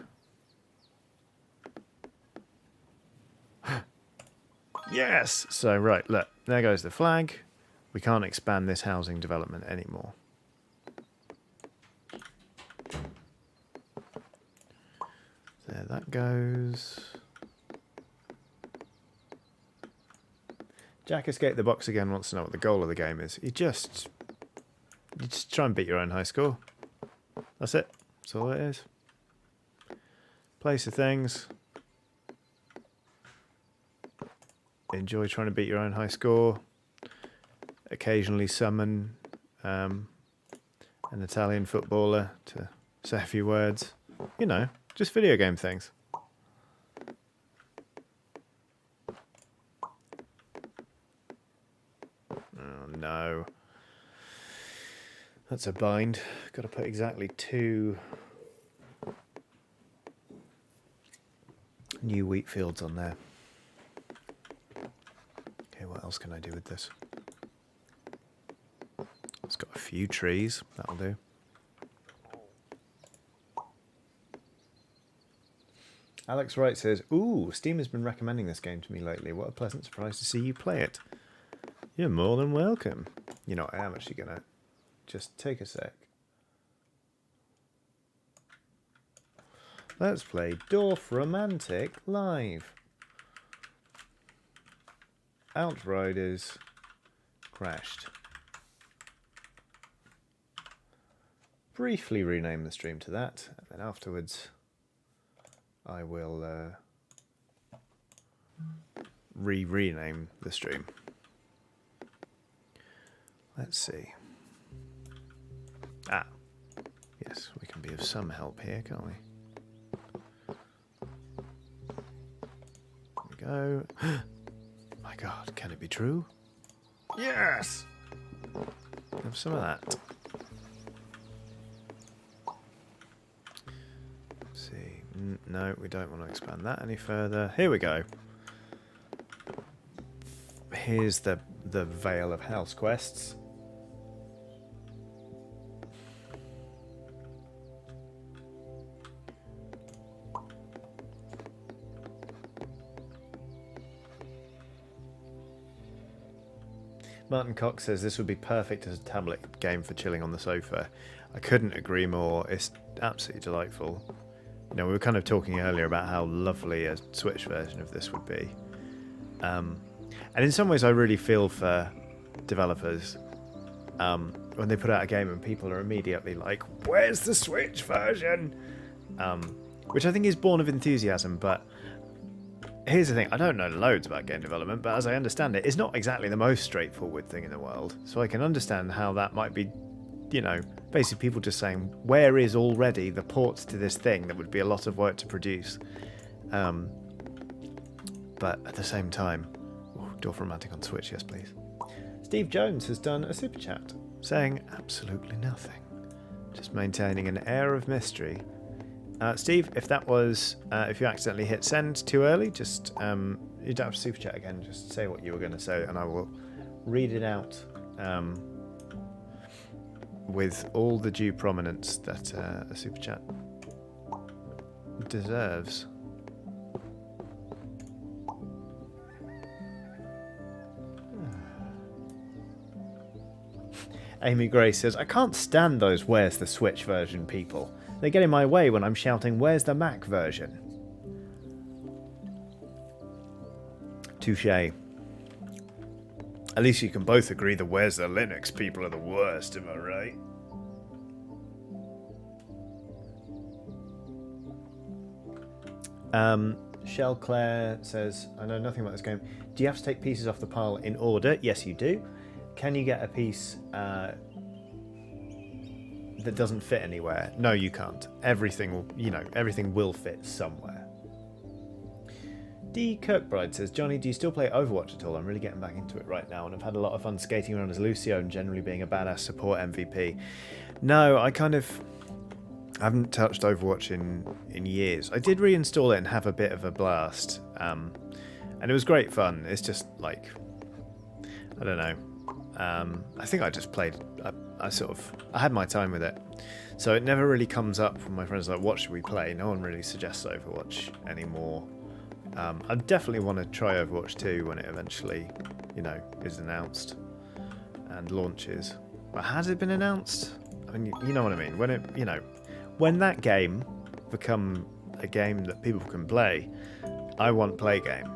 Yes! So, right, look, there goes the flag. We can't expand this housing development anymore. There that goes. Jack escaped the box again, wants to know what the goal of the game is. You just try and beat your own high score. That's it. That's all it is. Place the things. Enjoy trying to beat your own high score. Occasionally summon an Italian footballer to say a few words. You know, just video game things. Oh no. That's a bind. Got to put exactly 2 new wheat fields on there. Okay, what else can I do with this? It's got a few trees. That'll do. Alex Wright says, ooh, Steam has been recommending this game to me lately. What a pleasant surprise to see you play it. You're more than welcome. You know, I am actually going to just take a sec. Let's play Dorfromantik live. Outriders crashed. Briefly rename the stream to that, and then afterwards I will rename the stream. Let's see. Ah, yes, we can be of some help here, can't we? There we go. My God, can it be true? Yes! Have some of that. Let's see. No, we don't want to expand that any further. Here we go. Here's the Vale of House quests. Martin Cox says this would be perfect as a tablet game for chilling on the sofa. I couldn't agree more. It's absolutely delightful. You know, we were kind of talking earlier about how lovely a Switch version of this would be. And in some ways I really feel for developers when they put out a game and people are immediately like, where's the Switch version? Which I think is born of enthusiasm, but here's the thing, I don't know loads about game development, but as I understand it, it's not exactly the most straightforward thing in the world. So I can understand how that might be, you know, basically people just saying, where is already the ports to this thing that would be a lot of work to produce? But at the same time, Dorfromantik on Switch, yes please. Steve Jones has done a super chat saying absolutely nothing, just maintaining an air of mystery. Steve, if that was, if you accidentally hit send too early, just, you don't have to super chat again, just say what you were going to say and I will read it out with all the due prominence that a super chat deserves. Amy Gray says, I can't stand those where's the Switch version people. They get in my way when I'm shouting, where's the Mac version? Touché. At least you can both agree the where's the Linux people are the worst, am I right? Shell Claire says, I know nothing about this game. Do you have to take pieces off the pile in order? Yes, you do. Can you get a piece that doesn't fit anywhere? No, you can't. Everything will, you know, everything will fit somewhere. D. Kirkbride says, Johnny, do you still play Overwatch at all? I'm really getting back into it right now, and I've had a lot of fun skating around as Lucio and generally being a badass support MVP. No, I haven't touched Overwatch in years. I did reinstall it and have a bit of a blast, and it was great fun. It's just like, I don't know. I think I just played. I had my time with it, so it never really comes up when my friends are like, "What should we play?" No one really suggests Overwatch anymore. I definitely want to try Overwatch 2 when it eventually, you know, is announced and launches. But has it been announced? I mean, you know what I mean. When it, you know, when that game become a game that people can play, I want play game.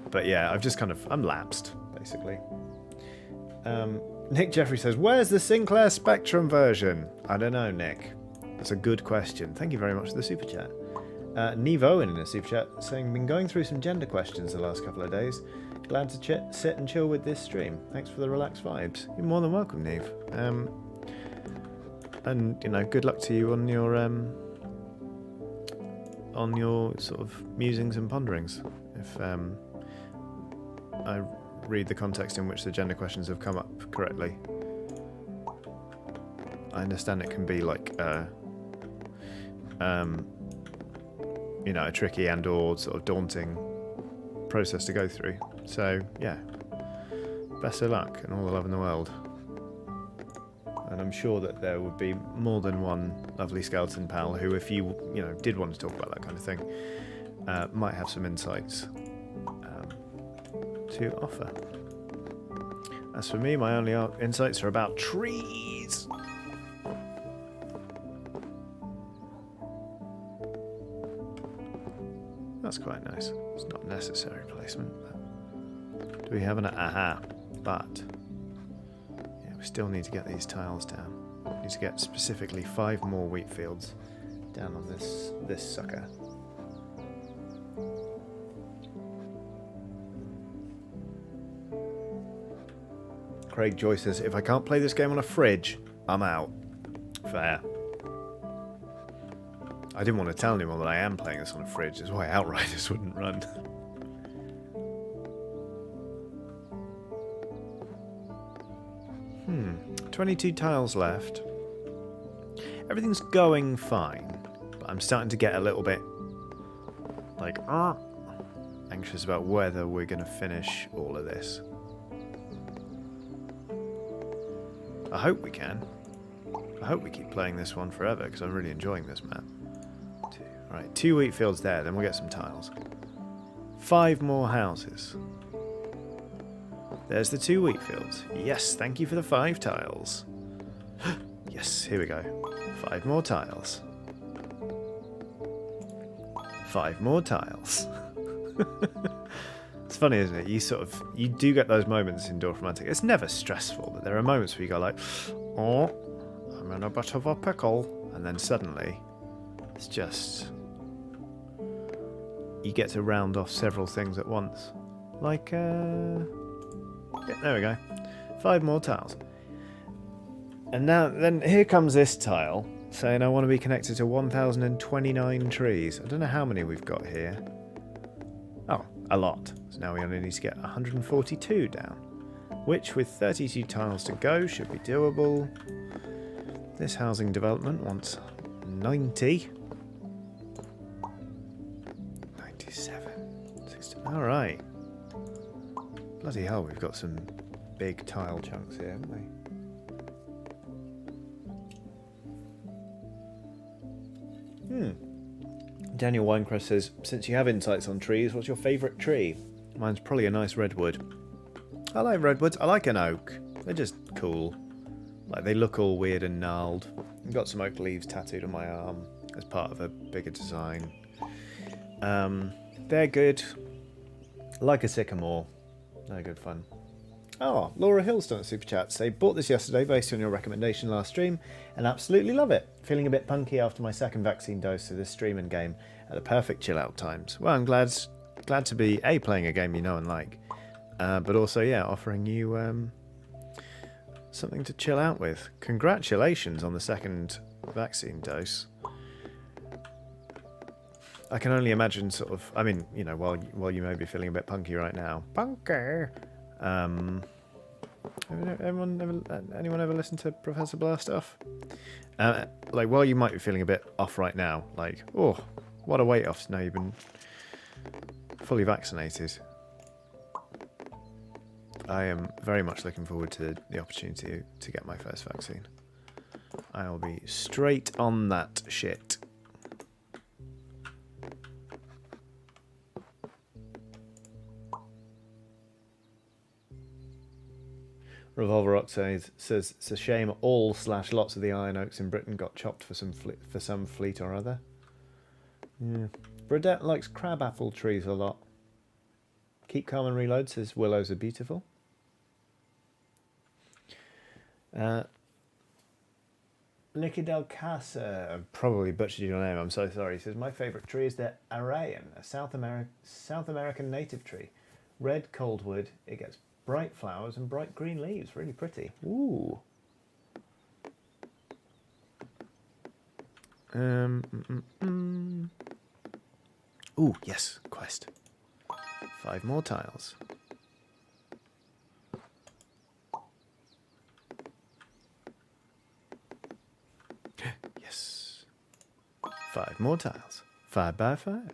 But yeah, I'm lapsed, basically. Nick Jeffrey says, where's the Sinclair Spectrum version? I don't know, Nick. That's a good question. Thank you very much for the super chat. Nevo in a super chat saying, been going through some gender questions the last couple of days. Glad to sit and chill with this stream. Thanks for the relaxed vibes. You're more than welcome, Neve. And, you know, good luck to you on your sort of musings and ponderings. If I read the context in which the gender questions have come up correctly. I understand it can be like you know, a tricky and or sort of daunting process to go through. So yeah, best of luck and all the love in the world. And I'm sure that there would be more than one lovely skeleton pal who, if you know, did want to talk about that kind of thing, might have some insights to offer. As for me, my only insights are about trees. That's quite nice. It's not necessary placement. But do we have an aha? But yeah, we still need to get these tiles down. We need to get specifically 5 more wheat fields down on this sucker. Craig Joyce says, if I can't play this game on a fridge, I'm out. Fair. I didn't want to tell anyone that I am playing this on a fridge. That's why Outriders wouldn't run. 22 tiles left. Everything's going fine, but I'm starting to get a little bit like anxious about whether we're going to finish all of this. I hope we can. I hope we keep playing this one forever because I'm really enjoying this map. Right, 2 wheat fields there, then we'll get some tiles. 5 more houses. There's the 2 wheat fields. Yes, thank you for the 5 tiles. Yes, here we go. 5 more tiles. 5 more tiles. It's funny, isn't it? You do get those moments in Dorfromantik. It's never stressful, but there are moments where you go like, oh, I'm in a bit of a pickle. And then suddenly, it's just... you get to round off several things at once. Like, yeah, there we go. 5 more tiles. And now, then here comes this tile, saying I want to be connected to 1,029 trees. I don't know how many we've got here. Oh, a lot. So now we only need to get 142 down, which with 32 tiles to go should be doable. This housing development wants 90. 97. 60. Alright. Bloody hell, we've got some big tile chunks here, haven't we? Daniel Winecrest says, since you have insights on trees, what's your favourite tree? Mine's probably a nice redwood. I like redwoods. I like an oak. They're just cool. Like, they look all weird and gnarled. I've got some oak leaves tattooed on my arm as part of a bigger design. They're good. Like a sycamore. They're good fun. Oh, Laura Hill's done a super chat. Say, bought this yesterday based on your recommendation last stream and absolutely love it. Feeling a bit punky after my second vaccine dose of this stream and game at the perfect chill out times. Well, I'm glad to be A, playing a game you know and like, but also, yeah, offering you something to chill out with. Congratulations on the second vaccine dose. I can only imagine sort of, I mean, you know, while you may be feeling a bit punky right now. Punky! Anyone ever listen to Professor Blur stuff? Like, while you might be feeling a bit off right now, like, oh, what a weight off now you've been fully vaccinated. I am very much looking forward to the opportunity to get my first vaccine. I'll be straight on that shit. Revolver Rock says it's a shame all/lots of the iron oaks in Britain got chopped for some fleet or other. Yeah. Burdette likes crabapple trees a lot. Keep calm and reload says willows are beautiful. Nicky Del Casa, I probably butchered your name, I'm so sorry. He says my favourite tree is the Arayan, a South American native tree. Red coldwood, it gets bright flowers and bright green leaves. Really pretty. Ooh. Ooh, yes. Quest. 5 more tiles. Yes. 5 more tiles. 5 by 5.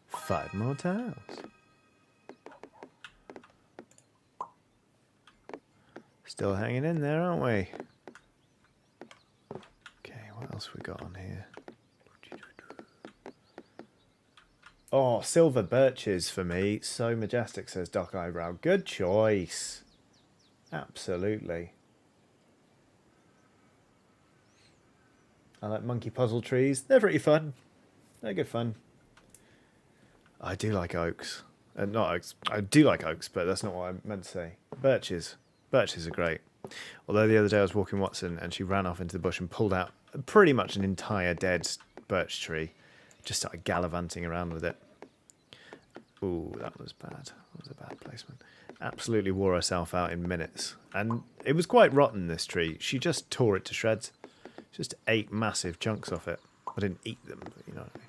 5 more tiles. Still hanging in there, aren't we? Okay, what else we got on here? Oh, silver birches for me. So majestic, says Doc Eyebrow. Good choice. Absolutely. I like monkey puzzle trees. They're pretty fun. They're good fun. I do like oaks. Not oaks. I do like oaks, but that's not what I meant to say. Birches. Birches are great. Although the other day I was walking Watson and she ran off into the bush and pulled out pretty much an entire dead birch tree. Just started gallivanting around with it. Ooh, that was bad. That was a bad placement. Absolutely wore herself out in minutes. And it was quite rotten, this tree. She just tore it to shreds. Just ate massive chunks off it. I didn't eat them, but you know what I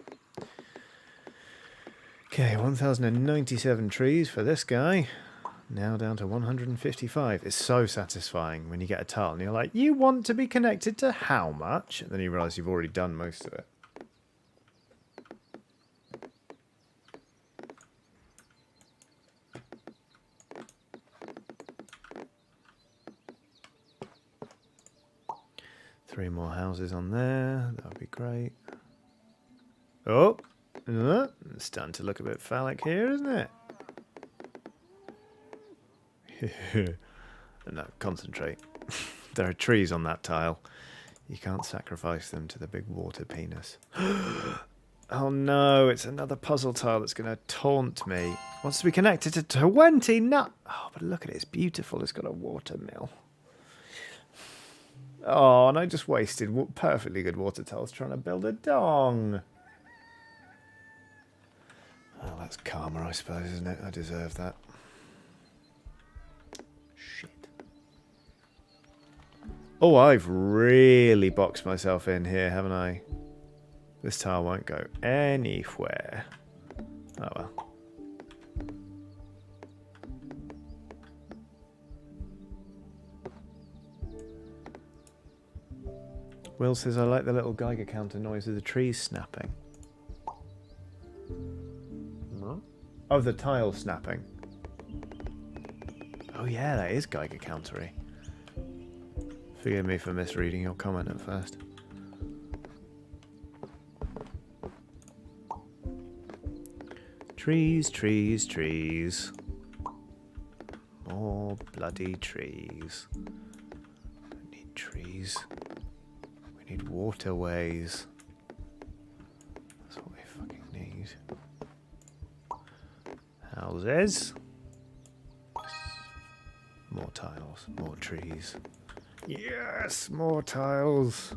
mean. Okay, 1,097 trees for this guy. Now down to 155. It's so satisfying when you get a tile and you're like, you want to be connected to how much? And then you realise you've already done most of it. Three more houses on there. That would be great. Oh! It's starting to look a bit phallic here, isn't it? No, concentrate. There are trees on that tile. You can't sacrifice them to the big water penis. Oh no, it's another puzzle tile that's going to taunt me. Wants to be connected to 20 nut. Oh, but look at it, it's beautiful. It's got a water mill. Oh, and I just wasted perfectly good water tiles trying to build a dong. Oh, that's karma, I suppose, isn't it? I deserve that. Shit. Oh, I've really boxed myself in here, haven't I? This tile won't go anywhere. Oh well. Will says, I like the little Geiger counter noise of the trees snapping. Oh, the tile snapping. Oh yeah, that is Geiger countery. Forgive me for misreading your comment at first. Trees, trees, trees. More bloody trees. We need trees. We need waterways. That's what we fucking need. Houses. More tiles, more trees. Yes, more tiles.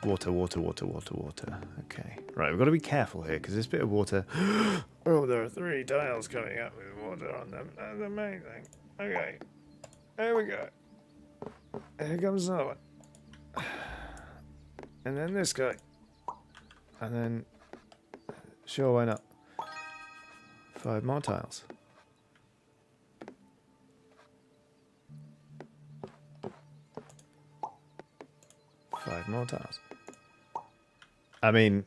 Water, water, water, water, water. Okay. Right, we've got to be careful here because this bit of water... Oh, there are 3 tiles coming up with water on them. That's amazing. Okay. There we go. Here comes another one. And then this guy. And then... Sure, why not? 5 more tiles. Five more tiles. I mean,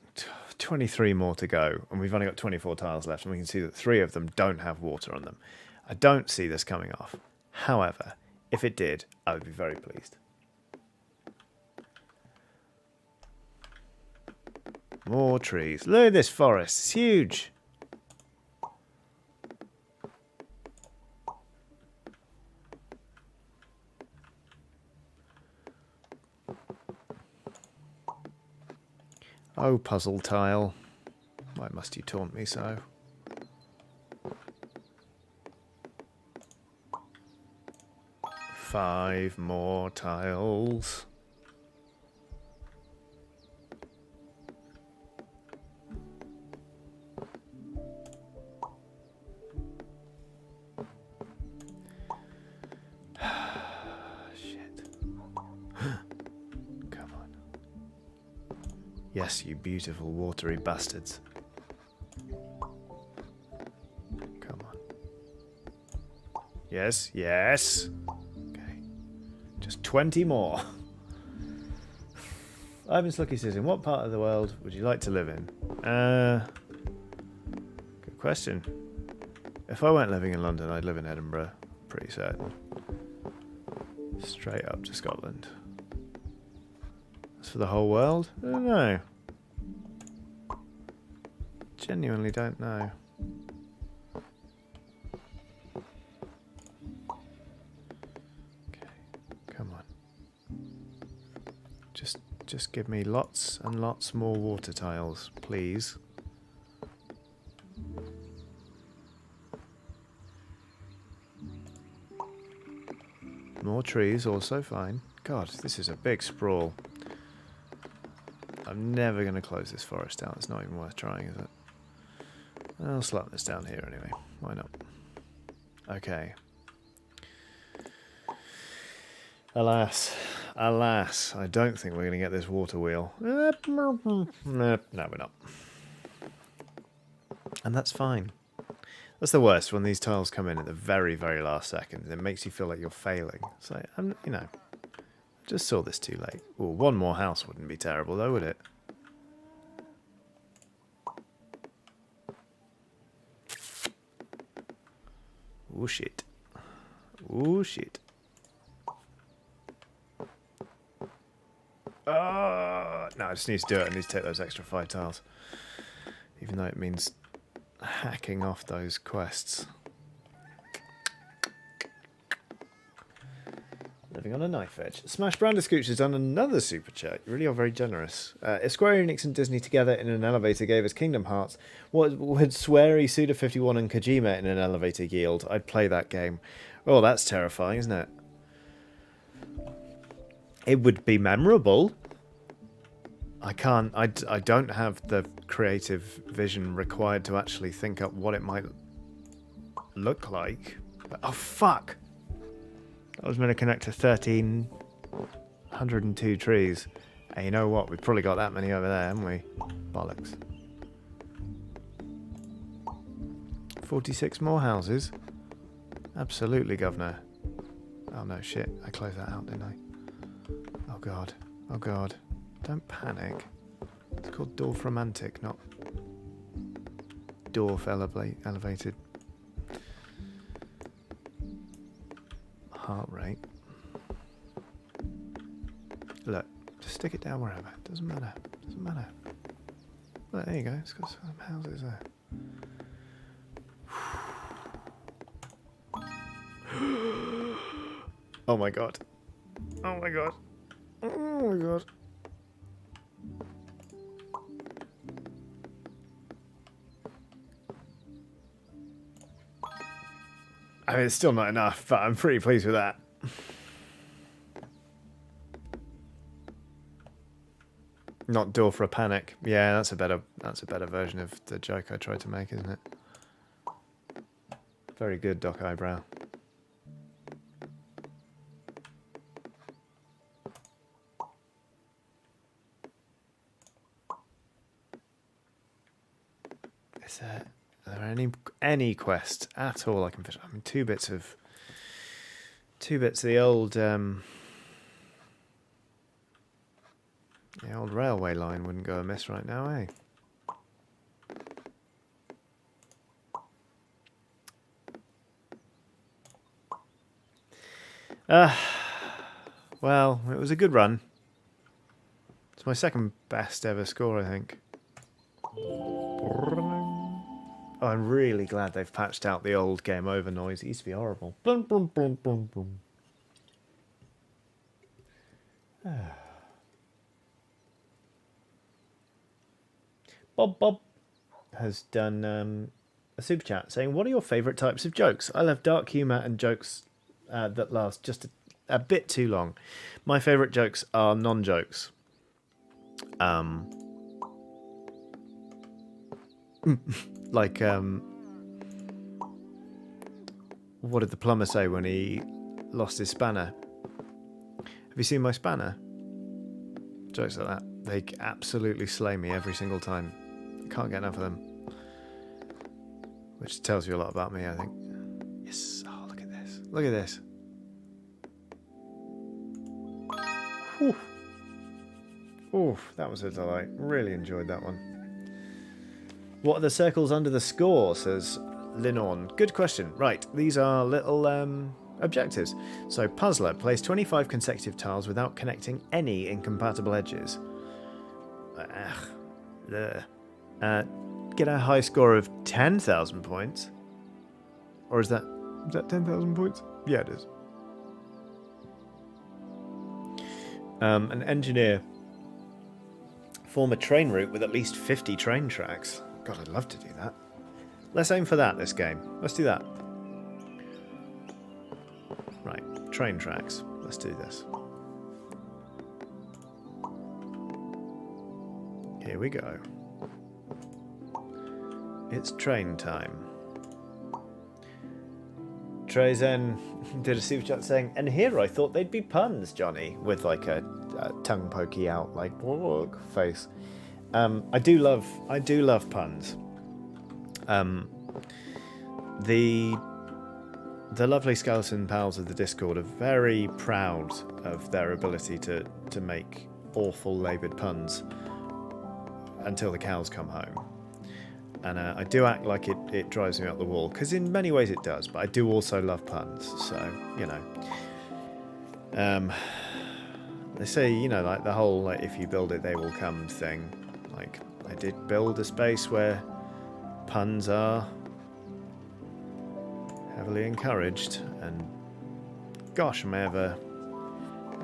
23 more to go, and we've only got 24 tiles left, and we can see that 3 of them don't have water on them. I don't see this coming off. However, if it did, I would be very pleased. More trees. Look at this forest. It's huge. Oh, puzzle tile. Why must you taunt me so? Five more tiles. Yes, you beautiful watery bastards. Come on. Yes, yes. Okay. Just 20 more. Ivan Slucky says, in what part of the world would you like to live in? Good question. If I weren't living in London, I'd live in Edinburgh. Pretty certain. Straight up to Scotland. As for the whole world, I don't know. Genuinely don't know. Okay, come on. Just give me lots and lots more water tiles, please. More trees, also fine. God, this is a big sprawl. I'm never going to close this forest down. It's not even worth trying, is it? I'll slap this down here anyway. Why not? Okay. Alas. Alas. I don't think we're going to get this water wheel. No, we're not. And that's fine. That's the worst, when these tiles come in at the very, very last second. It makes you feel like you're failing. So, you know... Just saw this too late. Well, one more house wouldn't be terrible, though, would it? Oh, shit. Oh, shit. Oh, no, I just need to do it. I need to take those extra 5 tiles. Even though it means hacking off those quests. The Living on a knife edge. Smash Brandiscooch has done another super chat. You really are very generous. If Square Enix and Disney together in an elevator gave us Kingdom Hearts, what would Swery, Suda51 and Kojima in an elevator yield? I'd play that game. Oh, that's terrifying, isn't it? It would be memorable. I don't have the creative vision required to actually think up what it might look like. But, oh, fuck! I was meant to connect to 1,302 trees. And you know what? We've probably got that many over there, haven't we? Bollocks. 46 more houses? Absolutely, governor. Oh no, shit. I closed that out, didn't I? Oh god. Oh god. Don't panic. It's called Dorfromantik, not Dorf elevated. Heart rate. Look, just stick it down wherever. Doesn't matter. Doesn't matter. Look, there you go. It's got some houses there. Oh my god. Oh my god. Oh my god. I mean, it's still not enough, but I'm pretty pleased with that. Not door for a panic. Yeah, that's a better version of the joke I tried to make, isn't it? Very good, Doc Eyebrow. Is there any quest at all I can fish? I mean, two bits of the old railway line wouldn't go amiss right now, eh? Well, it was a good run. It's my second best ever score, I think. Oh, I'm really glad they've patched out the old game over noise. It used to be horrible. Boom, boom, boom, boom, boom. Bob has done a super chat saying, "What are your favourite types of jokes? I love dark humour and jokes that last just a bit too long. My favourite jokes are non-jokes. Like, what did the plumber say when he lost his spanner? Have you seen my spanner? Jokes like that. They absolutely slay me every single time. I can't get enough of them. Which tells you a lot about me, I think. Yes. Oh, look at this. Look at this. Whew. Oof, that was a delight. Really enjoyed that one. What are the circles under the score, says Linorn. Good question. Right, these are little objectives. So, puzzler, place 25 consecutive tiles without connecting any incompatible edges. Get a high score of 10,000 points. Or is that 10,000 points? Yeah, it is. An engineer. Form a train route with at least 50 train tracks. God, I'd love to do that. Let's aim for that this game. Let's do that. Right, train tracks. Let's do this. Here we go. It's train time. Trezen did a super chat saying, "And here I thought they'd be puns, Johnny," with like a tongue pokey out, like face. I do love puns. The lovely skeleton pals of the Discord are very proud of their ability to make awful laboured puns until the cows come home. And I do act like it drives me up the wall, because in many ways it does, but I do also love puns, so, you know. They say, you know, like the whole, like, if you build it, they will come thing. Like, I did build a space where puns are heavily encouraged, and gosh, am I ever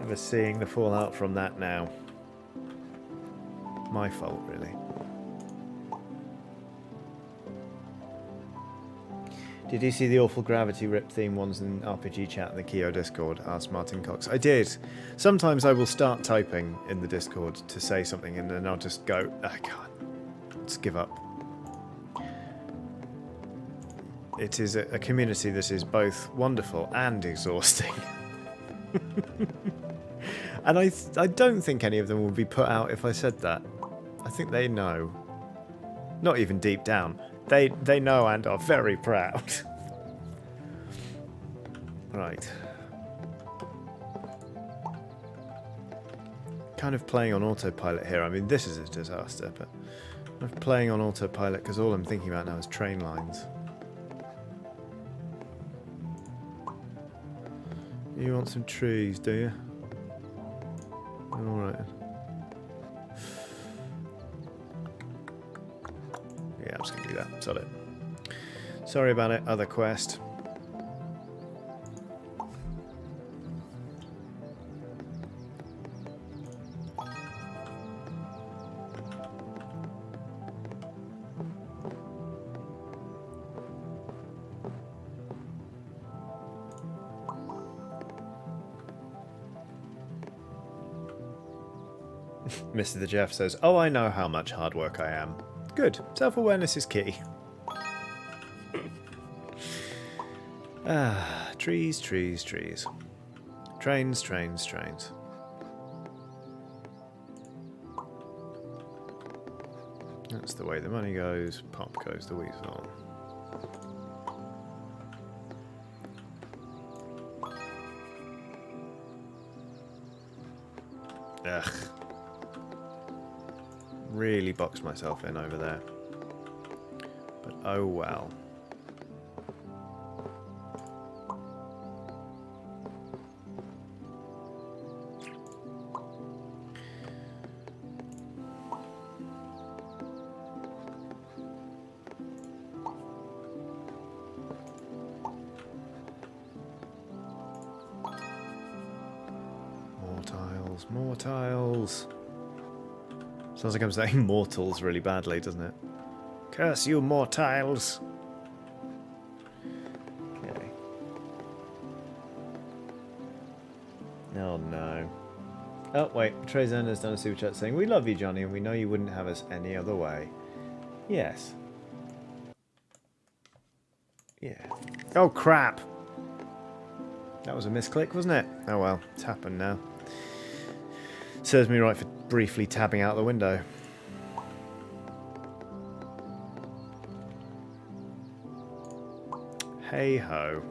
Never seeing the fallout from that now. My fault, really. Did you see the awful gravity rip theme ones in RPG chat in the Keo Discord? Asked Martin Cox. I did. Sometimes I will start typing in the Discord to say something and then I'll just go, I can't. Just give up. It is a community that is both wonderful and exhausting. And I don't think any of them would be put out if I said that. I think they know. Not even deep down. They know and are very proud. Right. Kind of playing on autopilot here. I mean, this is a disaster, but I'm playing on autopilot because all I'm thinking about now is train lines. You want some trees, do you? Alright. Yeah, I'm just going to do that. Sod it. Sorry about it. Other quest. Mr. the Jeff says, "Oh, I know how much hard work I am." Good. Self-awareness is key. Trees, trees, trees. Trains, trains, trains. That's the way the money goes. Pop goes the weasel. Ugh. Really boxed myself in over there. But oh well. More tiles, more tiles. Sounds like I'm saying mortals really badly, doesn't it? Curse you, mortals! Okay. Oh no. Oh wait, Trezen has done a super chat saying, "We love you, Johnny, and we know you wouldn't have us any other way." Yes. Yeah. Oh crap! That was a misclick, wasn't it? Oh well, it's happened now. Serves me right for briefly tabbing out the window. Hey ho.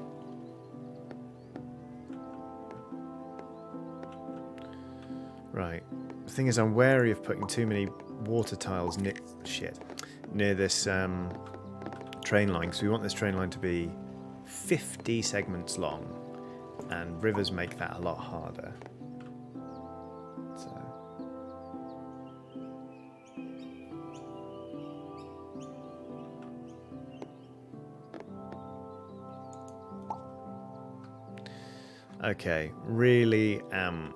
Right. The thing is, I'm wary of putting too many water tiles near this train line, because we want this train line to be 50 segments long, and rivers make that a lot harder. Okay, really am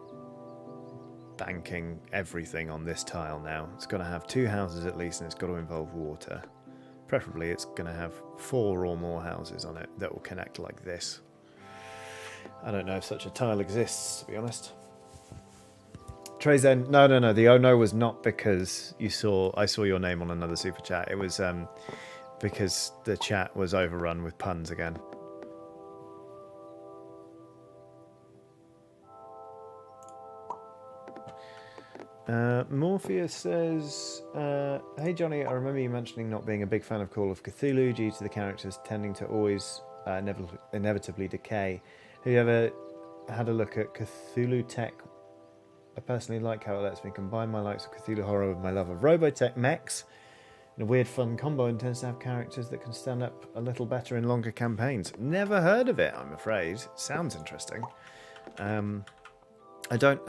banking everything on this tile now. It's got to have 2 houses at least, and it's got to involve water. Preferably it's going to have 4 or more houses on it that will connect like this. I don't know if such a tile exists, to be honest. Trezen, no. The oh no was not because I saw your name on another super chat. It was because the chat was overrun with puns again. Morpheus says, "Hey Johnny, I remember you mentioning not being a big fan of Call of Cthulhu due to the characters tending to always inevitably decay. Have you ever had a look at Cthulhu Tech? I personally like how it lets me combine my likes of Cthulhu horror with my love of Robotech mechs in a weird fun combo, and tends to have characters that can stand up a little better in longer campaigns." Never heard of it, I'm afraid. Sounds interesting. I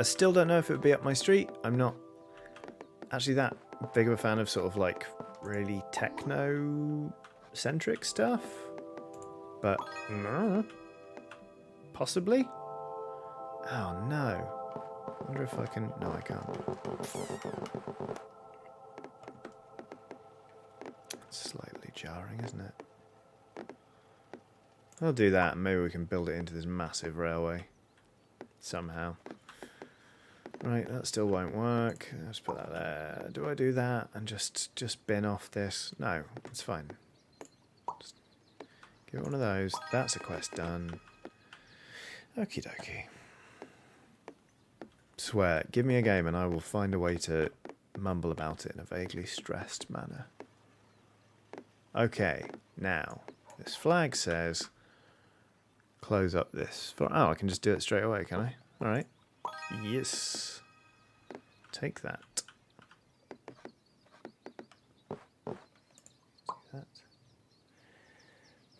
still don't know if it would be up my street. I'm not actually that big of a fan of sort of like really techno-centric stuff. But possibly? Oh no. Wonder if I can... No, I can't. Slightly jarring, isn't it? I'll do that, and maybe we can build it into this massive railway. Somehow. Right, that still won't work. Let's put that there. Do I do that and just bin off this? No, it's fine. Just give it one of those. That's a quest done. Okie dokie. Swear, give me a game and I will find a way to mumble about it in a vaguely stressed manner. Okay, now, this flag says close up this. Oh, I can just do it straight away, can I? Alright. Yes. Take that. Do that.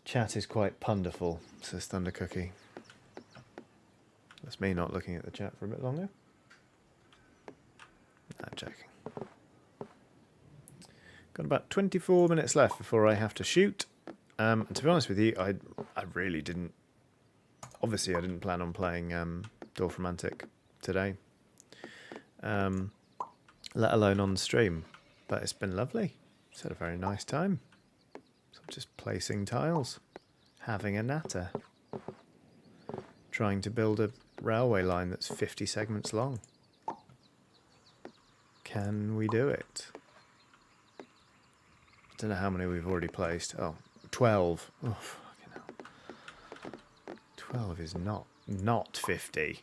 Chat is quite punderful, says Thunder Cookie. That's me not looking at the chat for a bit longer. I'm joking. Got about 24 minutes left before I have to shoot. And to be honest with you, I really didn't... Obviously, I didn't plan on playing Dorfromantik today. Let alone on stream. But it's been lovely. It's had a very nice time. So I'm just placing tiles. Having a natter. Trying to build a railway line that's 50 segments long. Can we do it? I don't know how many we've already placed. Oh, 12. Oh, fucking hell. 12 is not 50.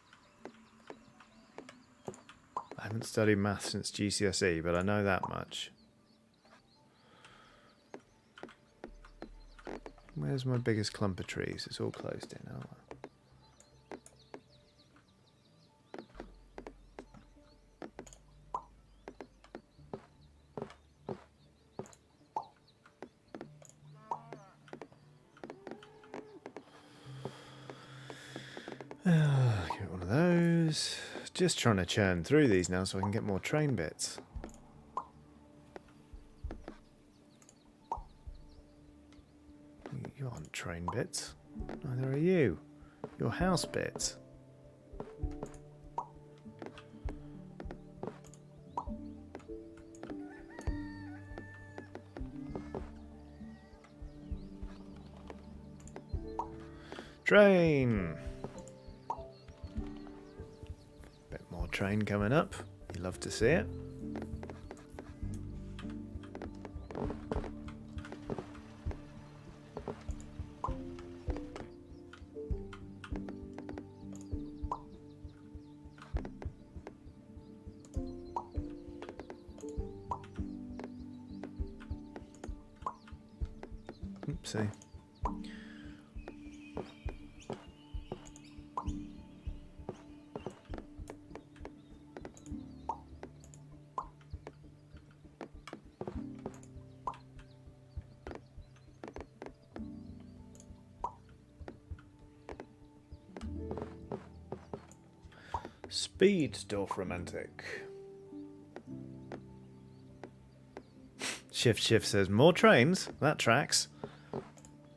I haven't studied maths since GCSE, but I know that much. Where's my biggest clump of trees? It's all closed in, aren't I? Get one of those. Just trying to churn through these now so I can get more train bits. You aren't train bits. Neither are you. You're house bits. Train! Bit more train coming up. You love to see it. Oopsie. Speed, Dorfromantik. Shift says, more trains? That tracks.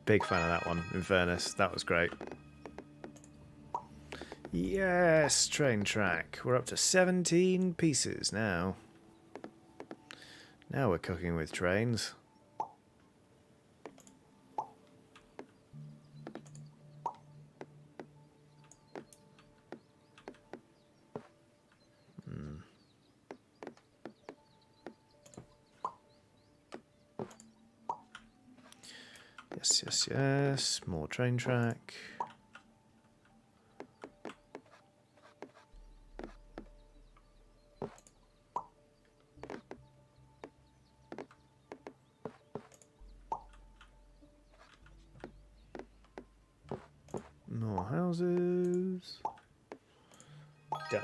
Big fan of that one, in fairness. That was great. Yes, train track. We're up to 17 pieces now. Now we're cooking with trains. Yes. More train track. More houses. Done.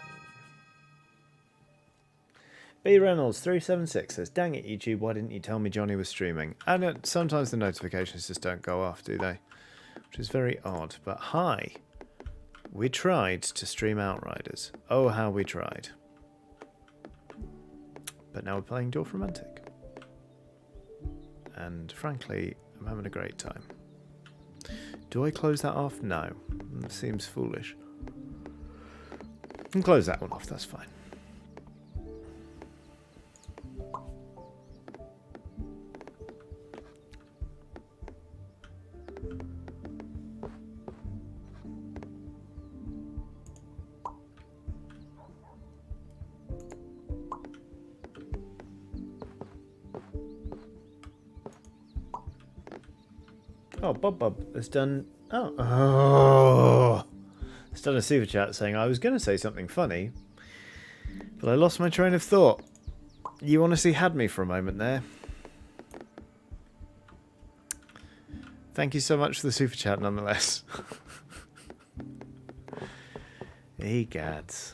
B Reynolds 376 says, "Dang it, YouTube! Why didn't you tell me Johnny was streaming?" And sometimes the notifications just don't go off, do they? Which is very odd. But hi, we tried to stream Outriders. Oh, how we tried! But now we're playing Dorfromantik, and frankly, I'm having a great time. Do I close that off? No, it seems foolish. can close that one off, that's fine. Oh, Bob has done... Oh. It's done a super chat saying I was going to say something funny, but I lost my train of thought. You honestly had me for a moment there. Thank you so much for the super chat nonetheless. Egads.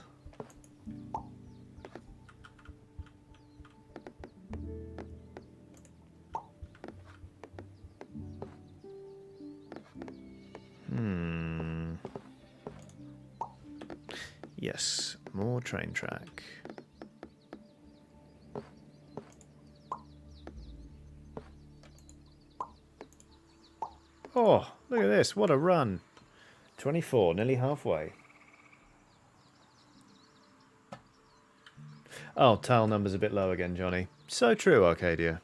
Yes, more train track. Oh, look at this. What a run. 24, nearly halfway. Oh, tile number's a bit low again, Johnny. So true, Arcadia.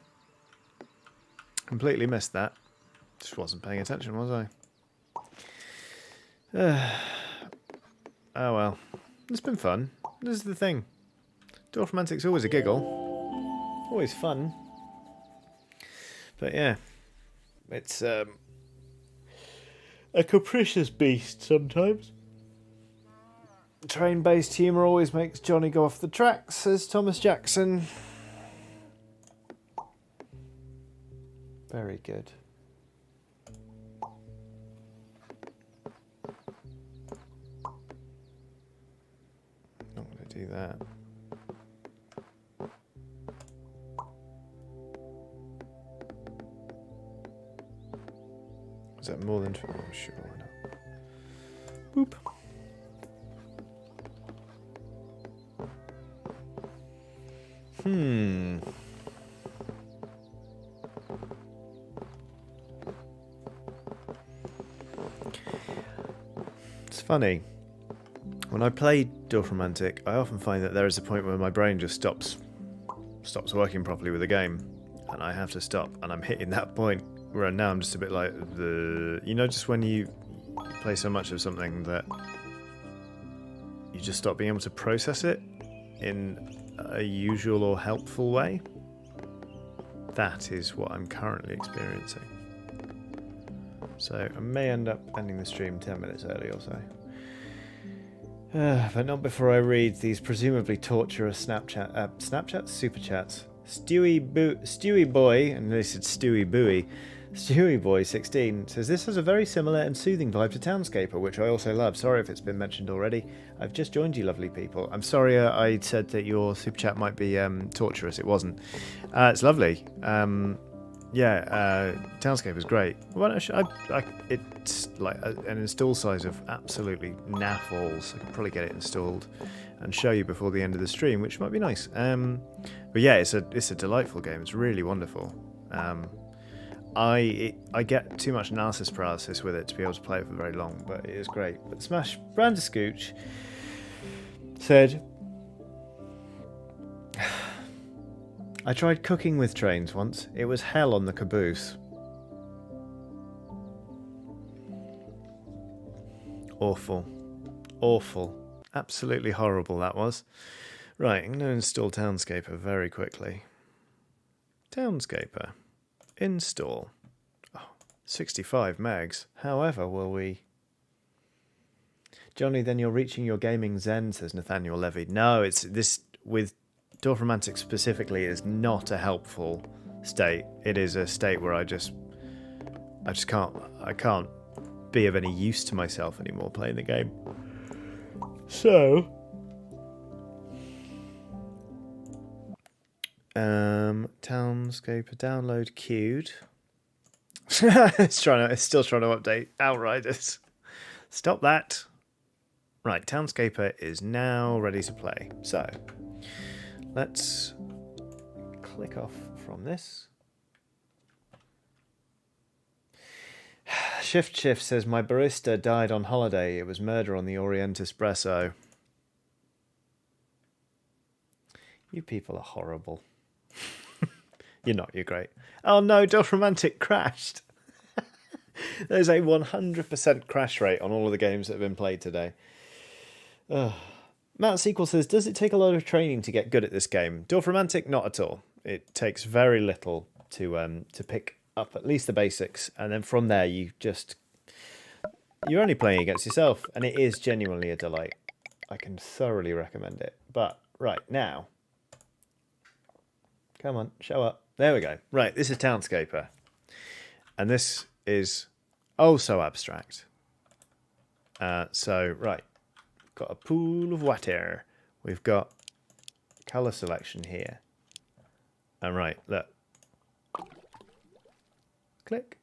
Completely missed that. Just wasn't paying attention, was I? Oh well. It's been fun. This is the thing. Dorfromantik's always a giggle. Always fun. But yeah. It's a capricious beast sometimes. Train-based humour always makes Johnny go off the tracks, says Thomas Jackson. Very good. Not going to do that. Is that more than 12? Oh, sure, why not? Boop. It's funny. When I play Dorfromantik, I often find that there is a point where my brain just stops working properly with the game, and I have to stop. And I'm hitting that point where now I'm just a bit like just when you play so much of something that you just stop being able to process it in a usual or helpful way. That is what I'm currently experiencing. So I may end up ending the stream 10 minutes early or so. But not before I read these presumably torturous Snapchats? Super chats. Stewie Boy, and they said Stewie Booey. Stewie Boy 16 says this has a very similar and soothing vibe to Townscaper, which I also love. Sorry if it's been mentioned already. I've just joined you, lovely people. I'm sorry I said that your super chat might be torturous. It wasn't. It's lovely. Townscaper is great. It's like an install size of absolutely naff alls. I could probably get it installed and show you before the end of the stream, which might be nice. But yeah, it's a delightful game. It's really wonderful. I get too much analysis paralysis with it to be able to play it for very long, but it is great. But Smash Brandiscooch said, I tried cooking with trains once. It was hell on the caboose. Awful. Awful. Absolutely horrible that was. Right, I'm going to install Townscaper very quickly. Townscaper. Install. Oh, 65 megs. However, will we... Johnny, then you're reaching your gaming zen, says Nathaniel Levy. No, it's this with Dorfromantik specifically is not a helpful state. It is a state where I can't be of any use to myself anymore playing the game. So Townscaper download queued. it's still trying to update Outriders. Stop that. Right, Townscaper is now ready to play. So let's click off from this. Shift says my barista died on holiday. It was murder on the Orient Espresso. You people are horrible. You're not, you're great. Oh no, Dorfromantik crashed. There's a 100% crash rate on all of the games that have been played today. Matt Sequel says, does it take a lot of training to get good at this game? Dorfromantik, not at all. It takes very little to pick up at least the basics, and then from there you're only playing against yourself, and it is genuinely a delight. I can thoroughly recommend it. But right now, come on, show up. There we go. Right, this is Townscaper, and this is oh so abstract. So right, got a pool of water. We've got color selection here, and right, look. Click.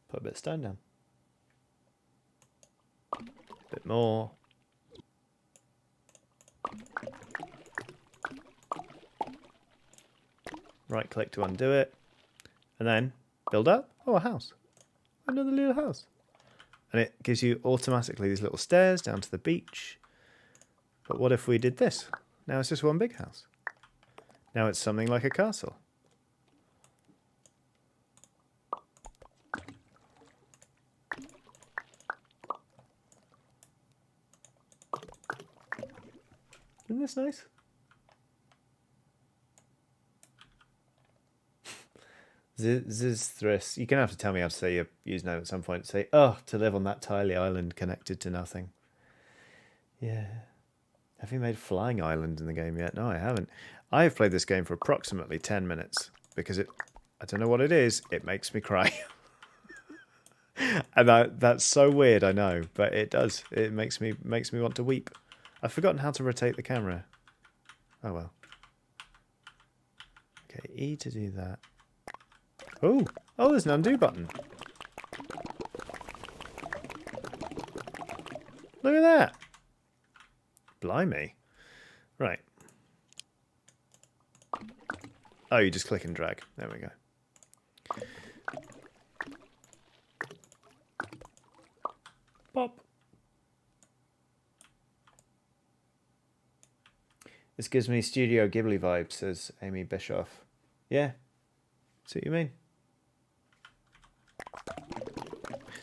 Put a bit of stone down. A bit more. Right click to undo it. And then build up. Oh, a house. Another little house. And it gives you automatically these little stairs down to the beach. But what if we did this? Now it's just one big house. Now it's something like a castle. Isn't this nice? Zizthris. You're going to have to tell me how to say your username at some point. Say, oh, to live on that tiny island connected to nothing. Yeah. Have you made Flying Island in the game yet? No, I haven't. I have played this game for approximately 10 minutes because I don't know what it is, it makes me cry. And that's so weird, I know, but it does. It makes me want to weep. I've forgotten how to rotate the camera. Oh well. Okay, E to do that. Oh, there's an undo button. Look at that. Blimey. Right. Oh, you just click and drag. There we go. Pop. This gives me Studio Ghibli vibes, says Amy Bischoff. Yeah. See what you mean?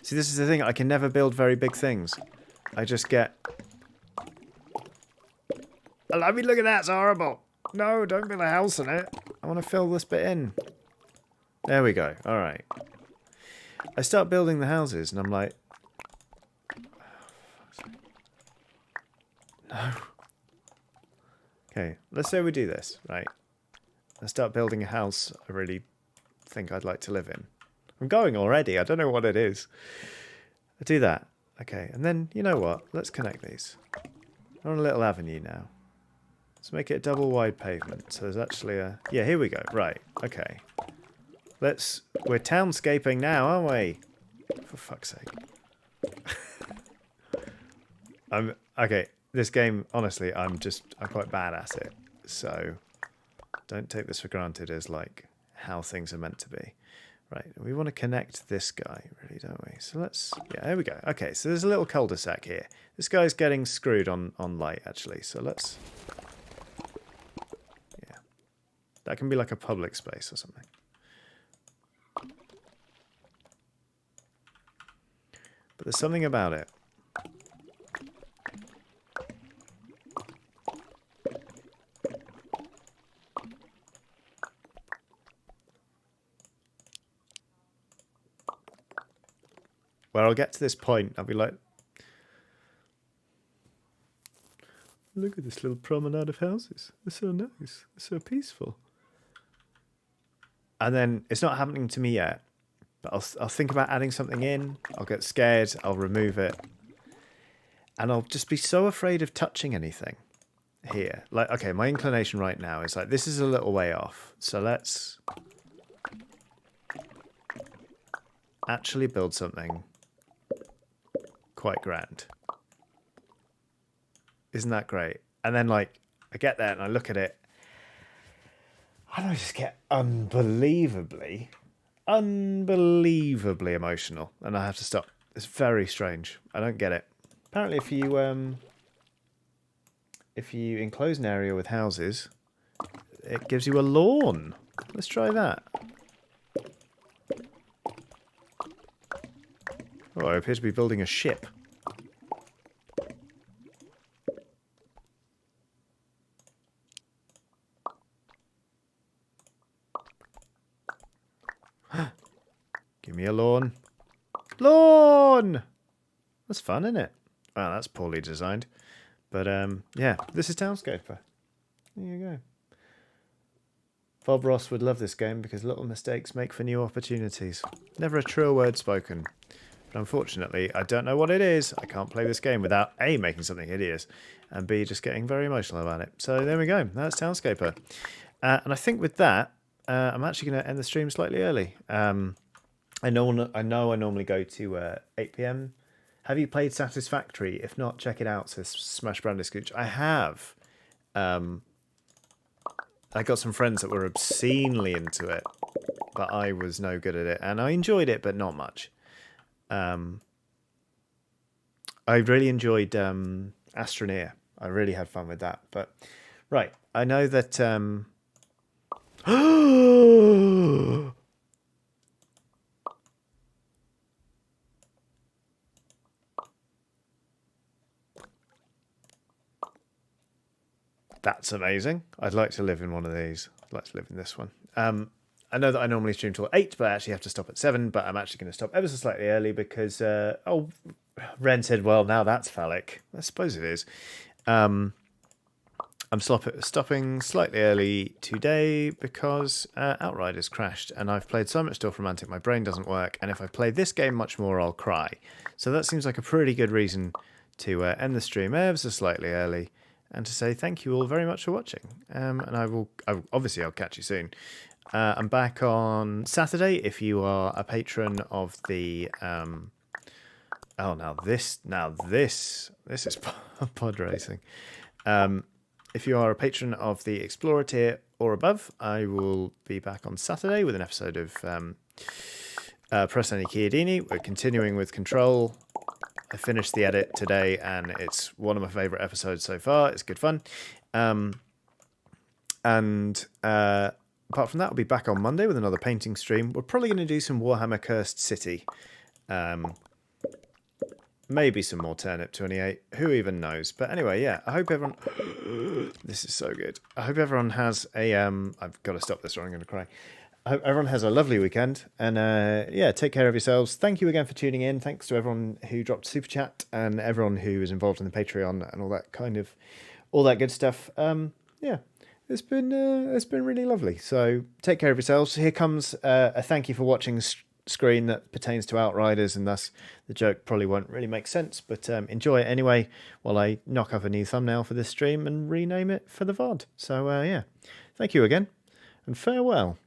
See, this is the thing. I can never build very big things. I just get... I mean, look at that. It's horrible. No, don't build a house in it. I want to fill this bit in. There we go. All right. I start building the houses, and I'm like... No. Okay, let's say we do this, right? I start building a house I really think I'd like to live in. I'm going already. I don't know what it is. I do that. Okay, and then, you know what? Let's connect these. We're on a little avenue now. Let's make it a double wide pavement. So there's actually a... Yeah, here we go. Right, okay. We're townscaping now, aren't we? For fuck's sake. Okay, this game, honestly, I'm quite bad at it. So don't take this for granted as like how things are meant to be. Right, we want to connect this guy, really, don't we? So let's... Yeah, there we go. Okay, so there's a little cul-de-sac here. This guy's getting screwed on light, actually. So let's... Yeah. That can be like a public space or something. But there's something about it. Where I'll get to this point, I'll be like, look at this little promenade of houses. They're so nice. They're so peaceful. And then it's not happening to me yet, but I'll think about adding something in. I'll get scared. I'll remove it. And I'll just be so afraid of touching anything here. Like, okay, my inclination right now is like, this is a little way off. So let's actually build something quite grand. Isn't that great? And then like I get there and I look at it and I just get unbelievably emotional, and I have to stop. It's very strange. I don't get it. Apparently if you enclose an area with houses, it gives you a lawn. Let's try that. Oh, I appear to be building a ship. Give me a lawn. Lawn! That's fun, isn't it? Wow, that's poorly designed. But, yeah, this is Townscaper. There you go. Bob Ross would love this game because little mistakes make for new opportunities. Never a truer word spoken. But unfortunately, I don't know what it is. I can't play this game without A, making something hideous, and B, just getting very emotional about it. So there we go. That's Townscaper. And I think with that, I'm actually going to end the stream slightly early. I know I normally go to 8 p.m. Have you played Satisfactory? If not, check it out, says Smash Brandy Scooch. I have. I got some friends that were obscenely into it, but I was no good at it. And I enjoyed it, but not much. I really enjoyed Astroneer. I really had fun with that. But right, I know that... That's amazing. I'd like to live in one of these. I'd like to live in this one. I know that I normally stream till 8, but I actually have to stop at 7. But I'm actually going to stop ever so slightly early because... Ren said, well, now that's phallic. I suppose it is. I'm stopping slightly early today because Outriders crashed. And I've played so much Dorfromantik, my brain doesn't work. And if I play this game much more, I'll cry. So that seems like a pretty good reason to end the stream ever so slightly early. And to say thank you all very much for watching. And obviously I'll catch you soon. I'm back on Saturday if you are a patron of the... now this is pod racing. If you are a patron of the Explorer tier or above, I will be back on Saturday with an episode of Press Any Chiodini. We're continuing with Control. I finished the edit today, and it's one of my favourite episodes so far. It's good fun. Apart from that, I'll be back on Monday with another painting stream. We're probably going to do some Warhammer Cursed City. Maybe some more Turnip 28. Who even knows? But anyway, yeah, I hope everyone... This is so good. I hope everyone has a... I've got to stop this or I'm going to cry. I hope everyone has a lovely weekend. And yeah, take care of yourselves. Thank you again for tuning in. Thanks to everyone who dropped Super Chat and everyone who is involved in the Patreon and all that all that good stuff. Yeah, it's been really lovely. So take care of yourselves. Here comes a thank you for watching screen that pertains to Outriders, and thus the joke probably won't really make sense, but enjoy it anyway while I knock up a new thumbnail for this stream and rename it for the VOD. So yeah, thank you again and farewell.